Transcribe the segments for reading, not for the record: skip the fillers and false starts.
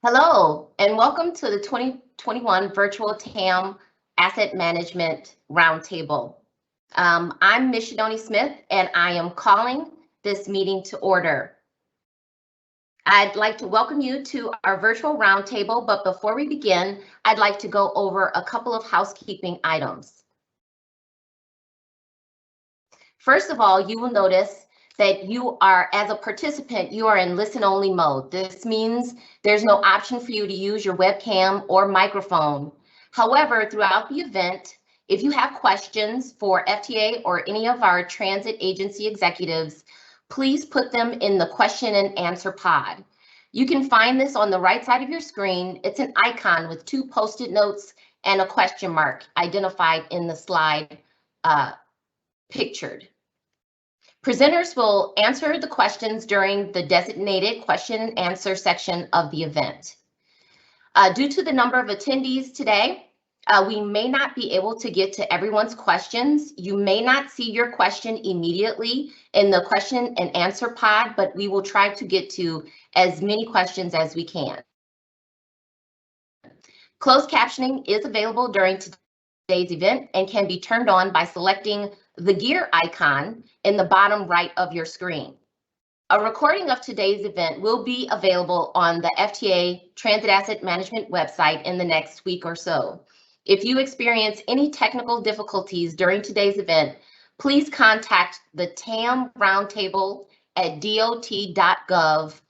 Hello, and welcome to the 2021 Virtual TAM Asset Management Roundtable. I'm Ms. Shadoni Smith, and I am calling this meeting to order. I'd like to welcome you to our virtual roundtable, but before we begin, I'd like to go over a couple of housekeeping items. First of all, you will notice that you are, as a participant, you are in listen-only mode. This means there's no option for you to use your webcam or microphone. However, throughout the event, if you have questions for FTA or any of our transit agency executives, please put them in the question and answer pod. You can find this on the right side of your screen. It's an icon with two Post-it notes and a question mark identified in the slide pictured. Presenters will answer the questions during the designated question and answer section of the event. Due to the number of attendees today, we may not be able to get to everyone's questions. You may not see your question immediately in the question and answer pod, but we will try to get to as many questions as we can. Closed captioning is available during today's event and can be turned on by selecting the gear icon in the bottom right of your screen. A recording of today's event will be available on the FTA Transit Asset Management website in the next week or so. If you experience any technical difficulties during today's event, please contact the TAM Roundtable at dot.gov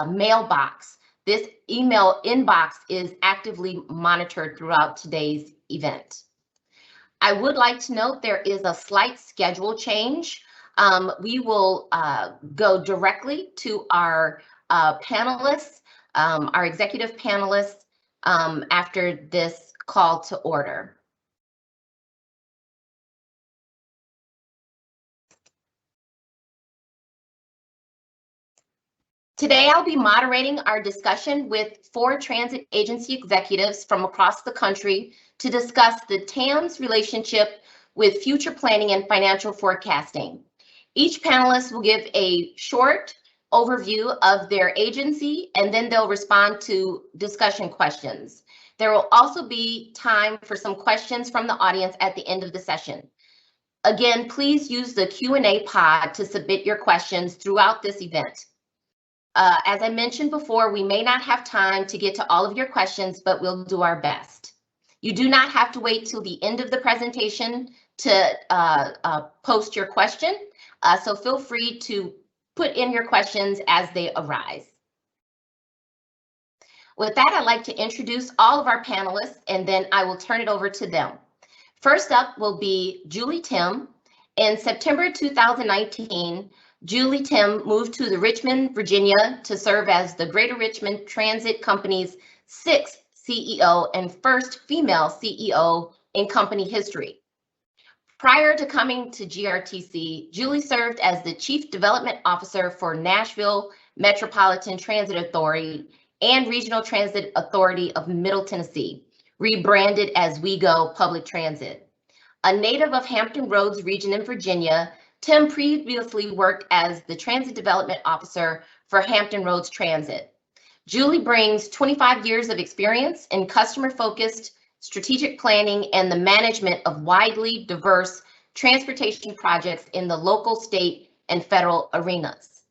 mailbox. This email inbox is actively monitored throughout today's event. I would like to note there is a slight schedule change. We will go directly to our panelists, our executive panelists, after this call to order. Today, I'll be moderating our discussion with 4 transit agency executives from across the country to discuss the TAM's relationship with future planning and financial forecasting. Each panelist will give a short overview of their agency, and then they'll respond to discussion questions. There will also be time for some questions from the audience at the end of the session. Again, please use the Q&A pod to submit your questions throughout this event. As I mentioned before, we may not have time to get to all of your questions, but we'll do our best. You do not have to wait till the end of the presentation to post your question, so feel free to put in your questions as they arise. With that, I'd like to introduce all of our panelists, and then I will turn it over to them. First up will be Julie Tim. In September 2019, Julie Tim moved to Richmond, Virginia to serve as the Greater Richmond Transit Company's 6th CEO and first female CEO in company history. Prior to coming to GRTC, Julie served as the Chief Development Officer for Nashville Metropolitan Transit Authority and Regional Transit Authority of Middle Tennessee, rebranded as WeGo Public Transit. A native of Hampton Roads region in Virginia, Tim previously worked as the Transit Development Officer for Hampton Roads Transit. Julie brings 25 years of experience in customer-focused strategic planning and the management of widely diverse transportation projects in the local, state, and federal arenas.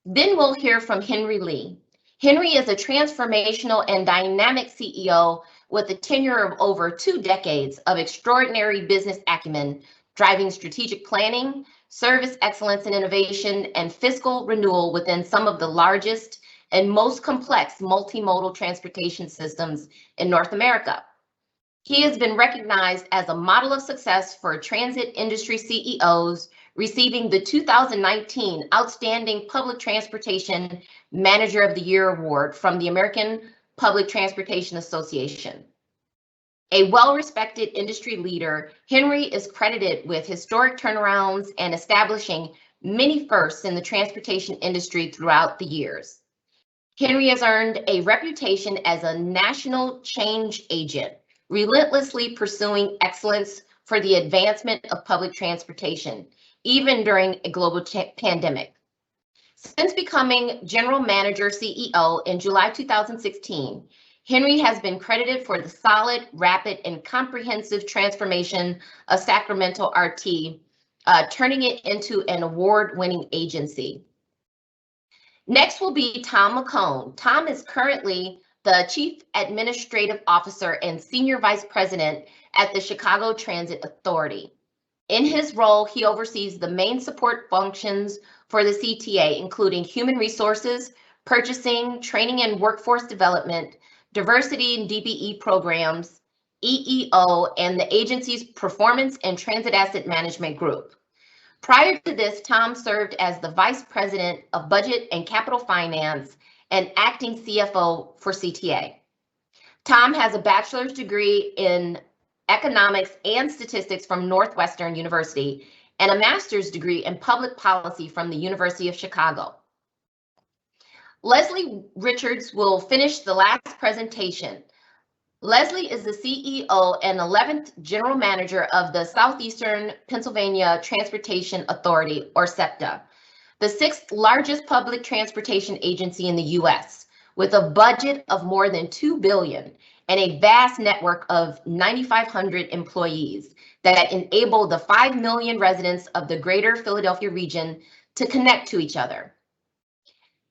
Then we'll hear from Henry Lee. Henry is a transformational and dynamic CEO with a tenure of over 2 decades of extraordinary business acumen, driving strategic planning, service excellence and innovation, and fiscal renewal within some of the largest and most complex multimodal transportation systems in North America. He has been recognized as a model of success for transit industry CEOs, receiving the 2019 Outstanding Public Transportation Manager of the Year Award from the American Public Transportation Association. A well-respected industry leader, Henry is credited with historic turnarounds and establishing many firsts in the transportation industry throughout the years. Henry has earned a reputation as a national change agent, relentlessly pursuing excellence for the advancement of public transportation, even during a global pandemic. Since becoming General Manager CEO in July 2016, Henry has been credited for the solid, rapid, and comprehensive transformation of Sacramento RT, turning it into an award-winning agency. Next will be Tom McCone. Tom is currently the Chief Administrative Officer and Senior Vice President at the Chicago Transit Authority. In his role, he oversees the main support functions for the CTA, including human resources, purchasing, training and workforce development, diversity and DBE programs, EEO, and the agency's performance and transit asset management group. Prior to this, Tom served as the Vice President of Budget and Capital Finance and acting CFO for CTA. Tom has a bachelor's degree in economics and statistics from Northwestern University and a master's degree in public policy from the University of Chicago. Leslie Richards will finish the last presentation. Leslie is the CEO and 11th General Manager of the Southeastern Pennsylvania Transportation Authority, or SEPTA, the 6th largest public transportation agency in the U.S., with a budget of more than $2 billion and a vast network of 9,500 employees that enable the 5 million residents of the greater Philadelphia region to connect to each other.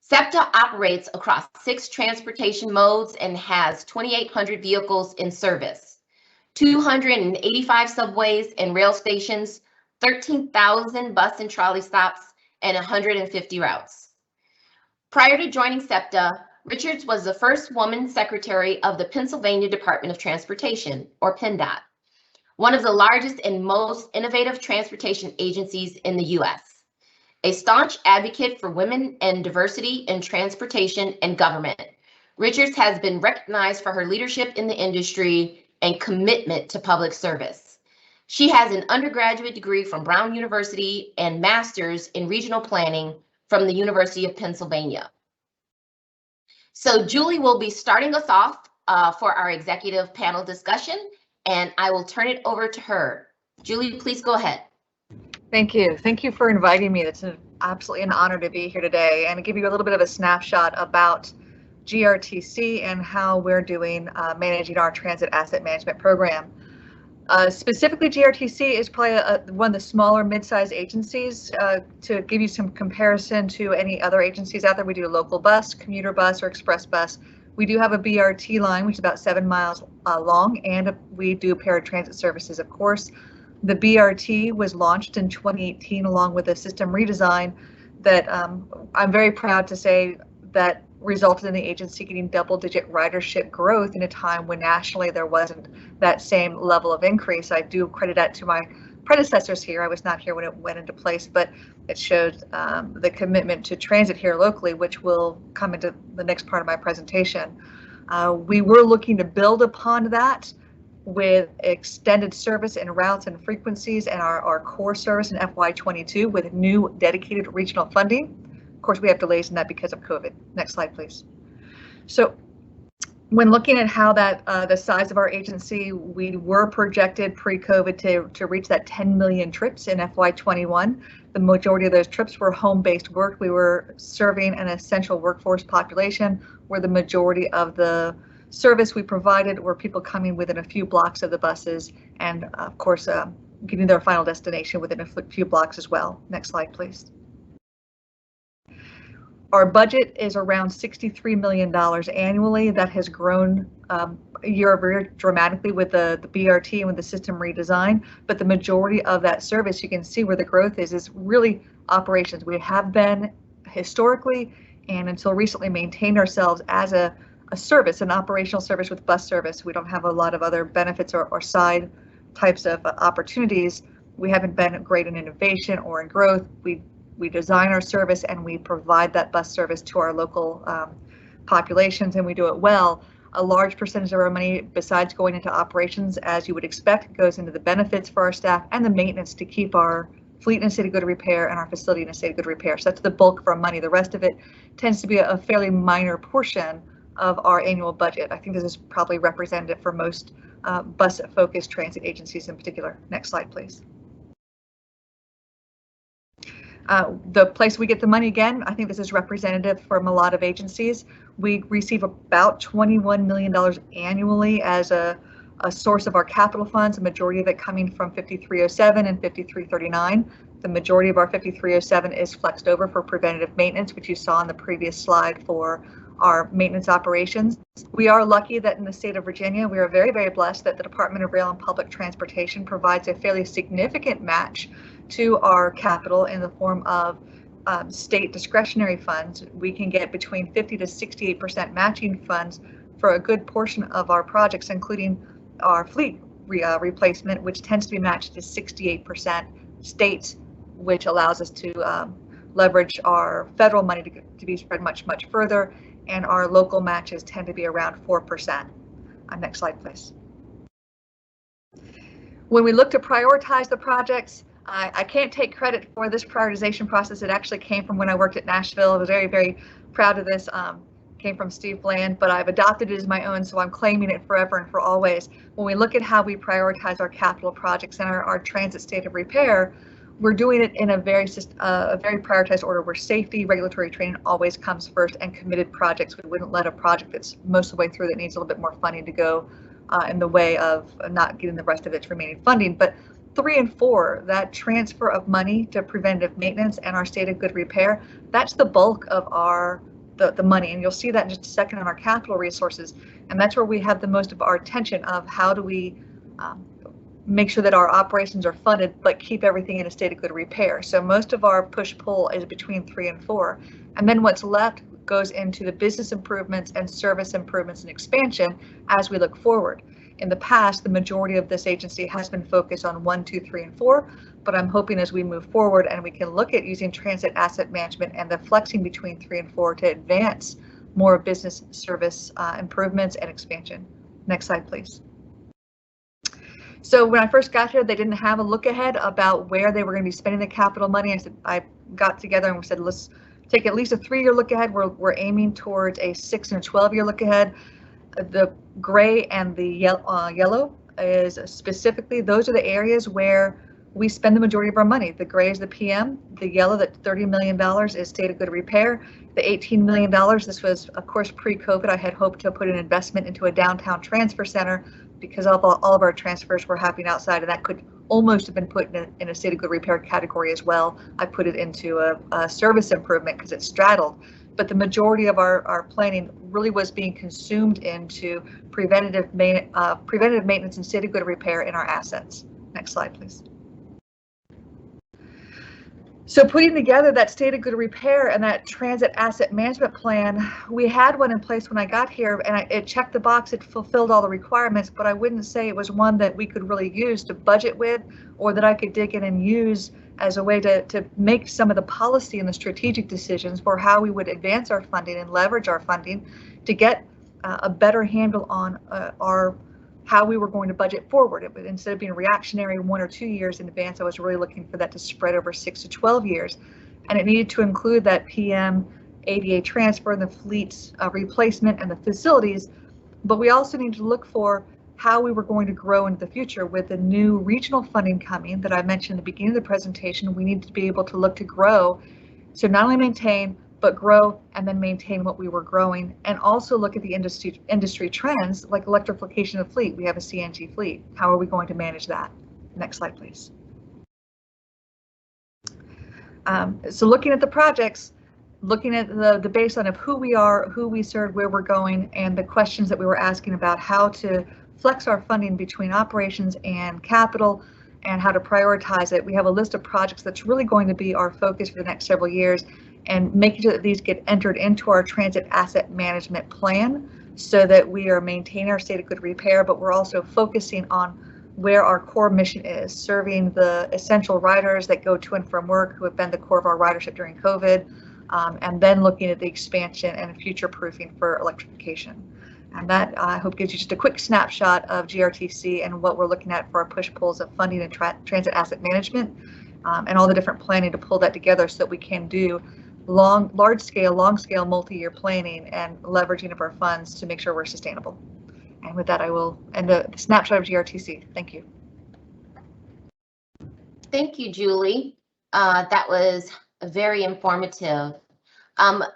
SEPTA operates across 6 transportation modes and has 2,800 vehicles in service, 285 subways and rail stations, 13,000 bus and trolley stops, and 150 routes. Prior to joining SEPTA, Richards was the first woman secretary of the Pennsylvania Department of Transportation, or PennDOT, one of the largest and most innovative transportation agencies in the U.S. A staunch advocate for women and diversity in transportation and government, Richards has been recognized for her leadership in the industry and commitment to public service. She has an undergraduate degree from Brown University and master's in regional planning from the University of Pennsylvania. So Julie will be starting us off for our executive panel discussion, and I will turn it over to her. Julie, please go ahead. Thank you. Thank you for inviting me. It's absolutely an honor to be here today and to give you a little bit of a snapshot about GRTC and how we're doing managing our transit asset management program. Specifically, GRTC is probably one of the smaller mid-sized agencies. To give you some comparison to any other agencies out there, we do a local bus, commuter bus, or express bus. We do have a BRT line, which is about 7 miles long, and we do paratransit services, of course. The BRT was launched in 2018 along with a system redesign that I'm very proud to say that resulted in the agency getting double-digit ridership growth in a time when nationally there wasn't that same level of increase. I do credit that to my predecessors here. I was not here when it went into place, but it showed the commitment to transit here locally, which will come into the next part of my presentation. We were looking to build upon that with extended service and routes and frequencies and our core service in FY22 with new dedicated regional funding. Of course, we have delays in that because of COVID. Next slide, please. So when looking at how that the size of our agency, we were projected pre-COVID to reach that 10 million trips in FY21. The majority of those trips were home-based work. We were serving an essential workforce population where the majority of the service we provided were people coming within a few blocks of the buses and, of course, getting their final destination within a few blocks as well. Next slide, please. Our budget is around $63 million annually. That has grown year over year dramatically with the BRT and with the system redesign. But the majority of that service, you can see where the growth is really operations. We have been historically and until recently maintained ourselves as a service, an operational service with bus service. We don't have a lot of other benefits or side types of opportunities. We haven't been great in innovation or in growth. We design our service and we provide that bus service to our local populations, and we do it well. A large percentage of our money, besides going into operations, as you would expect, goes into the benefits for our staff and the maintenance to keep our fleet in a state of good repair and our facility in a state of good repair. So that's the bulk of our money. The rest of it tends to be a fairly minor portion of our annual budget. I think this is probably representative for most bus-focused transit agencies in particular. Next slide, please. The place we get the money, again, I think this is representative from a lot of agencies. We receive about $21 million annually as a source of our capital funds, a majority of it coming from 5307 and 5339. The majority of our 5307 is flexed over for preventative maintenance, which you saw on the previous slide for our maintenance operations. We are lucky that in the state of Virginia, we are very, very blessed that the Department of Rail and Public Transportation provides a fairly significant match to our capital in the form of state discretionary funds. We can get between 50 to 68% matching funds for a good portion of our projects, including our fleet replacement, which tends to be matched to 68% states, which allows us to leverage our federal money to be spread much, much further, and our local matches tend to be around 4%. Next slide, please. When we look to prioritize the projects, I can't take credit for this prioritization process. It actually came from when I worked at Nashville. I was very, very proud of this. Came from Steve Bland, but I've adopted it as my own, so I'm claiming it forever and for always. When we look at how we prioritize our capital projects and our transit state of repair, we're doing it in a very prioritized order where safety, regulatory training always comes first, and committed projects. We wouldn't let a project that's most of the way through that needs a little bit more funding to go in the way of not getting the rest of its remaining funding. But 3 and 4, that transfer of money to preventative maintenance and our state of good repair, that's the bulk of the money, and you'll see that in just a second on our capital resources, and that's where we have the most of our attention of how do we make sure that our operations are funded but keep everything in a state of good repair. So most of our push-pull is between 3 and 4, and then what's left goes into the business improvements and service improvements and expansion as we look forward. In the past, the majority of this agency has been focused on 1, 2, 3, and 4, but I'm hoping as we move forward and we can look at using transit asset management and the flexing between 3 and 4 to advance more business service improvements and expansion. Next slide, please. So when I first got here, they didn't have a look ahead about where they were going to be spending the capital money. I got together and we said, let's take at least a 3-year look ahead. We're aiming towards a 6 and 12-year look ahead. The gray and the yellow is specifically, those are the areas where we spend the majority of our money. The gray is the PM, the yellow, that $30 million is state of good repair. The $18 million, this was of course pre-COVID. I had hoped to put an investment into a downtown transfer center because all of our transfers were happening outside, and that could almost have been put in a state of good repair category as well. I put it into a service improvement because it straddled. But the majority of our planning really was being consumed into preventative maintenance and state of good repair in our assets. Next slide, please. So putting together that state of good repair and that transit asset management plan, we had one in place when I got here, and it checked the box, it fulfilled all the requirements, but I wouldn't say it was one that we could really use to budget with, or that I could dig in and use as a way to make some of the policy and the strategic decisions for how we would advance our funding and leverage our funding to get a better handle on how we were going to budget forward. Instead of being reactionary 1 or 2 years in advance, I was really looking for that to spread over 6 to 12 years. And it needed to include that PM, ADA transfer, and the fleet's replacement and the facilities. But we also needed to look for how we were going to grow into the future with the new regional funding coming that I mentioned at the beginning of the presentation. We needed to be able to look to grow. So not only maintain, but grow and then maintain what we were growing, and also look at the industry trends like electrification of fleet. We have a CNG fleet. How are we going to manage that? Next slide, please. So looking at the projects, looking at the baseline of who we are, who we serve, where we're going, and the questions that we were asking about how to flex our funding between operations and capital and how to prioritize it. We have a list of projects that's really going to be our focus for the next several years, and making sure that these get entered into our transit asset management plan so that we are maintaining our state of good repair, but we're also focusing on where our core mission is, serving the essential riders that go to and from work, who have been the core of our ridership during COVID, and then looking at the expansion and future proofing for electrification. And that, I hope, gives you just a quick snapshot of GRTC and what we're looking at for our push-pulls of funding and transit asset management, and all the different planning to pull that together so that we can do large-scale, long-scale, multi-year planning and leveraging of our funds to make sure we're sustainable. And with that, I will end the snapshot of GRTC. Thank you. Thank you, Julie. That was very informative.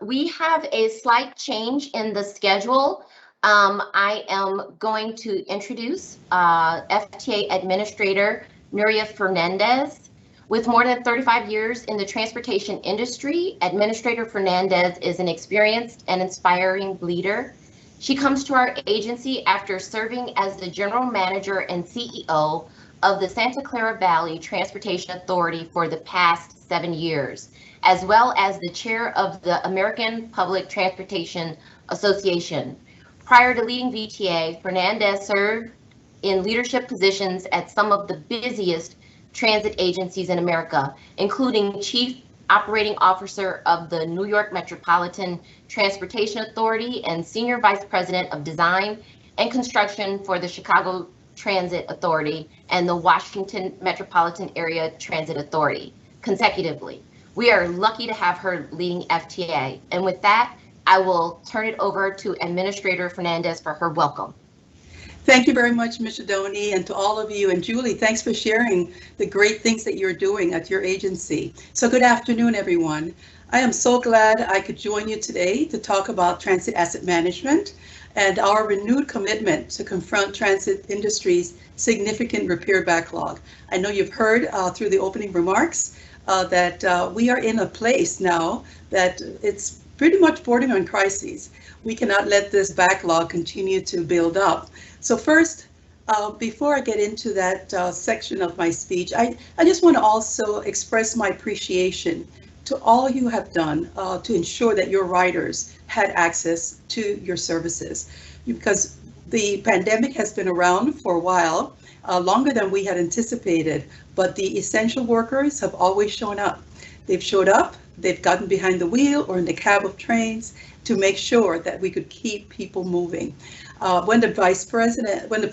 We have a slight change in the schedule. I am going to introduce FTA Administrator Nuria Fernandez. With more than 35 years in the transportation industry, Administrator Fernandez is an experienced and inspiring leader. She comes to our agency after serving as the General Manager and CEO of the Santa Clara Valley Transportation Authority for the past 7 years, as well as the chair of the American Public Transportation Association. Prior to leading VTA, Fernandez served in leadership positions at some of the busiest transit agencies in America, including Chief Operating Officer of the New York Metropolitan Transportation Authority and Senior Vice President of Design and Construction for the Chicago Transit Authority and the Washington Metropolitan Area Transit Authority consecutively. We are lucky to have her leading FTA. And with that, I will turn it over to Administrator Fernandez for her welcome. Thank you very much, Ms. Shadoni, and to all of you. And Julie, thanks for sharing the great things that you're doing at your agency. So good afternoon, everyone. I am so glad I could join you today to talk about transit asset management and our renewed commitment to confront transit industry's significant repair backlog. I know you've heard through the opening remarks that we are in a place now that it's pretty much bordering on crises. We cannot let this backlog continue to build up. So first, before I get into that section of my speech, I just want to also express my appreciation to all you have done to ensure that your riders had access to your services, because the pandemic has been around for a while, longer than we had anticipated, but the essential workers have always shown up. They've showed up, they've gotten behind the wheel or in the cab of trains to make sure that we could keep people moving. When the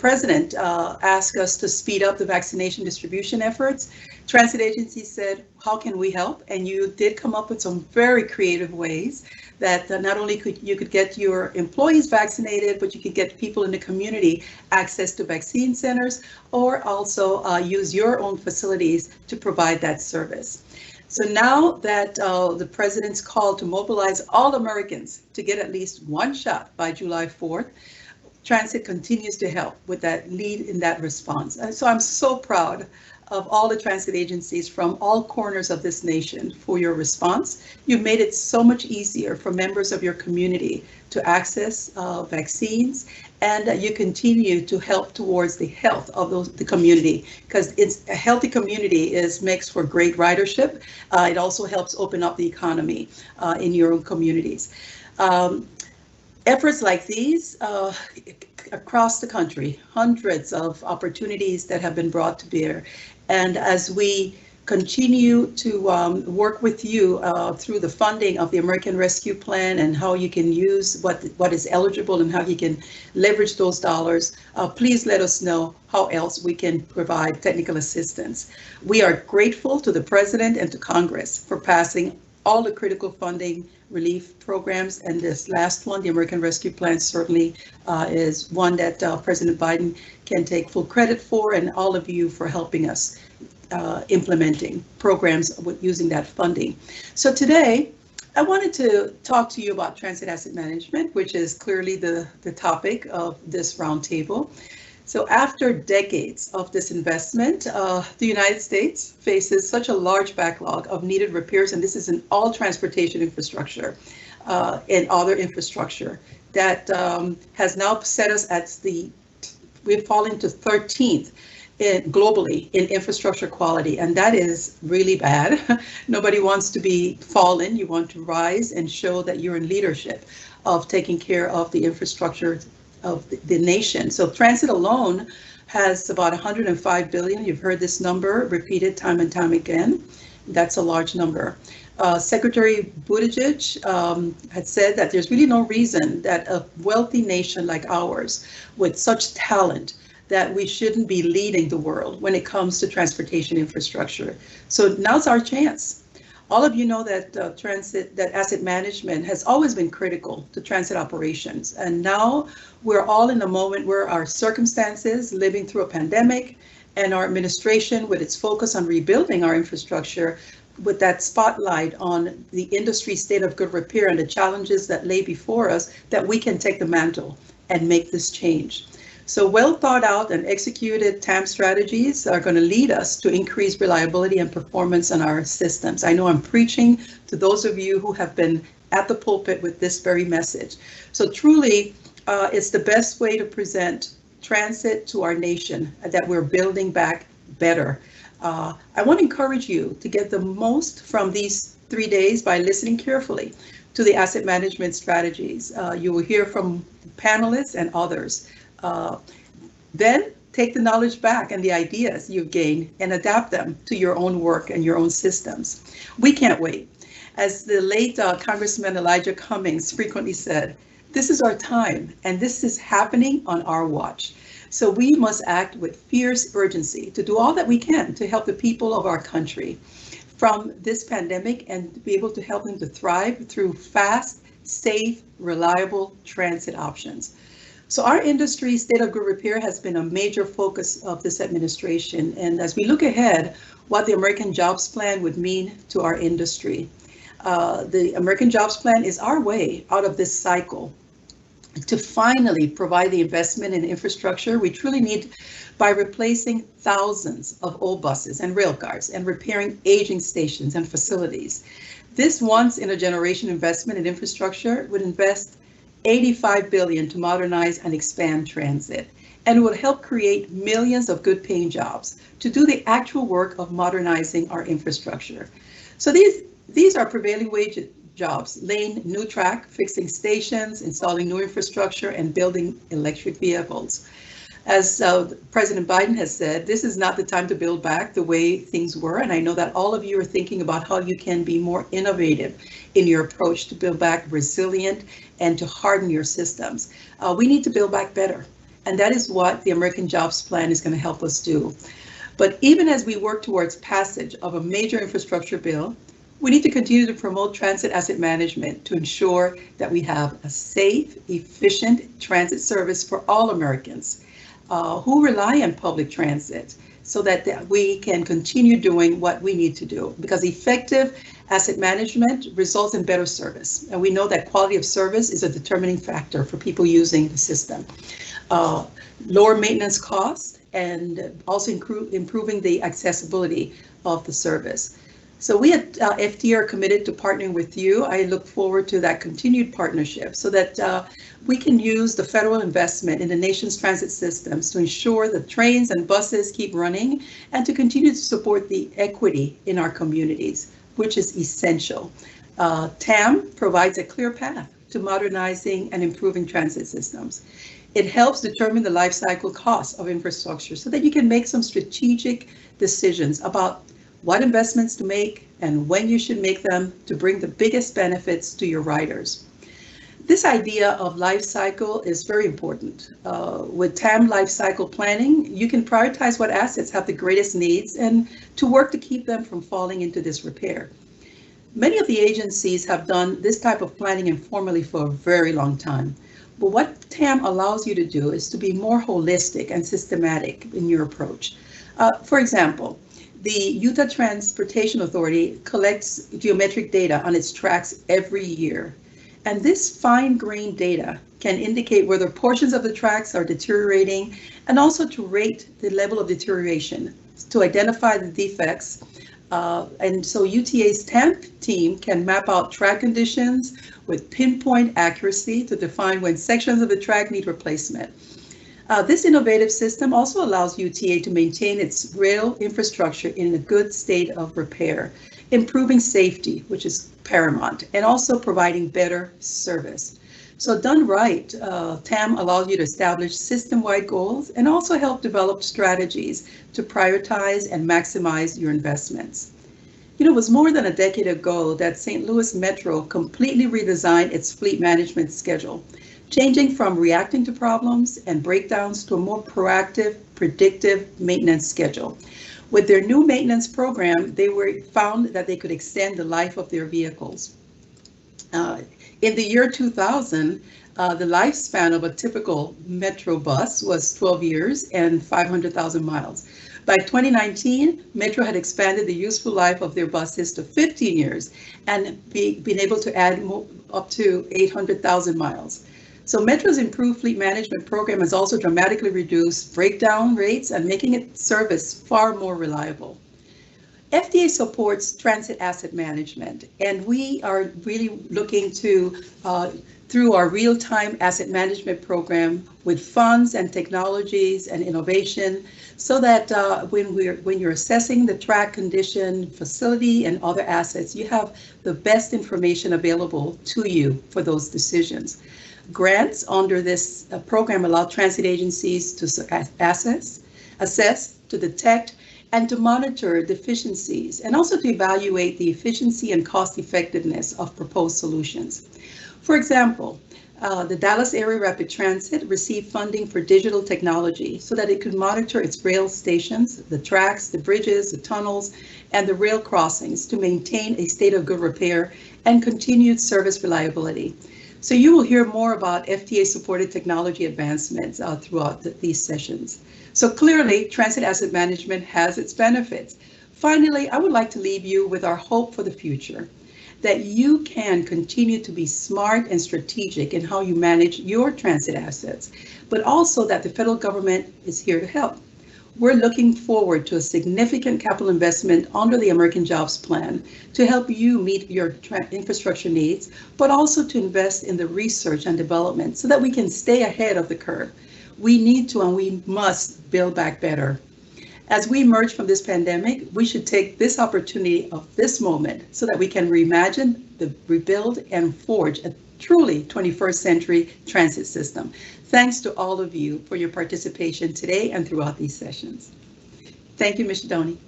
president asked us to speed up the vaccination distribution efforts, transit agencies said, how can we help? And you did come up with some very creative ways that not only could you get your employees vaccinated, but you could get people in the community access to vaccine centers, or also use your own facilities to provide that service. So now that the president's call to mobilize all Americans to get at least one shot by July 4th, transit continues to help with that lead in that response. And so I'm so proud of all the transit agencies from all corners of this nation for your response. You've made it so much easier for members of your community to access vaccines, and you continue to help towards the health of the community, because it's a healthy community makes for great ridership. It also helps open up the economy in your own communities. Efforts like these across the country, hundreds of opportunities that have been brought to bear. And as we continue to work with you through the funding of the American Rescue Plan and how you can use what is eligible and how you can leverage those dollars, please let us know how else we can provide technical assistance. We are grateful to the President and to Congress for passing all the critical funding relief programs, and this last one, the American Rescue Plan, certainly is one that President Biden can take full credit for, and all of you for helping us implementing programs with using that funding. So today, I wanted to talk to you about transit asset management, which is clearly the topic of this roundtable. So after decades of disinvestment, the United States faces such a large backlog of needed repairs, and this is in all transportation infrastructure and other infrastructure that has now set us at we've fallen to 13th globally in infrastructure quality, and that is really bad. Nobody wants to be fallen. You want to rise and show that you're in leadership of taking care of the infrastructure of the nation. So transit alone has about 105 billion. You've heard this number repeated time and time again. That's a large number. Secretary Buttigieg had said that there's really no reason that a wealthy nation like ours with such talent that we shouldn't be leading the world when it comes to transportation infrastructure. So now's our chance. All of you know that asset management has always been critical to transit operations. And now we're all in a moment where our circumstances, living through a pandemic, and our administration with its focus on rebuilding our infrastructure, with that spotlight on the industry state of good repair and the challenges that lay before us, that we can take the mantle and make this change. So well thought out and executed TAM strategies are going to lead us to increase reliability and performance in our systems. I know I'm preaching to those of you who have been at the pulpit with this very message. So truly, it's the best way to present transit to our nation, that we're building back better. I want to encourage you to get the most from these 3 days by listening carefully to the asset management strategies. You will hear from panelists and others. Then take the knowledge back and the ideas you've gained and adapt them to your own work and your own systems. We can't wait. As the late Congressman Elijah Cummings frequently said, this is our time and this is happening on our watch. So we must act with fierce urgency to do all that we can to help the people of our country from this pandemic and be able to help them to thrive through fast, safe, reliable transit options. So our industry state of good repair has been a major focus of this administration. And as we look ahead, what the American Jobs Plan would mean to our industry. The American Jobs Plan is our way out of this cycle to finally provide the investment in infrastructure we truly need by replacing thousands of old buses and rail cars and repairing aging stations and facilities. This once in a generation investment in infrastructure would invest $85 billion to modernize and expand transit, and would help create millions of good paying jobs to do the actual work of modernizing our infrastructure. So these are prevailing wage jobs: laying new track, fixing stations, installing new infrastructure, and building electric vehicles. As President Biden has said, this is not the time to build back the way things were. And I know that all of you are thinking about how you can be more innovative in your approach to build back resilient and to harden your systems. We need to build back better. And that is what the American Jobs Plan is going to help us do. But even as we work towards passage of a major infrastructure bill, we need to continue to promote transit asset management to ensure that we have a safe, efficient transit service for all Americans who rely on public transit, so that we can continue doing what we need to do, because effective asset management results in better service. And we know that quality of service is a determining factor for people using the system. Lower maintenance costs and also improving the accessibility of the service. So we at FTA are committed to partnering with you. I look forward to that continued partnership so that we can use the federal investment in the nation's transit systems to ensure that trains and buses keep running and to continue to support the equity in our communities, which is essential. TAM provides a clear path to modernizing and improving transit systems. It helps determine the life cycle costs of infrastructure so that you can make some strategic decisions about what investments to make and when you should make them to bring the biggest benefits to your riders. This idea of life cycle is very important. With TAM life cycle planning, you can prioritize what assets have the greatest needs and to work to keep them from falling into disrepair. Many of the agencies have done this type of planning informally for a very long time. But what TAM allows you to do is to be more holistic and systematic in your approach. For example, the Utah Transportation Authority collects geometric data on its tracks every year. And this fine-grained data can indicate whether portions of the tracks are deteriorating and also to rate the level of deterioration to identify the defects. And so UTA's TAM team can map out track conditions with pinpoint accuracy to define when sections of the track need replacement. This innovative system also allows UTA to maintain its rail infrastructure in a good state of repair, improving safety, which is paramount, and also providing better service. So done right, TAM allows you to establish system-wide goals and also help develop strategies to prioritize and maximize your investments. You know, it was more than a decade ago that St. Louis Metro completely redesigned its fleet management schedule, changing from reacting to problems and breakdowns to a more proactive, predictive maintenance schedule. With their new maintenance program, they found that they could extend the life of their vehicles. In the year 2000, The lifespan of a typical Metro bus was 12 years and 500,000 miles. By 2019, Metro had expanded the useful life of their buses to 15 years and been able to add up to 800,000 miles. So Metro's improved fleet management program has also dramatically reduced breakdown rates and making its service far more reliable. FTA supports transit asset management, and we are really looking to, through our real-time asset management program with funds and technologies and innovation, so that when you're assessing the track condition, facility, and other assets, you have the best information available to you for those decisions. Grants under this program allow transit agencies to assess, to detect, and to monitor deficiencies, and also to evaluate the efficiency and cost effectiveness of proposed solutions. For example, the Dallas Area Rapid Transit received funding for digital technology so that it could monitor its rail stations, the tracks, the bridges, the tunnels, and the rail crossings to maintain a state of good repair and continued service reliability. So you will hear more about FTA-supported technology advancements throughout these sessions. So clearly, transit asset management has its benefits. Finally, I would like to leave you with our hope for the future, that you can continue to be smart and strategic in how you manage your transit assets, but also that the federal government is here to help. We're looking forward to a significant capital investment under the American Jobs Plan to help you meet your infrastructure needs, but also to invest in the research and development so that we can stay ahead of the curve. We need to and we must build back better. As we emerge from this pandemic, we should take this opportunity of this moment so that we can reimagine, rebuild, and forge a truly 21st century transit system. Thanks to all of you for your participation today and throughout these sessions. Thank you, Ms. Donnie.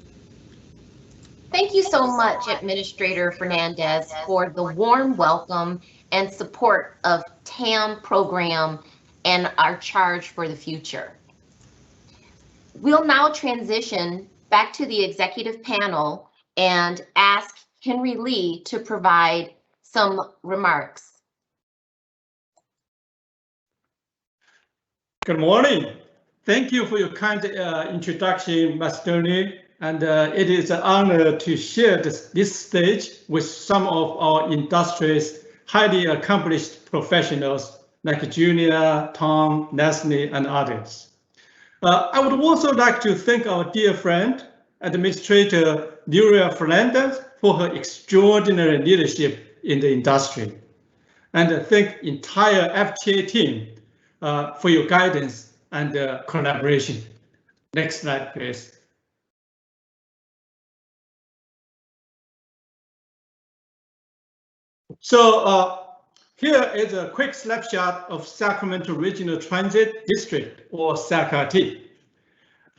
Thank you so much, Administrator Fernandez, for the warm welcome and support of TAM program and our charge for the future. We'll now transition back to the executive panel and ask Henry Lee to provide some remarks. Good morning. Thank you for your kind introduction, Ms. Donnie. And it is an honor to share this stage with some of our industry's highly accomplished professionals like Julia, Tom, Leslie, and others. I would also like to thank our dear friend, Administrator Luria Fernandez, for her extraordinary leadership in the industry. And thank the entire FTA team for your guidance and collaboration. Next slide, please. So here is a quick snapshot of Sacramento Regional Transit District, or SACRT.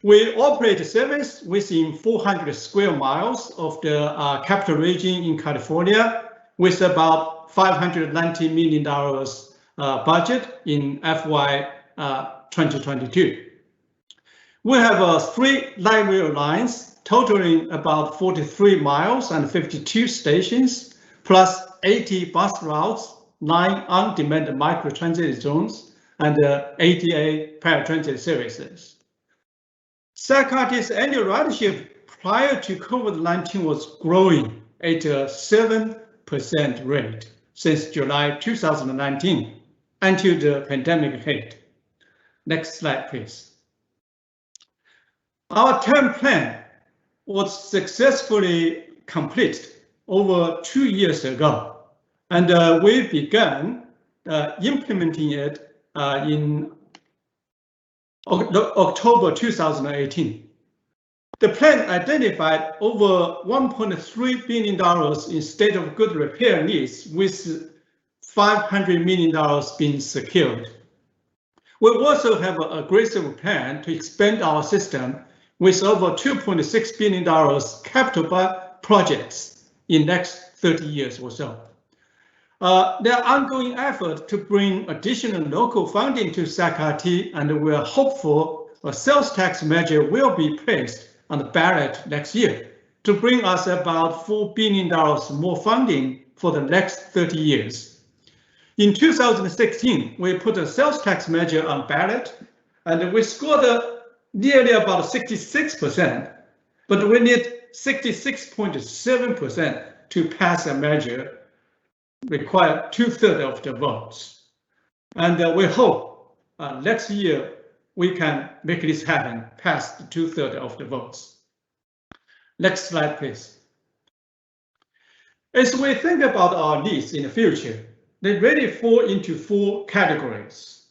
We operate service within 400 square miles of the capital region in California, with about $590 million budget in FY 2022. We have 3 light rail lines totaling about 43 miles and 52 stations, plus 80 bus routes, 9 on-demand microtransit zones, and 88 paratransit services. SACRT's annual ridership prior to COVID-19 was growing at a 7% rate since July 2019 until the pandemic hit. Next slide, please. Our TAM plan was successfully completed over 2 years ago, and we began implementing it in October 2018. The plan identified over $1.3 billion in state of good repair needs, with $500 million being secured. We also have an aggressive plan to expand our system with over $2.6 billion capital projects in next 30 years or so. There are ongoing efforts to bring additional local funding to SACRT, and we are hopeful a sales tax measure will be placed on the ballot next year to bring us about $4 billion more funding for the next 30 years. In 2016, we put a sales tax measure on ballot, and we scored nearly about 66%, but we need 66.7% to pass a measure, require 2/3 of the votes. And we hope next year we can make this happen, pass the 2/3 of the votes. Next slide, please. As we think about our needs in the future, they really fall into 4 categories.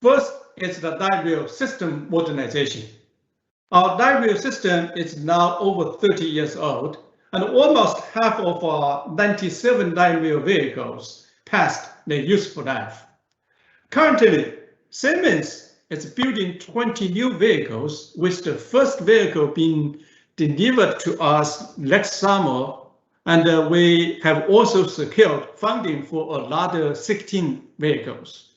First is the light rail system modernization. Our light rail system is now over 30 years old, and almost half of our 97 light rail vehicles passed their useful life. Currently, Siemens is building 20 new vehicles, with the first vehicle being delivered to us next summer, and we have also secured funding for another 16 vehicles.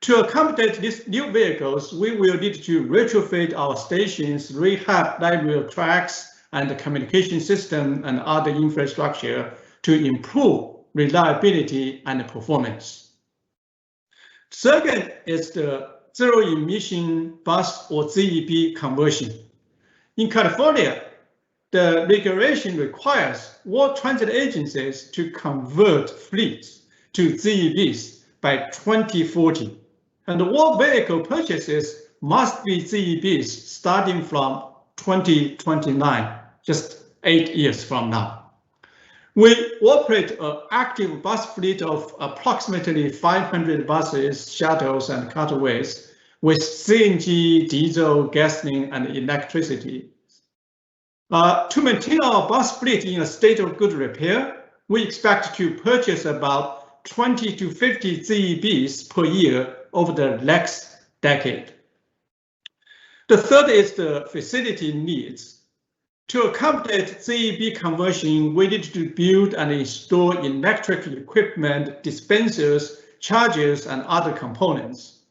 To accommodate these new vehicles, we will need to retrofit our stations, rehab light rail tracks, and the communication system and other infrastructure to improve reliability and performance. Second is the zero-emission bus or ZEB conversion. In California, the regulation requires all transit agencies to convert fleets to ZEBs by 2040. And all vehicle purchases must be ZEBs starting from 2029, just 8 years from now. We operate an active bus fleet of approximately 500 buses, shuttles, and cutaways with CNG, diesel, gasoline, and electricity. To maintain our bus fleet in a state of good repair, we expect to purchase about 20 to 50 ZEBs per year over the next decade. The third is the facility needs. To accommodate ZEB conversion, we need to build and install electric equipment, dispensers, chargers, and other components.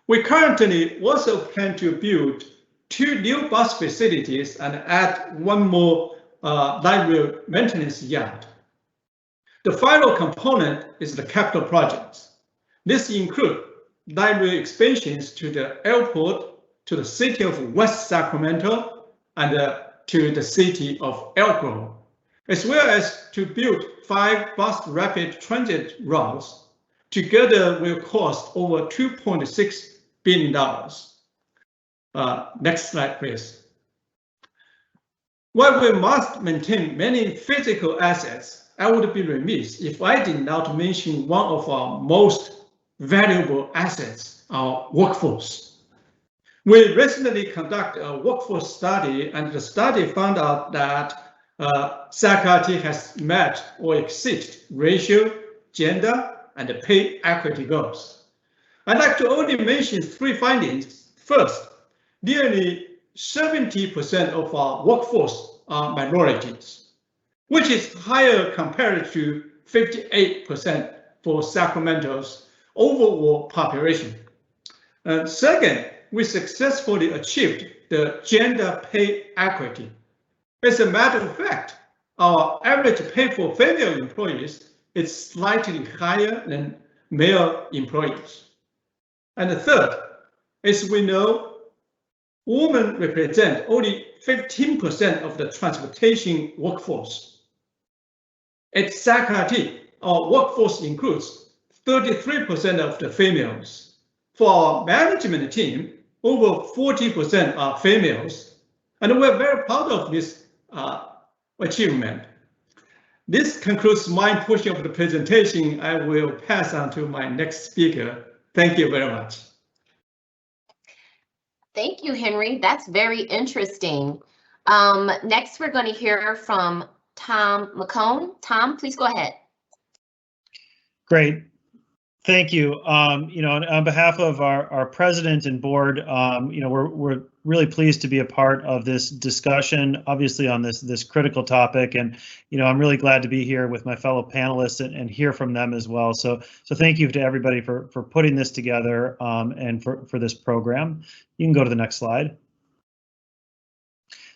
We currently also plan to build 2 new bus facilities and add 1 more light rail maintenance yard. The final component is the capital projects. This includes light rail expansions to the airport, to the city of West Sacramento, and to the city of Elk Grove, as well as to build 5 bus rapid transit routes. Together will cost over $2.6 billion. Next slide, please. While we must maintain many physical assets, I would be remiss if I did not mention one of our most valuable assets, our workforce. We recently conducted a workforce study, and the study found out that Sacramento has met or exceeded racial, gender, and pay equity goals. I'd like to only mention 3 findings. First, nearly 70% of our workforce are minorities, which is higher compared to 58% for Sacramento's overall population. Second, we successfully achieved the gender pay equity. As a matter of fact, our average pay for female employees is slightly higher than male employees. And the third, as we know, women represent only 15% of the transportation workforce. At Sacramento, our workforce includes 33% of the females. For our management team, over 40% are females, and we're very proud of this achievement. This concludes my portion of the presentation. I will pass on to my next speaker. Thank you very much. Thank you, Henry. That's very interesting. Next, we're going to hear from Tom McCone. Tom, please go ahead. Great. Thank you. On behalf of our president and board, we're really pleased to be a part of this discussion, obviously on this critical topic, and I'm really glad to be here with my fellow panelists and hear from them as well. So thank you to everybody for putting this together and for this program. You can go to the next slide.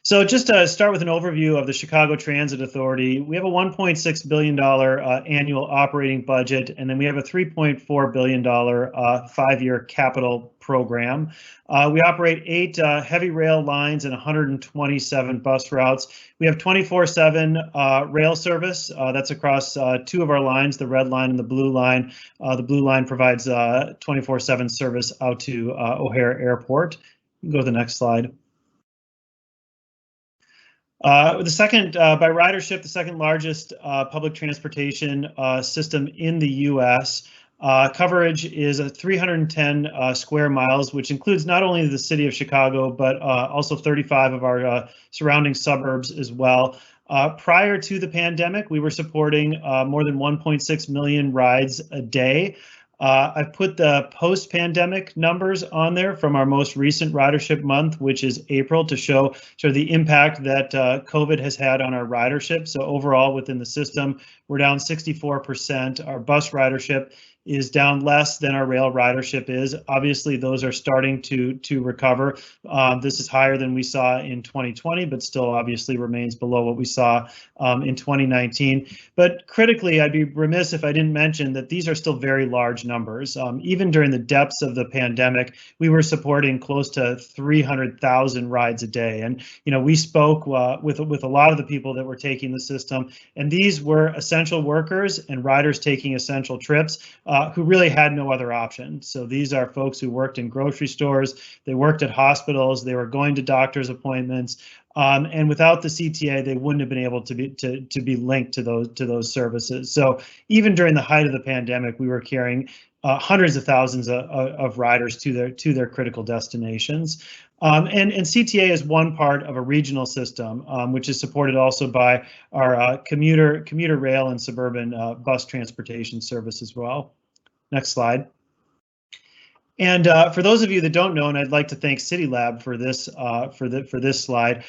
So just to start with an overview of the Chicago Transit Authority, we have a $1.6 billion annual operating budget, and then we have a $3.4 billion 5-year capital program. We operate 8 heavy rail lines and 127 bus routes. We have 24/7 rail service. That's across 2 of our lines, the red line and the blue line. The blue line provides 24/7 service out to O'Hare Airport. You can go to the next slide. The second, by ridership, the second largest public transportation system in the U.S. Coverage is 310 square miles, which includes not only the city of Chicago, but also 35 of our surrounding suburbs as well. Prior to the pandemic, we were supporting more than 1.6 million rides a day. I put the post-pandemic numbers on there from our most recent ridership month, which is April, to show sort of the impact that COVID has had on our ridership. So overall, within the system, we're down 64%. Our bus ridership is down less than our rail ridership is. Obviously, those are starting to recover. This is higher than we saw in 2020, but still obviously remains below what we saw in 2019. But critically, I'd be remiss if I didn't mention that these are still very large numbers. Even during the depths of the pandemic, we were supporting close to 300,000 rides a day. And we spoke with a lot of the people that were taking the system, and these were essential workers and riders taking essential trips. Who really had no other option. So these are folks who worked in grocery stores, they worked at hospitals, they were going to doctor's appointments, and without the CTA, they wouldn't have been able to be linked to those services. So even during the height of the pandemic, we were carrying hundreds of thousands of riders to their critical destinations. And CTA is one part of a regional system, which is supported also by our commuter rail and suburban bus transportation service as well. Next slide. And for those of you that don't know, and I'd like to thank CityLab for this for this slide,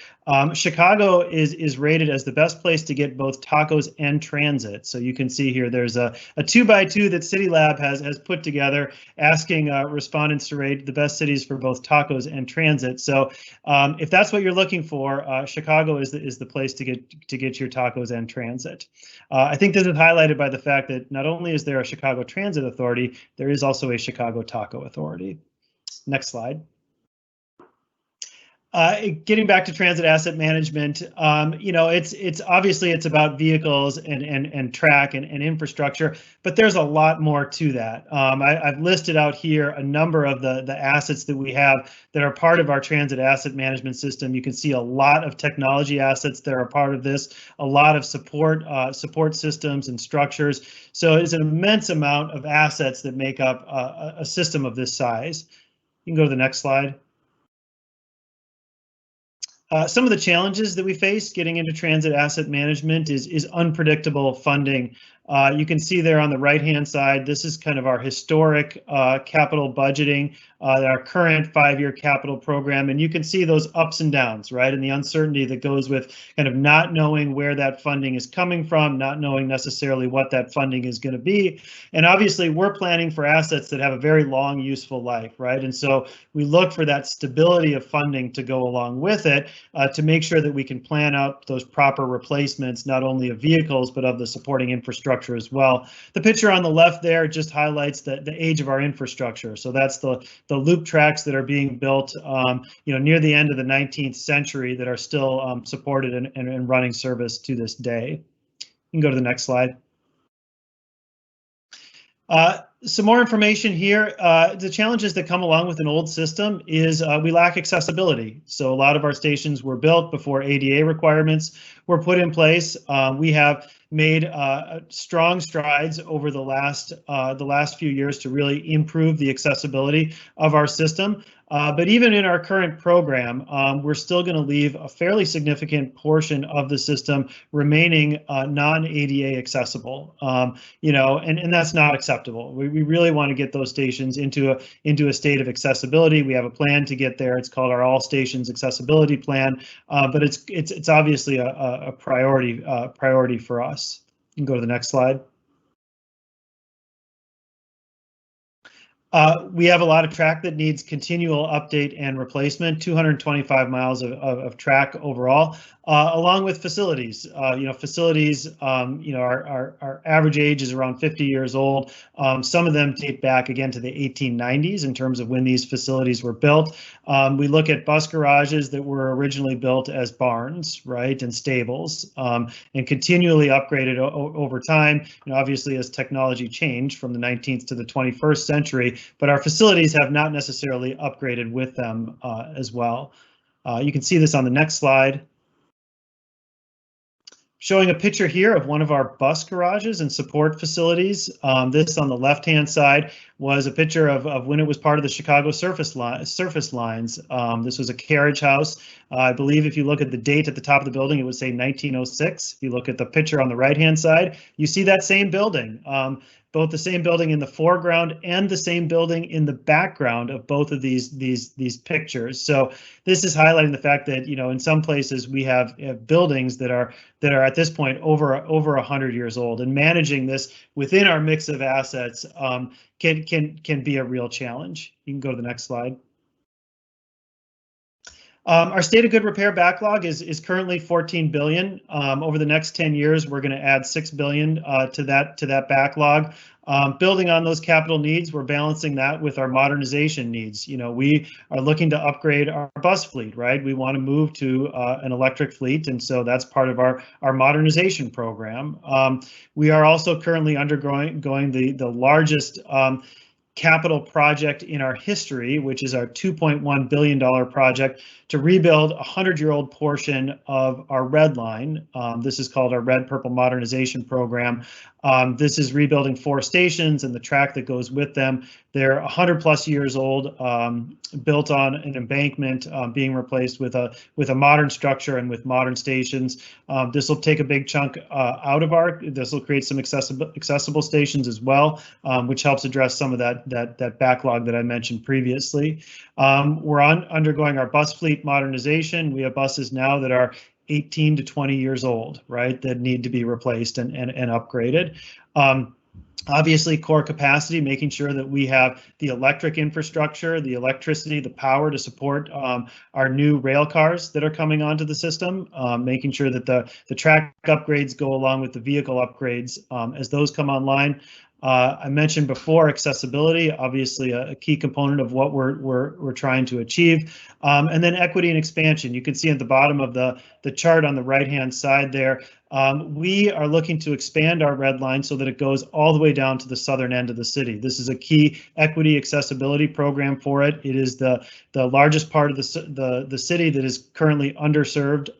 Chicago is rated as the best place to get both tacos and transit. So you can see here there's a 2x2 that CityLab has put together, asking respondents to rate the best cities for both tacos and transit. So if that's what you're looking for, Chicago is the place to get your tacos and transit. I think this is highlighted by the fact that not only is there a Chicago Transit Authority, there is also a Chicago Taco Authority. Next slide. Getting back to transit asset management, it's obviously it's about vehicles and track and infrastructure, but there's a lot more to that. I've listed out here a number of the assets that we have that are part of our transit asset management system. You can see a lot of technology assets that are part of this, a lot of support systems and structures. So it's an immense amount of assets that make up a system of this size. You can go to the next slide. Some of the challenges that we face getting into transit asset management is unpredictable funding. You can see there on the right-hand side, this is kind of our historic capital budgeting, our current 5-year capital program, and you can see those ups and downs, right? And the uncertainty that goes with kind of not knowing where that funding is coming from, not knowing necessarily what that funding is going to be. And obviously, we're planning for assets that have a very long, useful life, right? And so we look for that stability of funding to go along with it to make sure that we can plan out those proper replacements, not only of vehicles, but of the supporting infrastructure as well. The picture on the left there just highlights the age of our infrastructure. So that's the loop tracks that are being built, near the end of the 19th century that are still supported and running service to this day. You can go to the next slide. Some more information here. The challenges that come along with an old system is we lack accessibility. So a lot of our stations were built before ADA requirements were put in place. We have made strong strides over the last few years to really improve the accessibility of our system. But even in our current program, we're still going to leave a fairly significant portion of the system remaining non-ADA accessible, and that's not acceptable. We really want to get those stations into a state of accessibility. We have a plan to get there. It's called our All Stations Accessibility Plan, but it's obviously a priority for us. You can go to the next slide. We have a lot of track that needs continual update and replacement, 225 miles of track overall, along with facilities. Facilities, our average age is around 50 years old. Some of them date back again to the 1890s in terms of when these facilities were built. We look at bus garages that were originally built as barns, right, and stables, and continually upgraded over time. Obviously, as technology changed from the 19th to the 21st century, but our facilities have not necessarily upgraded with them as well. You can see this on the next slide. Showing a picture here of one of our bus garages and support facilities. This on the left-hand side was a picture of when it was part of the Chicago surface lines. This was a carriage house. I believe if you look at the date at the top of the building, it would say 1906. If you look at the picture on the right-hand side, you see that same building. Both the same building in the foreground and the same building in the background of both of these pictures. So this is highlighting the fact that, in some places we have buildings that are at this point over 100 years old, and managing this within our mix of assets can be a real challenge. You can go to the next slide. Our state of good repair backlog is currently 14 billion. Over the next 10 years, we're going to add 6 billion to that backlog. Building on those capital needs, we're balancing that with our modernization needs. We are looking to upgrade our bus fleet, right? We want to move to an electric fleet, and so that's part of our modernization program. We are also currently undergoing the largest capital project in our history, which is our $2.1 billion project to rebuild a 100-year-old portion of our red line. This is called our Red Purple Modernization Program. This is rebuilding 4 stations and the track that goes with them. They're 100+ years old, built on an embankment, being replaced with a modern structure and with modern stations. This will take a big chunk out of this will create some accessible stations as well, which helps address some of that backlog that I mentioned previously. We're undergoing our bus fleet modernization. We have buses now that are 18 to 20 years old, right, that need to be replaced and upgraded. Obviously, core capacity, making sure that we have the electric infrastructure, the electricity, the power to support our new rail cars that are coming onto the system, making sure that the track upgrades go along with the vehicle upgrades as those come online. I mentioned before accessibility, obviously a key component of what we're trying to achieve, and then equity and expansion. You can see at the bottom of the chart on the right-hand side there, we are looking to expand our red line so that it goes all the way down to the southern end of the city. This is a key equity accessibility program for it. It is the largest part of the city that is currently underserved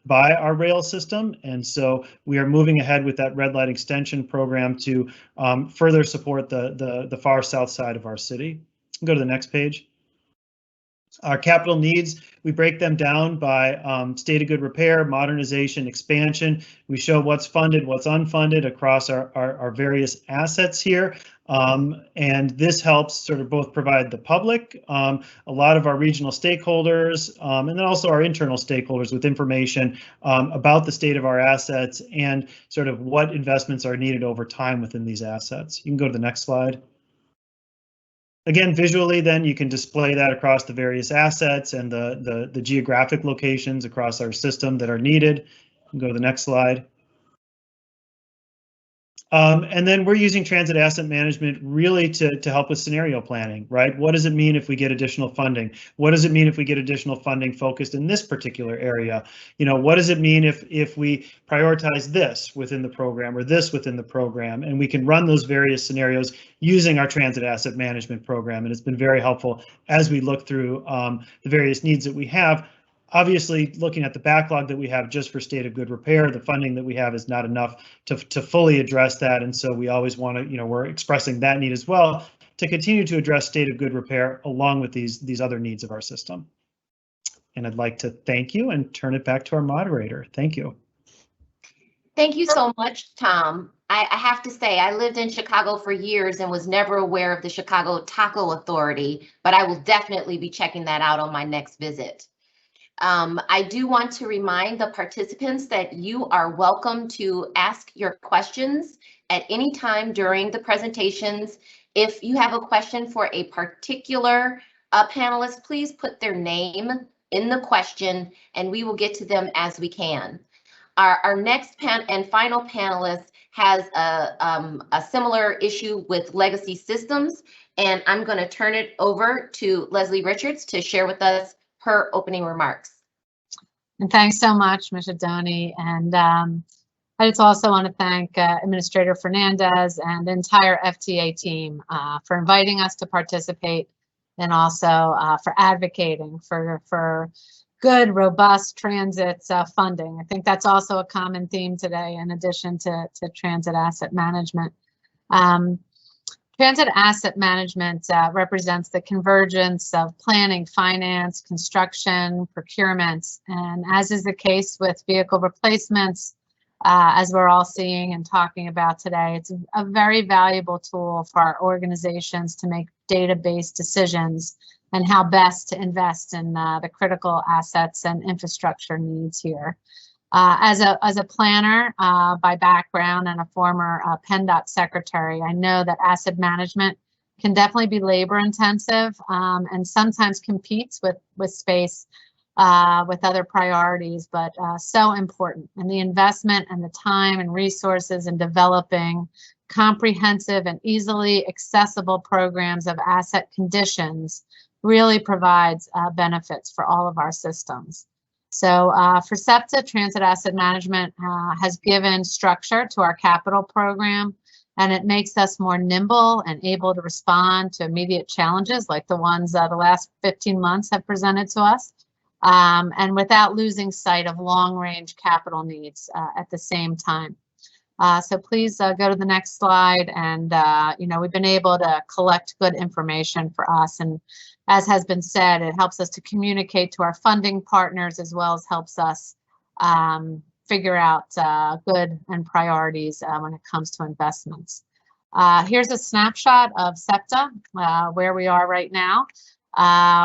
by our rail system, and so we are moving ahead with that red line extension program to further support the far south side of our city. Go to the next page. Our capital needs, we break them down by state of good repair, modernization, expansion. We show what's funded, what's unfunded across our various assets here. And this helps sort of both provide the public, a lot of our regional stakeholders, and then also our internal stakeholders with information about the state of our assets and sort of what investments are needed over time within these assets. You can go to the next slide. Again, visually, then you can display that across the various assets and the geographic locations across our system that are needed. You can go to the next slide. And then we're using transit asset management really to help with scenario planning, right? What does it mean if we get additional funding? What does it mean if we get additional funding focused in this particular area? What does it mean if we prioritize this within the program or this within the program? And we can run those various scenarios using our transit asset management program. And it's been very helpful as we look through the various needs that we have. Obviously, looking at the backlog that we have just for state of good repair, the funding that we have is not enough to fully address that. And so we always want to, we're expressing that need as well to continue to address state of good repair along with these other needs of our system. And I'd like to thank you and turn it back to our moderator. Thank you. Thank you so much, Tom. I have to say, I lived in Chicago for years and was never aware of the Chicago Taco Authority, but I will definitely be checking that out on my next visit. I do want to remind the participants that you are welcome to ask your questions at any time during the presentations If you have a question for a particular panelist, please put their name in the question and we will get to them as we can. Our next and final panelist has a similar issue with legacy systems, and I'm going to turn it over to Leslie Richards to share with us her opening remarks. And thanks so much, Ms. Adoni. And I just also want to thank Administrator Fernandez and the entire FTA team for inviting us to participate, and also for advocating for good, robust transit funding. I think that's also a common theme today, in addition to transit asset management. Transit asset management represents the convergence of planning, finance, construction, procurement, and as is the case with vehicle replacements, as we're all seeing and talking about today, it's a very valuable tool for our organizations to make data-based decisions and how best to invest in the critical assets and infrastructure needs here. As a planner by background and a former PennDOT secretary, I know that asset management can definitely be labor intensive and sometimes competes with space with other priorities, but so important. And the investment and the time and resources in developing comprehensive and easily accessible programs of asset conditions really provides benefits for all of our systems. So for SEPTA, Transit Asset Management has given structure to our capital program, and it makes us more nimble and able to respond to immediate challenges like the ones the last 15 months have presented to us, and without losing sight of long-range capital needs at the same time. So please go to the next slide. And, we've been able to collect good information for us. And as has been said, it helps us to communicate to our funding partners, as well as helps us figure out good and priorities when it comes to investments. Here's a snapshot of SEPTA, where we are right now.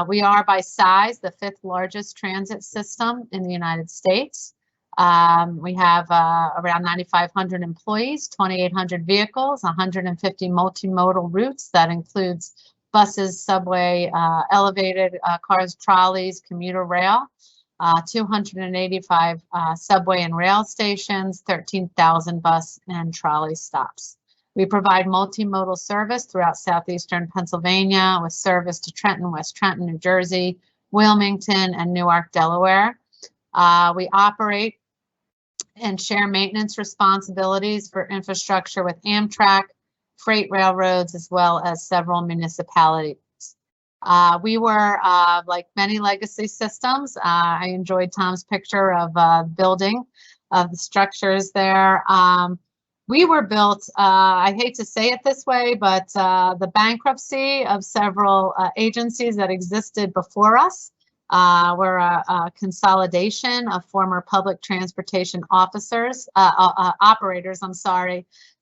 We are by size the 5th largest transit system in the United States. We have around 9,500 employees, 2,800 vehicles, 150 multimodal routes. That includes buses, subway, elevated cars, trolleys, commuter rail, 285 subway and rail stations, 13,000 bus and trolley stops. We provide multimodal service throughout southeastern Pennsylvania with service to Trenton, West Trenton, New Jersey, Wilmington, and Newark, Delaware. We operate and share maintenance responsibilities for infrastructure with Amtrak, freight railroads, as well as several municipalities. We were, like many legacy systems, I enjoyed Tom's picture of building of the structures there. We were built, I hate to say it this way, but the bankruptcy of several agencies that existed before us were a consolidation of former public transportation operators,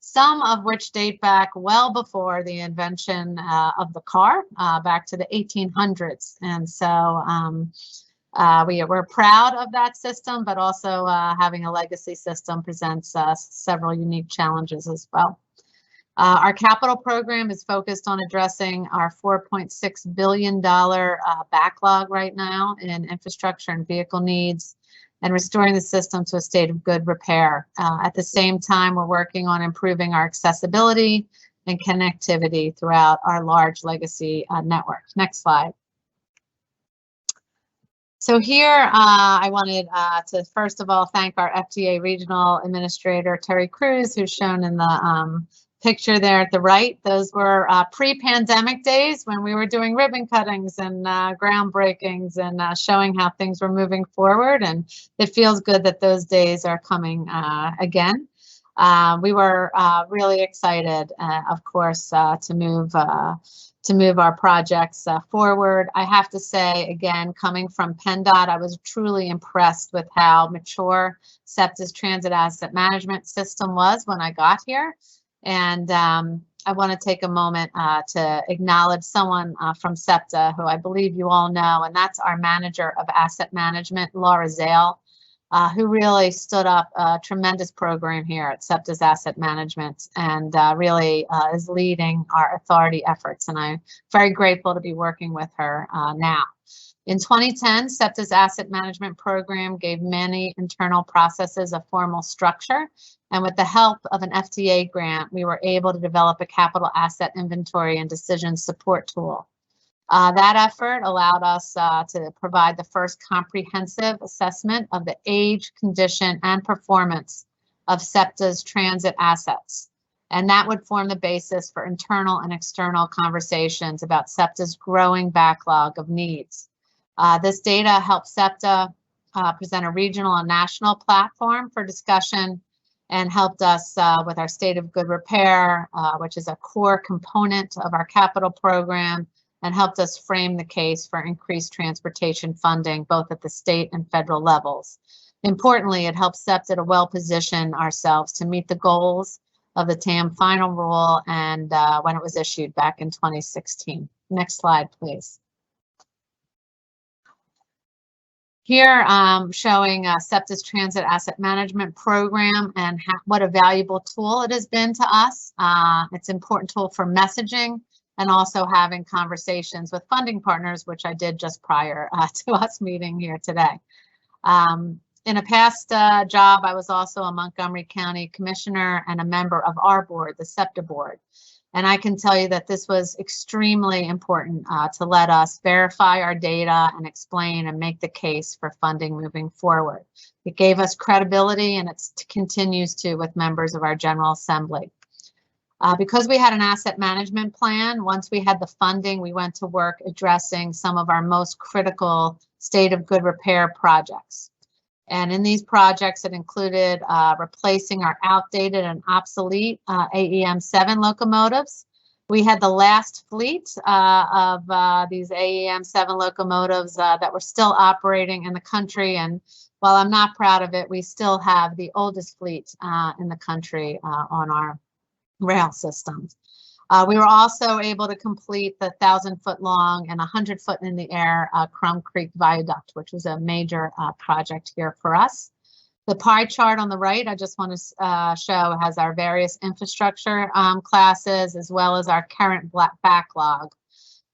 some of which date back well before the invention of the car, back to the 1800s. And so we're proud of that system, but also having a legacy system presents several unique challenges as well. Our capital program is focused on addressing our $4.6 billion backlog right now in infrastructure and vehicle needs, and restoring the system to a state of good repair. At the same time, we're working on improving our accessibility and connectivity throughout our large legacy network. Next slide. So here, I wanted to first of all thank our FTA Regional Administrator, Terry Cruz, who's shown in the picture there at the right. Those were pre-pandemic days when we were doing ribbon cuttings and groundbreakings and showing how things were moving forward. And it feels good that those days are coming again. We were really excited, of course, to move our projects forward. I have to say, again, coming from PennDOT, I was truly impressed with how mature SEPTA's transit asset management system was when I got here. And I want to take a moment to acknowledge someone from SEPTA who I believe you all know, and that's our manager of asset management, Laura Zale. who really stood up a tremendous program here at SEPTA's Asset Management and really is leading our authority efforts. And I'm very grateful to be working with her now. In 2010, SEPTA's Asset Management Program gave many internal processes a formal structure. And with the help of an FTA grant, we were able to develop a capital asset inventory and decision support tool. That effort allowed us to provide the first comprehensive assessment of the age, condition, and performance of SEPTA's transit assets. And that would form the basis for internal and external conversations about SEPTA's growing backlog of needs. This data helped SEPTA present a regional and national platform for discussion and helped us with our state of good repair, which is a core component of our capital program, and helped us frame the case for increased transportation funding, both at the state and federal levels. Importantly, it helps SEPTA to well position ourselves to meet the goals of the TAM final rule and when it was issued back in 2016. Next slide, please. Here, showing SEPTA's Transit Asset Management Program and what a valuable tool it has been to us. It's an important tool for messaging and also having conversations with funding partners, which I did just prior to us meeting here today. In a past job, I was also a Montgomery County Commissioner and a member of our board, the SEPTA board. And I can tell you that this was extremely important to let us verify our data and explain and make the case for funding moving forward. It gave us credibility, and it continues to with members of our General Assembly. Because we had an asset management plan, once we had the funding, we went to work addressing some of our most critical state of good repair projects. And in these projects, it included replacing our outdated and obsolete AEM-7 locomotives. We had the last fleet of these AEM-7 locomotives that were still operating in the country. And while I'm not proud of it, we still have the oldest fleet in the country on our rail systems. We were also able to complete the 1,000-foot long and 100-foot in the air Crum Creek Viaduct, which was a major project here for us. The pie chart on the right, I just want to show, has our various infrastructure classes as well as our current backlog.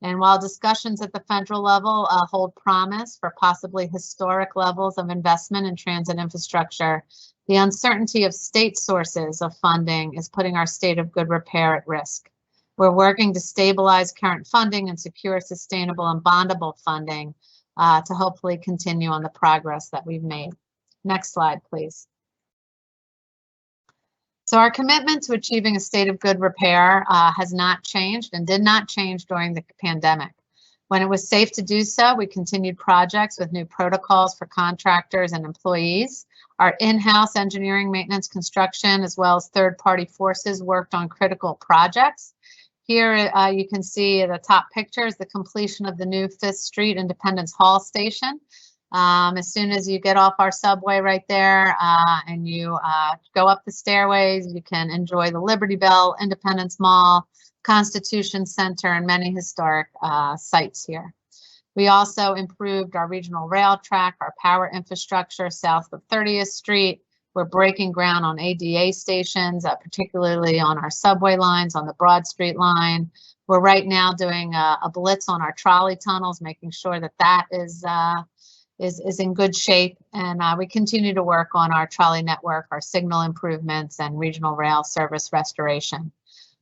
And while discussions at the federal level hold promise for possibly historic levels of investment in transit infrastructure, the uncertainty of state sources of funding is putting our state of good repair at risk. We're working to stabilize current funding and secure sustainable and bondable funding to hopefully continue on the progress that we've made. Next slide, please. So our commitment to achieving a state of good repair has not changed and did not change during the pandemic. When it was safe to do so, we continued projects with new protocols for contractors and employees. Our in-house engineering, maintenance, construction, as well as third-party forces worked on critical projects. Here you can see the top picture is the completion of the new 5th Street Independence Hall station. As soon as you get off our subway right there and you go up the stairways, you can enjoy the Liberty Bell, Independence Mall, Constitution Center, and many historic sites here. We also improved our regional rail track, our power infrastructure south of 30th Street. We're breaking ground on ADA stations, particularly on our subway lines, on the Broad Street line. We're right now doing a blitz on our trolley tunnels, making sure that that is in good shape. And we continue to work on our trolley network, our signal improvements, and regional rail service restoration.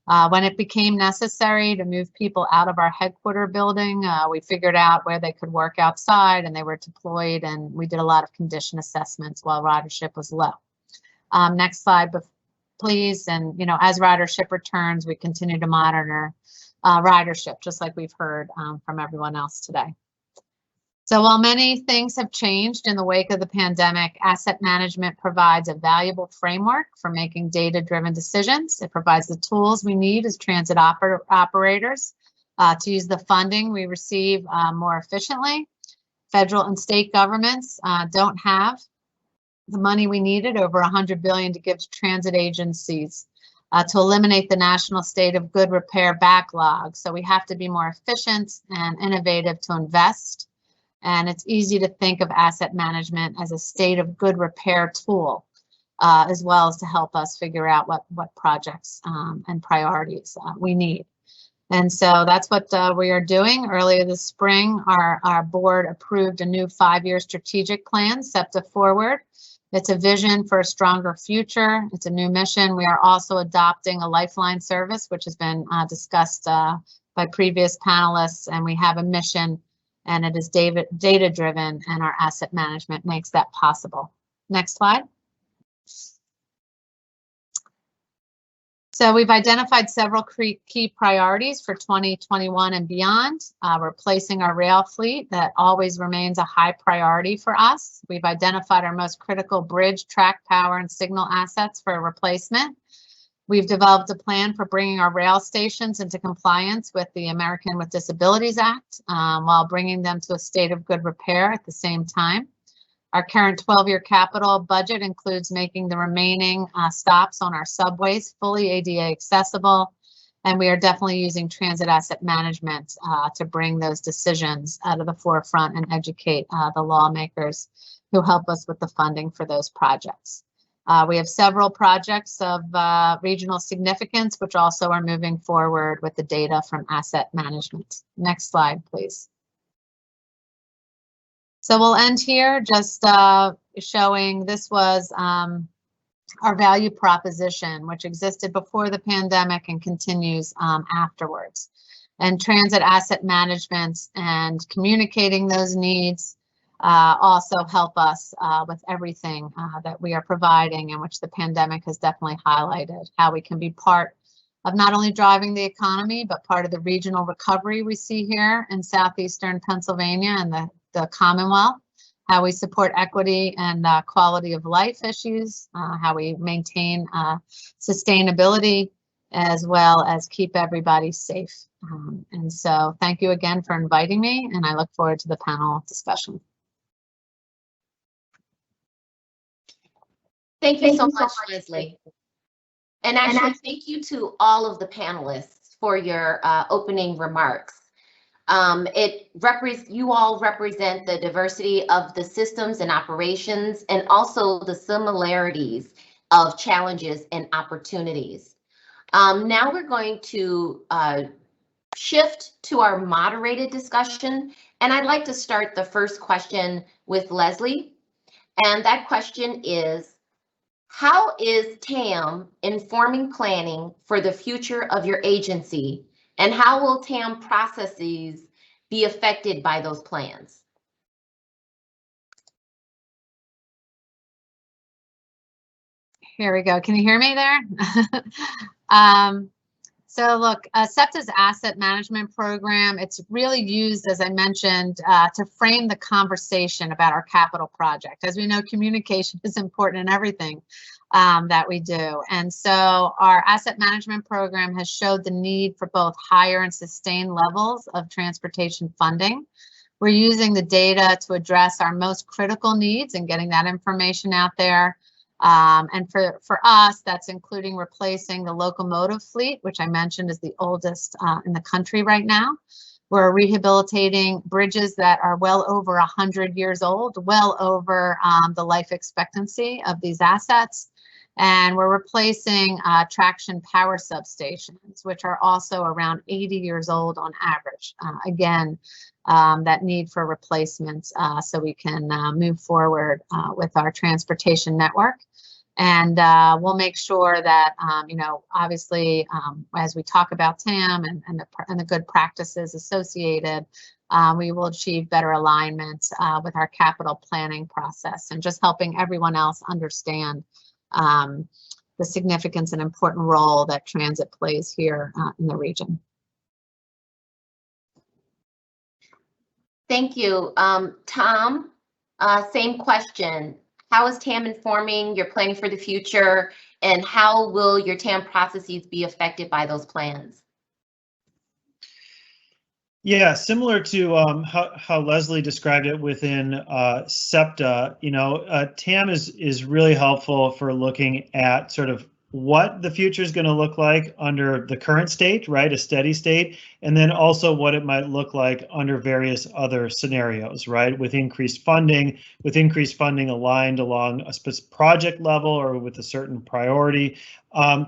When it became necessary to move people out of our headquarter building, we figured out where they could work outside, and they were deployed, and we did a lot of condition assessments while ridership was low. Next slide, please. And as ridership returns, we continue to monitor ridership, just like we've heard from everyone else today. So while many things have changed in the wake of the pandemic, asset management provides a valuable framework for making data-driven decisions. It provides the tools we need as transit operators to use the funding we receive more efficiently. Federal and state governments don't have the money we needed, over $100 billion, to give to transit agencies to eliminate the national state of good repair backlog. So we have to be more efficient and innovative to invest. And it's easy to think of asset management as a state of good repair tool, as well as to help us figure out what projects and priorities we need. And so that's what we are doing. Earlier this spring, our board approved a new 5-year strategic plan, SEPTA Forward. It's a vision for a stronger future. It's a new mission. We are also adopting a lifeline service, which has been discussed by previous panelists, and we have a mission, and it is data-driven, and our asset management makes that possible. Next slide. So we've identified several key priorities for 2021 and beyond. Replacing our rail fleet, that always remains a high priority for us. We've identified our most critical bridge, track, power, and signal assets for replacement. We've developed a plan for bringing our rail stations into compliance with the American with Disabilities Act while bringing them to a state of good repair at the same time. Our current 12-year capital budget includes making the remaining stops on our subways fully ADA accessible, and we are definitely using transit asset management to bring those decisions out of the forefront and educate the lawmakers who help us with the funding for those projects. We have several projects of regional significance, which also are moving forward with the data from asset management. Next slide, please. So we'll end here just showing this was our value proposition, which existed before the pandemic and continues afterwards. And transit asset management and communicating those needs also help us with everything that we are providing, and which the pandemic has definitely highlighted, how we can be part of not only driving the economy, but part of the regional recovery we see here in southeastern Pennsylvania and the Commonwealth, how we support equity and quality of life issues, how we maintain sustainability, as well as keep everybody safe. And so thank you again for inviting me, and I look forward to the panel discussion. Thank you so much, Leslie. And actually, thank you to all of the panelists for your opening remarks. You all represent the diversity of the systems and operations, and also the similarities of challenges and opportunities. Now we're going to shift to our moderated discussion, and I'd like to start the first question with Leslie. And that question is, how is TAM informing planning for the future of your agency? And how will TAM processes be affected by those plans? Here we go. Can you hear me there? So look, SEPTA's asset management program, it's really used, as I mentioned, to frame the conversation about our capital project. As we know, communication is important in everything that we do. And so our asset management program has showed the need for both higher and sustained levels of transportation funding. We're using the data to address our most critical needs and getting that information out there. And for us, that's including replacing the locomotive fleet, which I mentioned is the oldest in the country right now. We're rehabilitating bridges that are well over 100 years old, well over the life expectancy of these assets. And we're replacing traction power substations, which are also around 80 years old on average. Again, that need for replacements so we can move forward with our transportation network. And we'll make sure that, you know, obviously, as we talk about TAM and the good practices associated, we will achieve better alignment with our capital planning process and just helping everyone else understand the significance and important role that transit plays here in the region. Thank you. Tom, same question. How is TAM informing your planning for the future, and how will your TAM processes be affected by those plans? Yeah, similar to how Leslie described it within SEPTA, you know, TAM is really helpful for looking at sort of what the future is going to look like under the current state, right, a steady state, and then also what it might look like under various other scenarios, right, with increased funding aligned along a specific project level or with a certain priority.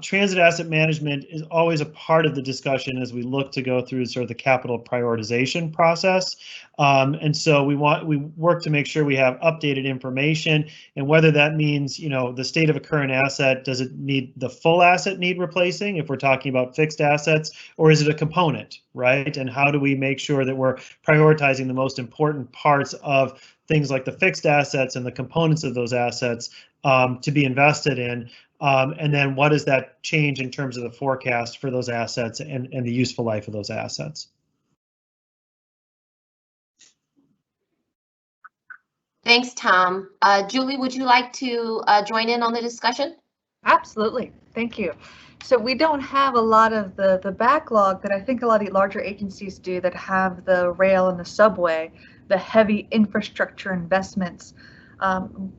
Transit asset management is always a part of the discussion as we look to go through sort of the capital prioritization process. And so we work to make sure we have updated information, and whether that means, you know, the state of a current asset, does it need the full asset need replacing if we're talking about fixed assets, or is it a component, right? And how do we make sure that we're prioritizing the most important parts of things like the fixed assets and the components of those assets to be invested in? And then what does that change in terms of the forecast for those assets and the useful life of those assets? Thanks, Tom. Julie, would you like to join in on the discussion? Absolutely. Thank you. So we don't have a lot of the backlog that I think a lot of the larger agencies do that have the rail and the subway, the heavy infrastructure investments.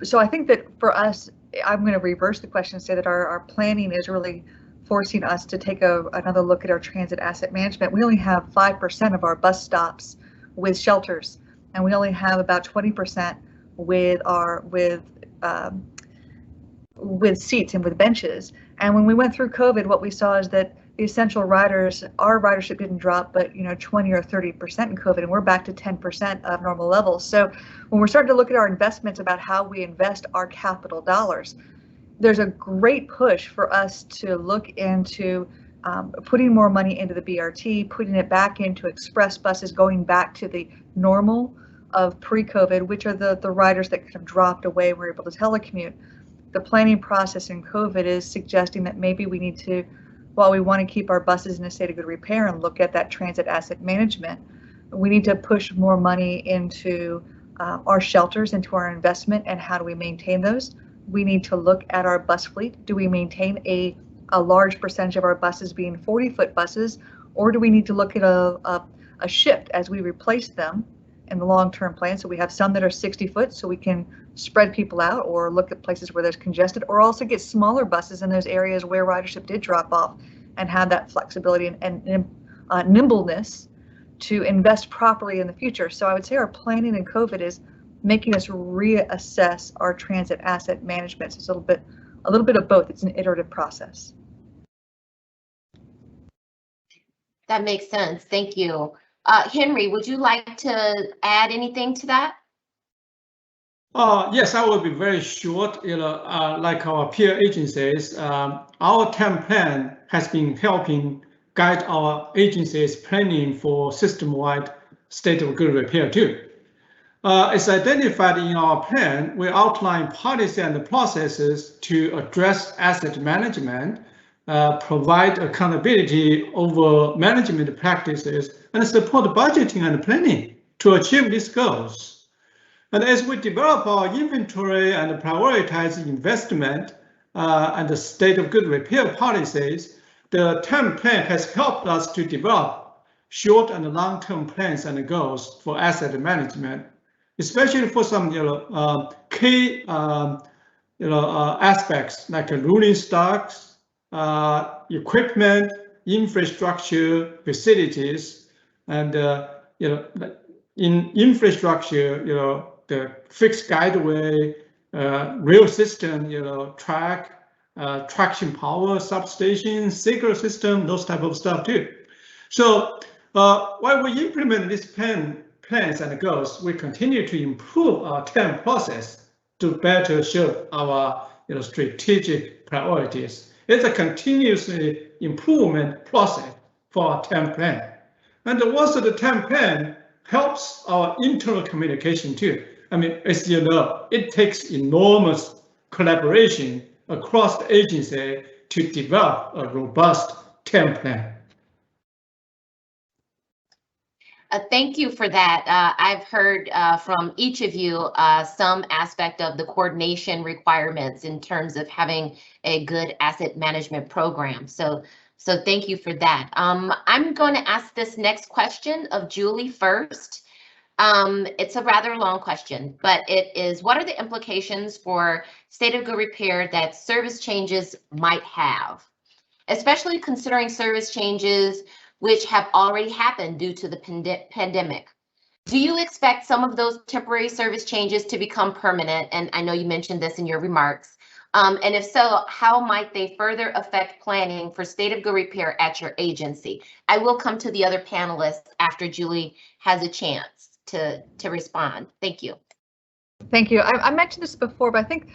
So I think that for us, I'm going to reverse the question and say that our planning is really forcing us to take another look at our transit asset management. We only have 5% of our bus stops with shelters, and we only have about 20% with seats and with benches. And when we went through COVID, what we saw is that the essential riders, our ridership didn't drop, but 20 or 30% in COVID, and we're back to 10% of normal levels. So when we're starting to look at our investments about how we invest our capital dollars, there's a great push for us to look into putting more money into the BRT, putting it back into express buses, going back to the normal of pre-COVID, which are the riders that kind of dropped away and were able to telecommute. The planning process in COVID is suggesting that maybe we need to, while we want to keep our buses in a state of good repair and look at that transit asset management, we need to push more money into our shelters, into our investment, and how do we maintain those. We need to look at our bus fleet. Do we maintain a large percentage of our buses being 40-foot buses, or do we need to look at a shift as we replace them in the long-term plan? So we have some that are 60-foot, so we can spread people out, or look at places where there's congested, or also get smaller buses in those areas where ridership did drop off, and have that flexibility and nimbleness to invest properly in the future. So I would say our planning in COVID is making us reassess our transit asset management. So it's a little bit of both. It's an iterative process. That makes sense. Thank you. Henry, would you like to add anything to that? Yes, I will be very short. Like our peer agencies, our TAM plan has been helping guide our agencies' planning for system-wide state of good repair too. As identified in our plan, we outline policy and processes to address asset management, provide accountability over management practices, and support budgeting and planning to achieve these goals. And as we develop our inventory and prioritize investment and the state of good repair policies, the TAM plan has helped us to develop short and long-term plans and goals for asset management, especially for some key aspects like rolling stocks, equipment, infrastructure, facilities, and in infrastructure, the fixed guideway, rail system, track, traction power, substation, signal system, those type of stuff too. So while we implement these plans and goals, we continue to improve our TAM process to better serve our strategic priorities. It's a continuous improvement process for our TAM plan. And also the TAM plan helps our internal communication too. I mean, as you know, it takes enormous collaboration across the agency to develop a robust TAM plan. Thank you for that. I've heard from each of you some aspect of the coordination requirements in terms of having a good asset management program. So thank you for that. I'm going to ask this next question of Julie first. It's a rather long question, but it is, what are the implications for state of good repair that service changes might have, especially considering service changes which have already happened due to the pandemic? Do you expect some of those temporary service changes to become permanent? And I know you mentioned this in your remarks. And if so, how might they further affect planning for state of good repair at your agency? I will come to the other panelists after Julie has a chance to respond. Thank you. Thank you. I mentioned this before, but I think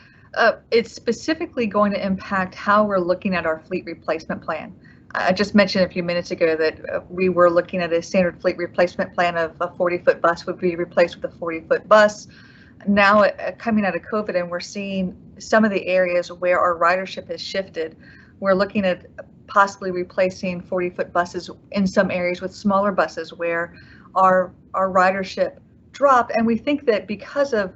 it's specifically going to impact how we're looking at our fleet replacement plan. I just mentioned a few minutes ago that we were looking at a standard fleet replacement plan of a 40-foot bus would be replaced with a 40-foot bus. Now coming out of COVID, and we're seeing some of the areas where our ridership has shifted. We're looking at possibly replacing 40-foot buses in some areas with smaller buses where our ridership dropped. And we think that because of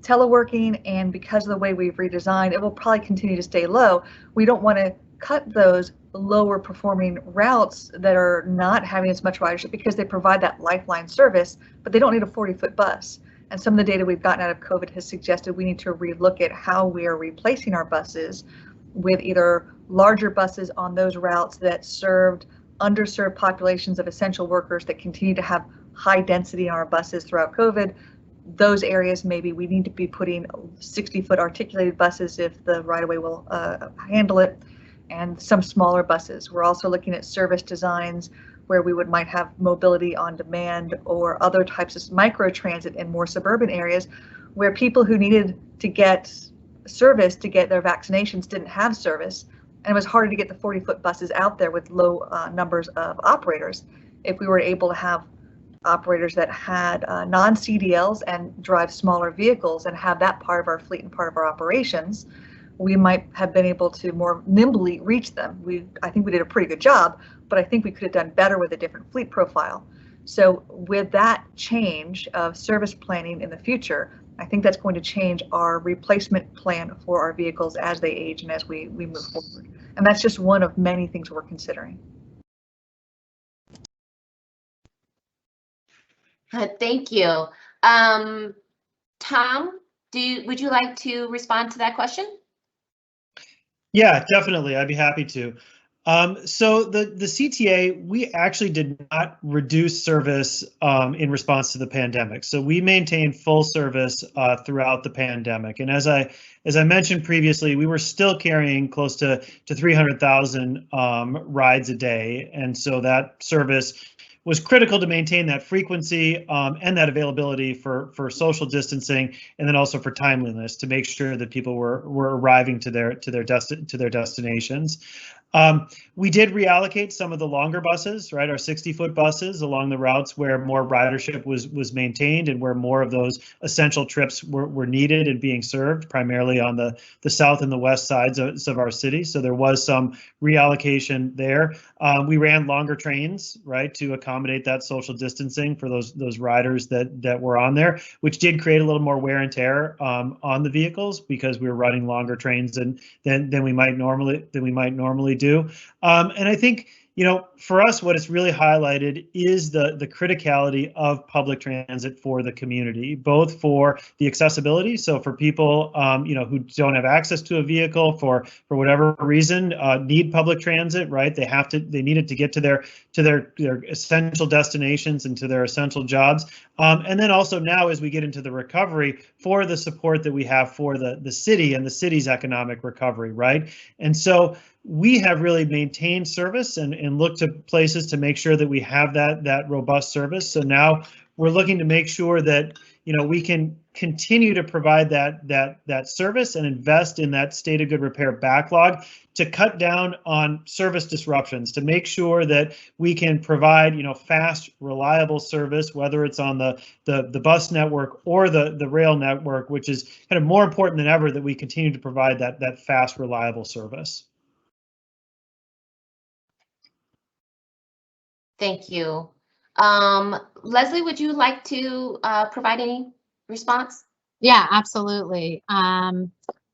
teleworking and because of the way we've redesigned, it will probably continue to stay low. We don't want to cut those lower performing routes that are not having as much ridership because they provide that lifeline service, but they don't need a 40-foot bus. And some of the data we've gotten out of COVID has suggested we need to relook at how we are replacing our buses with either larger buses on those routes that served underserved populations of essential workers that continue to have high density in our buses throughout COVID. Those areas, maybe we need to be putting 60-foot articulated buses if the right-of-way will handle it, and some smaller buses. We're also looking at service designs where we might have mobility on demand or other types of micro transit in more suburban areas where people who needed to get service to get their vaccinations didn't have service, and it was harder to get the 40-foot buses out there with low numbers of operators. If we were able to have operators that had non-CDLs and drive smaller vehicles and have that part of our fleet and part of our operations, we might have been able to more nimbly reach them. I think we did a pretty good job, but I think we could have done better with a different fleet profile. So with that change of service planning in the future, I think that's going to change our replacement plan for our vehicles as they age and as we move forward. And that's just one of many things we're considering. Thank you. Tom, would you like to respond to that question? Yeah, definitely. I'd be happy to. So the CTA, we actually did not reduce service in response to the pandemic. So we maintained full service throughout the pandemic. And as I mentioned previously, we were still carrying close to 300,000 rides a day. And so that service was critical to maintain that frequency and that availability for social distancing, and then also for timeliness to make sure that people were arriving to their destinations. We did reallocate some of the longer buses, right, our 60-foot buses along the routes where more ridership was maintained and where more of those essential trips were needed and being served, primarily on the south and the west sides of our city. So there was some reallocation there. We ran longer trains, right, to accommodate that social distancing for those riders that were on there, which did create a little more wear and tear on the vehicles because we were running longer trains than we might normally do. And I think, for us, what it's really highlighted is the criticality of public transit for the community, both for the accessibility. So for people, who don't have access to a vehicle for whatever reason, need public transit, right? They need it to get to their essential destinations and to their essential jobs. And then also now, as we get into the recovery, for the support that we have for the city and the city's economic recovery, right? And so we have really maintained service and looked to places to make sure that we have that robust service. So now we're looking to make sure that we can continue to provide that service and invest in that state of good repair backlog to cut down on service disruptions, to make sure that we can provide fast, reliable service, whether it's on the bus network or the rail network, which is kind of more important than ever that we continue to provide that fast, reliable service. Thank you. Leslie, would you like to provide any response? Yeah, absolutely.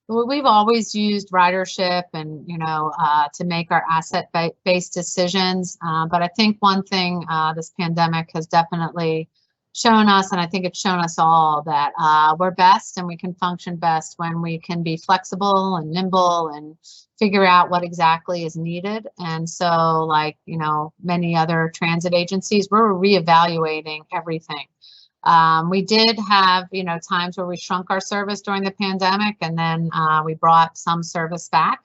We've always used ridership and, to make our asset-based decisions. But I think one thing this pandemic has definitely shown us, and I think it's shown us all, that we're best and we can function best when we can be flexible and nimble and figure out what exactly is needed. And so, like, you know, many other transit agencies, we're reevaluating everything. We did have, you know, times where we shrunk our service during the pandemic, and then we brought some service back.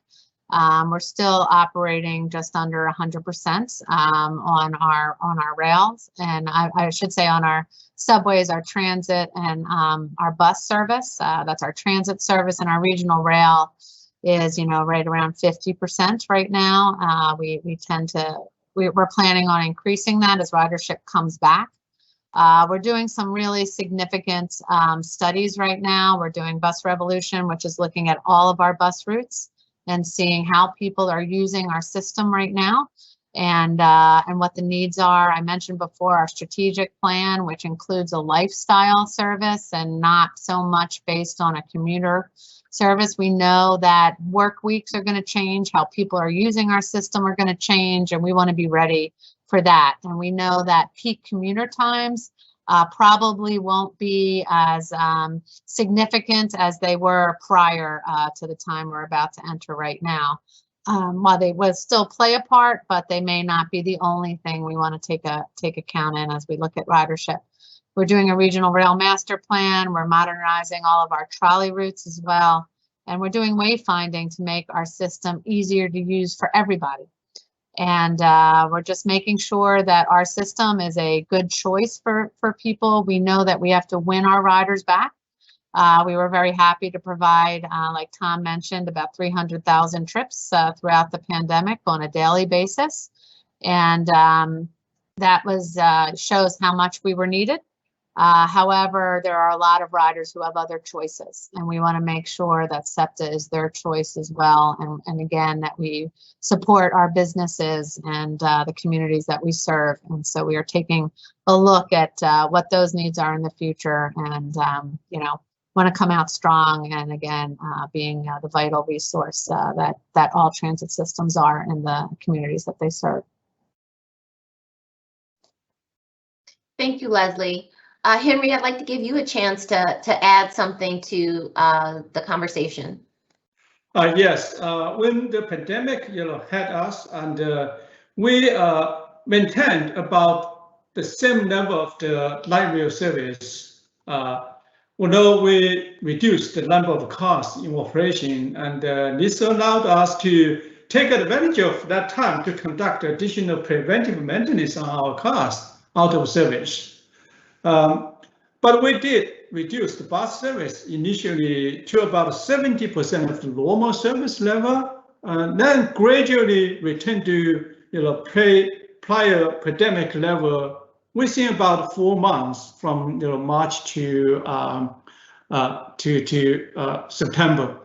We're still operating just under 100% on our rails, and I should say on our subways, our transit, and our bus service. That's our transit service, and our regional rail is, you know, right around 50% right now. We're planning on increasing that as ridership comes back. We're doing some really significant studies right now. We're doing Bus Revolution, which is looking at all of our bus routes and seeing how people are using our system right now, and what the needs are. I mentioned before our strategic plan, which includes a lifestyle service and not so much based on a commuter service. We know that work weeks are going to change, how people are using our system are going to change, and we want to be ready for that. And we know that peak commuter times probably won't be as significant as they were prior to the time we're about to enter right now. While they will still play a part, but they may not be the only thing we want to take account in as we look at ridership. We're doing a regional rail master plan. We're modernizing all of our trolley routes as well. And we're doing wayfinding to make our system easier to use for everybody. And we're just making sure that our system is a good choice for people. We know that we have to win our riders back. We were very happy to provide, like Tom mentioned, about 300,000 trips throughout the pandemic on a daily basis. And that was shows how much we were needed. However, there are a lot of riders who have other choices, and we want to make sure that SEPTA is their choice as well. And again, that we support our businesses and the communities that we serve. And so we are taking a look at what those needs are in the future, and you know, want to come out strong, and again, being the vital resource that all transit systems are in the communities that they serve. Thank you, Leslie. Henry, I'd like to give you a chance to add something to the conversation. Yes, when the pandemic, hit us, and we maintained about the same level of the light rail service. Although we reduced the number of cars in operation, and this allowed us to take advantage of that time to conduct additional preventive maintenance on our cars out of service. But we did reduce the bus service initially to about 70% of the normal service level, then gradually returned to prior pandemic level within about 4 months from March to September.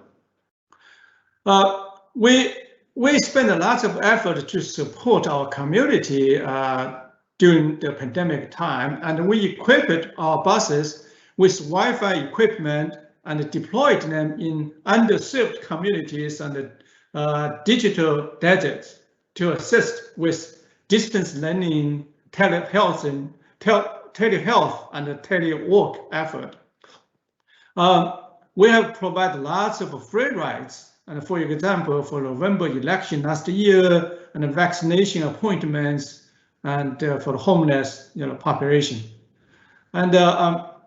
We spent a lot of effort to support our community during the pandemic time, and we equipped our buses with Wi-Fi equipment and deployed them in underserved communities and digital deserts to assist with distance learning, telehealth and telework effort. We have provided lots of free rides, and for example, for November election last year, and vaccination appointments, and for the homeless population. And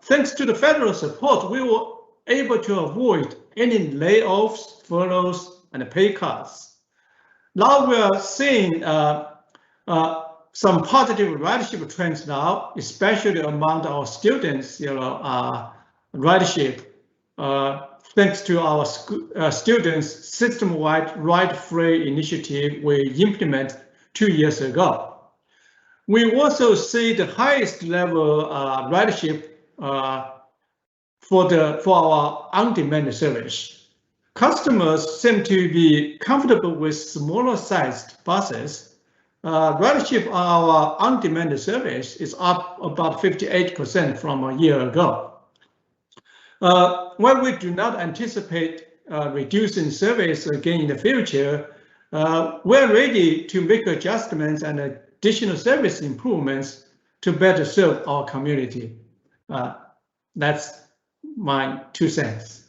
thanks to the federal support, we were able to avoid any layoffs, furloughs, and pay cuts. Now we are seeing some positive ridership trends now, especially among our students, ridership, thanks to our students' system-wide ride-free initiative we implemented 2 years ago. We also see the highest level ridership for our on-demand service. Customers seem to be comfortable with smaller sized buses. Ridership on our on-demand service is up about 58% from a year ago. While we do not anticipate reducing service again in the future, we're ready to make adjustments and additional service improvements to better serve our community. That's my 2 cents.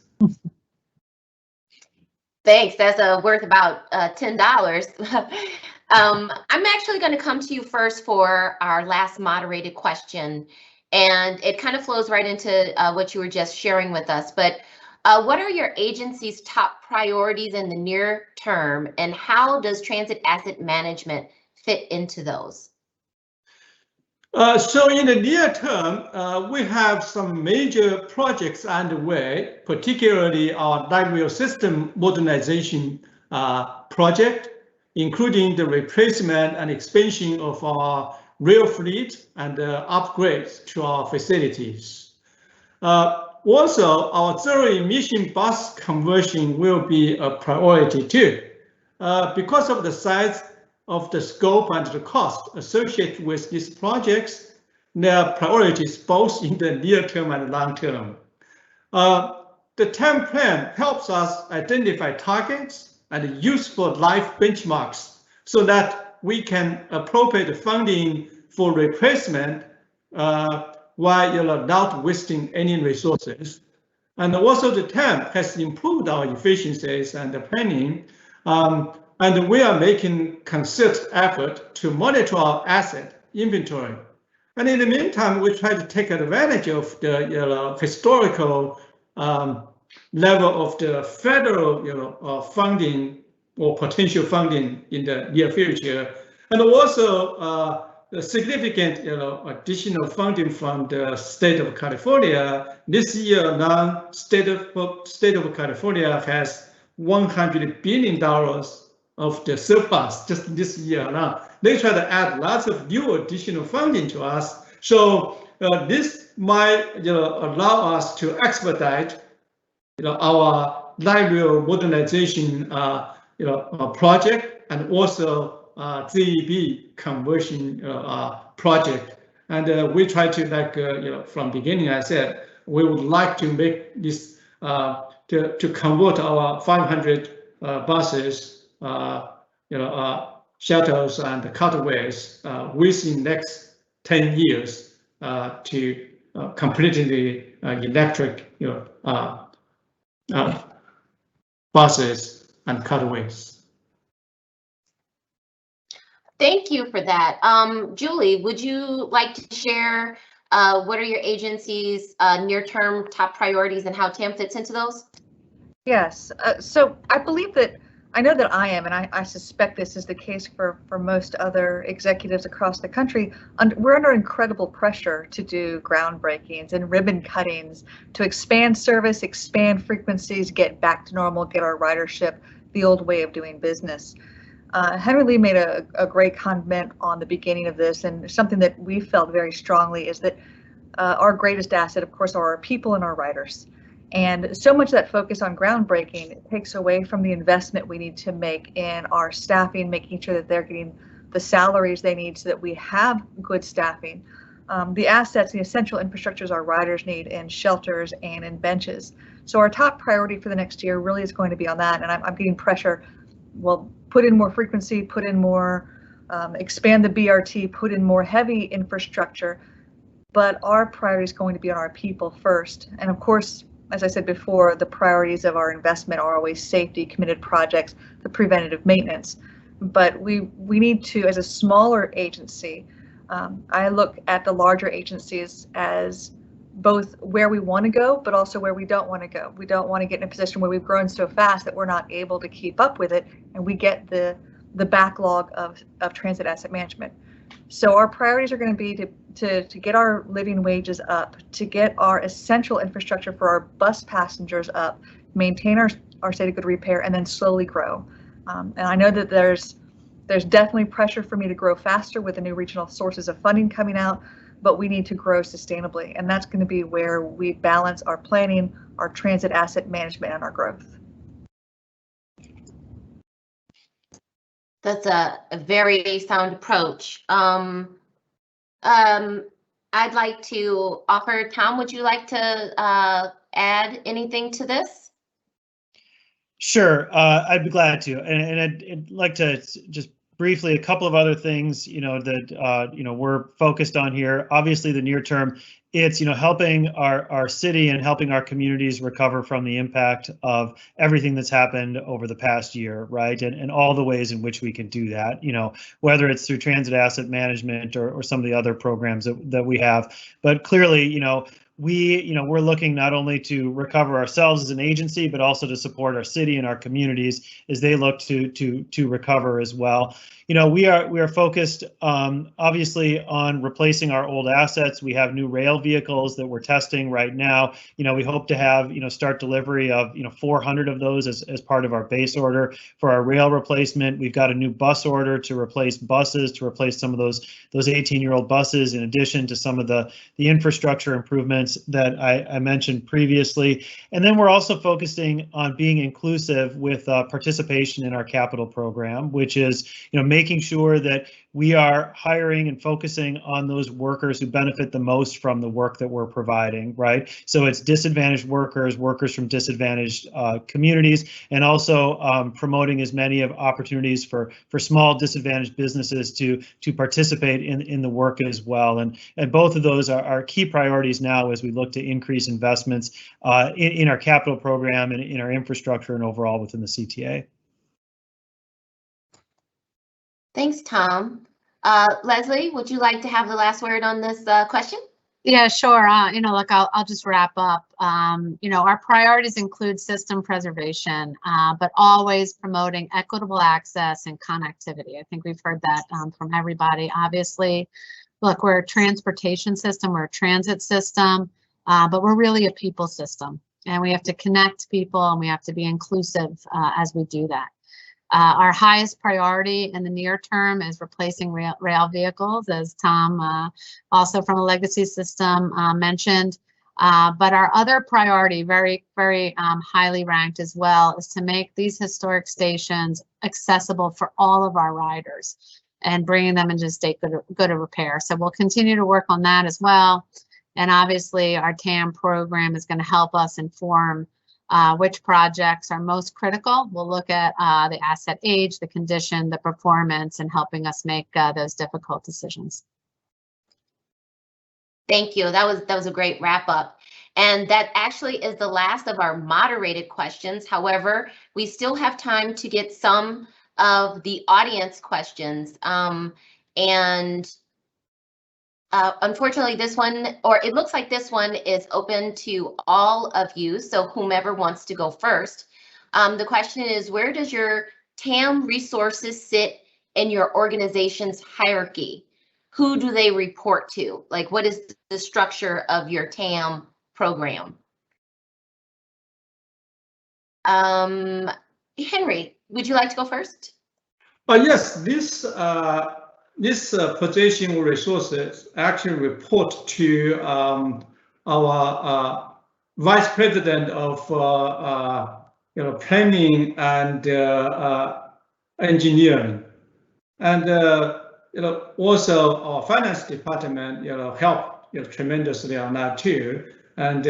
Thanks. That's worth about $10. I'm actually going to come to you first for our last moderated question, and it kind of flows right into what you were just sharing with us. But what are your agency's top priorities in the near term, and how does transit asset management fit into those? So in the near term, we have some major projects underway, particularly our light rail system modernization project, including the replacement and expansion of our rail fleet and upgrades to our facilities. Also, our zero-emission bus conversion will be a priority too. Because of the size of the scope and the cost associated with these projects, there are priorities both in the near term and long term. The TAM plan helps us identify targets and useful life benchmarks so that we can appropriate funding for replacement while not wasting any resources. And also the TAM has improved our efficiencies and the planning. And we are making concerted effort to monitor our asset inventory. And in the meantime, we try to take advantage of the historical level of the federal funding or potential funding in the near future, and also the significant additional funding from the state of California. This year, now state of California has $100 billion of the surplus just this year. Now they try to add lots of new additional funding to us, so this might allow us to expedite our light rail modernization project, and also ZEB conversion project. And we try to, from beginning I said we would like to make this to convert our 500 buses, shuttles and cutaways within next 10 years to completely electric buses and cutaways. Thank you for that. Julie, would you like to share what are your agency's near-term top priorities and how TAM fits into those? Yes. So I know that I am, and I suspect this is the case for most other executives across the country. We're under incredible pressure to do groundbreakings and ribbon cuttings to expand service, expand frequencies, get back to normal, get our ridership the old way of doing business. Henry Lee made a great comment on the beginning of this, and something that we felt very strongly is that our greatest asset, of course, are our people and our riders. And so much of that focus on groundbreaking takes away from the investment we need to make in our staffing, making sure that they're getting the salaries they need so that we have good staffing. The assets, the essential infrastructures our riders need in shelters and in benches. So our top priority for the next year really is going to be on that. And I'm getting pressure. Well, put in more frequency, put in more, expand the BRT, put in more heavy infrastructure. But our priority is going to be on our people first. And of course, as I said before, the priorities of our investment are always safety, committed projects, the preventative maintenance. But we need to, as a smaller agency, I look at the larger agencies as both where we want to go, but also where we don't want to go. We don't want to get in a position where we've grown so fast that we're not able to keep up with it, and we get the backlog of transit asset management. So our priorities are going to be to get our living wages up, to get our essential infrastructure for our bus passengers up, maintain our state of good repair, and then slowly grow. And I know that there's definitely pressure for me to grow faster with the new regional sources of funding coming out, but we need to grow sustainably. And that's going to be where we balance our planning, our transit asset management, and our growth. That's a very sound approach. I'd like to offer, Tom, would you like to add anything to this? Sure, I'd be glad to. And I'd like to just briefly, a couple of other things, that we're focused on here. Obviously, the near term, it's helping our city and helping our communities recover from the impact of everything that's happened over the past year, right? And all the ways in which we can do that, whether it's through transit asset management or some of the other programs that we have. But clearly, we're looking not only to recover ourselves as an agency, but also to support our city and our communities as they look to recover as well. We are focused obviously on replacing our old assets. We have new rail vehicles that we're testing right now. We hope to have start delivery of 400 of those as part of our base order for our rail replacement. We've got a new bus order to replace buses, to replace some of those 18-year-old buses, in addition to some of the infrastructure improvements that I mentioned previously. And then we're also focusing on being inclusive with participation in our capital program, which is making sure that we are hiring and focusing on those workers who benefit the most from the work that we're providing, right? So it's disadvantaged workers from disadvantaged communities, and also promoting as many of opportunities for small disadvantaged businesses to participate in the work as well. And both of those are key priorities now as we look to increase investments in our capital program and in our infrastructure and overall within the CTA. Thanks, Tom. Leslie, would you like to have the last word on this question? Yeah, sure. Look, I'll just wrap up. Our priorities include system preservation, but always promoting equitable access and connectivity. I think we've heard that from everybody. Obviously, look, we're a transportation system, we're a transit system, but we're really a people system, and we have to connect people and we have to be inclusive as we do that. Our highest priority in the near term is replacing rail vehicles, as Tom, also from a legacy system, mentioned. But our other priority, very, very highly ranked as well, is to make these historic stations accessible for all of our riders and bringing them into state good of repair. So we'll continue to work on that as well. And obviously, our TAM program is going to help us inform which projects are most critical. We'll look at the asset age, the condition, the performance, and helping us make those difficult decisions. Thank you. That was a great wrap up. And that actually is the last of our moderated questions. However, we still have time to get some of the audience questions. Unfortunately, this one, or it looks like this one is open to all of you, so whomever wants to go first. The question is, where does your TAM resources sit in your organization's hierarchy? Who do they report to? Like, what is the structure of your TAM program? Henry, would you like to go first? Yes, this position resources actually report to our Vice President of Planning and Engineering, and also our Finance Department help tremendously on that too. And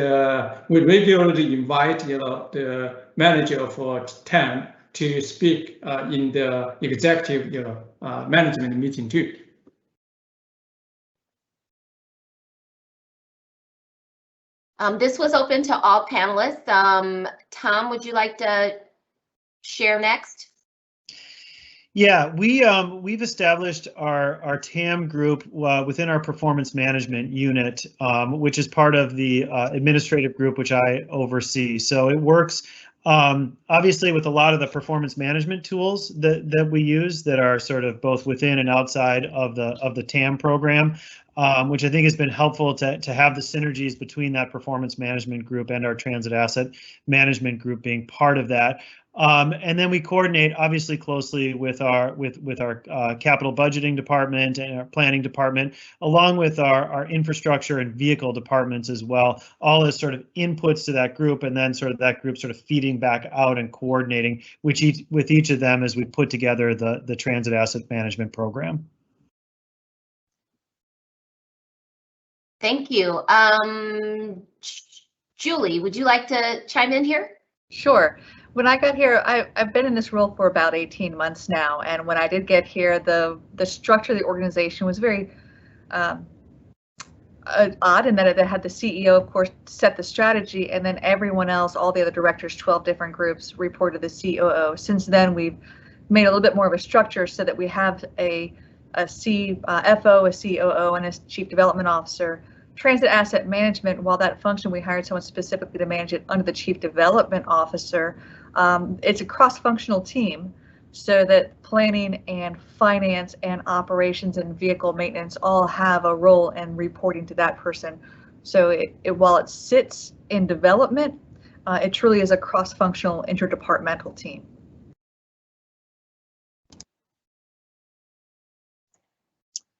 we regularly invite the manager for TAM to speak in the executive management meeting too. This was open to all panelists. Tom, would you like to share next? Yeah, we've established our TAM group within our performance management unit, which is part of the administrative group which I oversee. So it works obviously with a lot of the performance management tools that we use that are sort of both within and outside of the TAM program, which I think has been helpful to have the synergies between that performance management group and our transit asset management group being part of that. And then we coordinate obviously closely with our capital budgeting department and our planning department, along with our infrastructure and vehicle departments as well, all as sort of inputs to that group, and then sort of that group sort of feeding back out and coordinating with each of them as we put together the transit asset management program. Thank you. Julie, would you like to chime in here? Sure. When I got here, I've been in this role for about 18 months now, and when I did get here, the structure of the organization was very odd in that it had the CEO, of course, set the strategy, and then everyone else, all the other directors, 12 different groups, reported to the COO. Since then, we've made a little bit more of a structure so that we have a CFO, a COO, and a Chief Development Officer. Transit Asset Management, while that function, we hired someone specifically to manage it under the Chief Development Officer. It's a cross-functional team so that planning and finance and operations and vehicle maintenance all have a role in reporting to that person. So while it sits in development, it truly is a cross-functional interdepartmental team.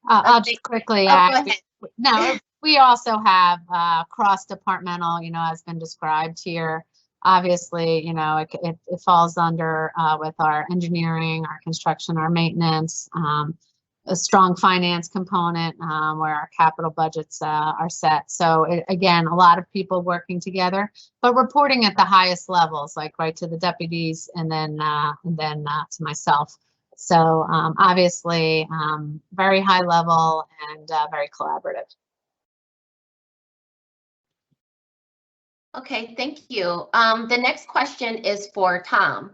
I'll just quickly add. No, we also have cross-departmental, has been described here. Obviously, it falls under with our engineering, our construction, our maintenance, a strong finance component where our capital budgets are set. So again, a lot of people working together, but reporting at the highest levels, like right to the deputies and then to myself. So obviously, very high level and very collaborative. Okay, thank you. The next question is for Tom.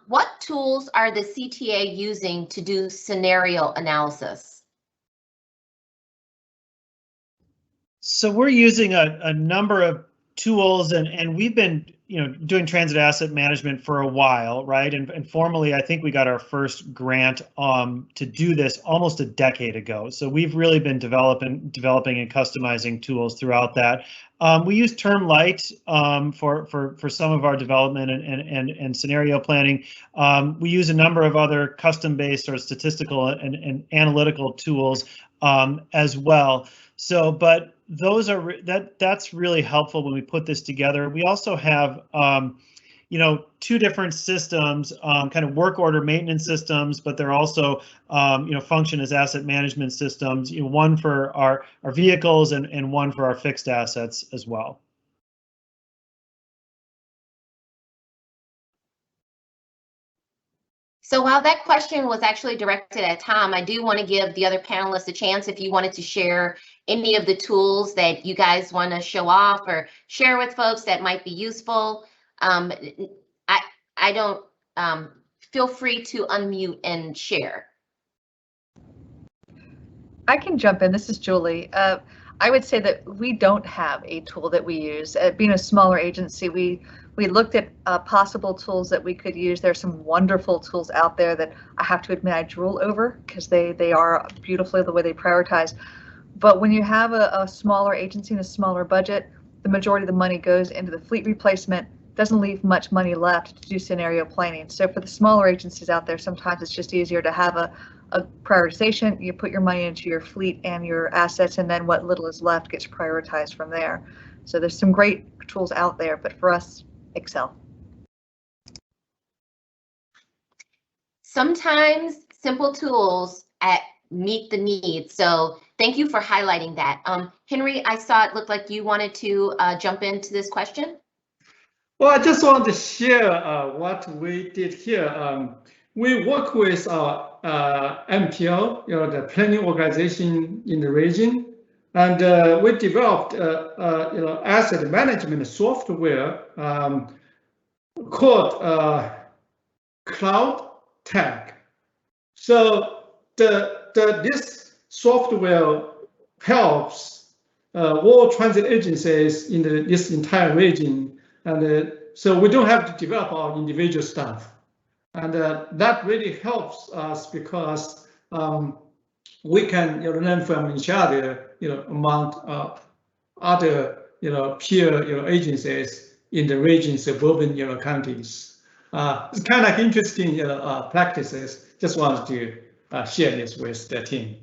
What tools are the CTA using to do scenario analysis? So we're using a number of tools, and we've been doing transit asset management for a while, right? And formally, I think we got our first grant to do this almost a decade ago. So we've really been developing and customizing tools throughout that. We use Term Light for some of our development and scenario planning. We use a number of other custom-based or statistical and analytical tools as well. So, but those are that's really helpful when we put this together. We also have two different systems, kind of work order maintenance systems, but they're also function as asset management systems. One for our vehicles and one for our fixed assets as well. So while that question was actually directed at Tom, I do want to give the other panelists a chance if you wanted to share any of the tools that you guys want to show off or share with folks that might be useful. I don't feel free to unmute and share. I can jump in. This is Julie. I would say that we don't have a tool that we use. Being a smaller agency, we looked at possible tools that we could use. There's some wonderful tools out there that I have to admit I drool over because they are beautifully the way they prioritize. But when you have a smaller agency and a smaller budget, the majority of the money goes into the fleet replacement, doesn't leave much money left to do scenario planning. So for the smaller agencies out there, sometimes it's just easier to have a prioritization. You put your money into your fleet and your assets, and then what little is left gets prioritized from there. So there's some great tools out there, but for us, Excel. Sometimes simple tools meet the needs. So thank you for highlighting that. Henry, I saw it looked like you wanted to jump into this question. Well, I just want to share what we did here. We work with our MPO, the planning organization in the region, and we developed, asset management software called Cloud Tag. So this software helps all transit agencies in this entire region. And so we don't have to develop our individual stuff. And that really helps us because we can learn from each other, among other, peer, agencies in the region, suburban, counties. It's kind of interesting, practices. Just wanted to share this with the team.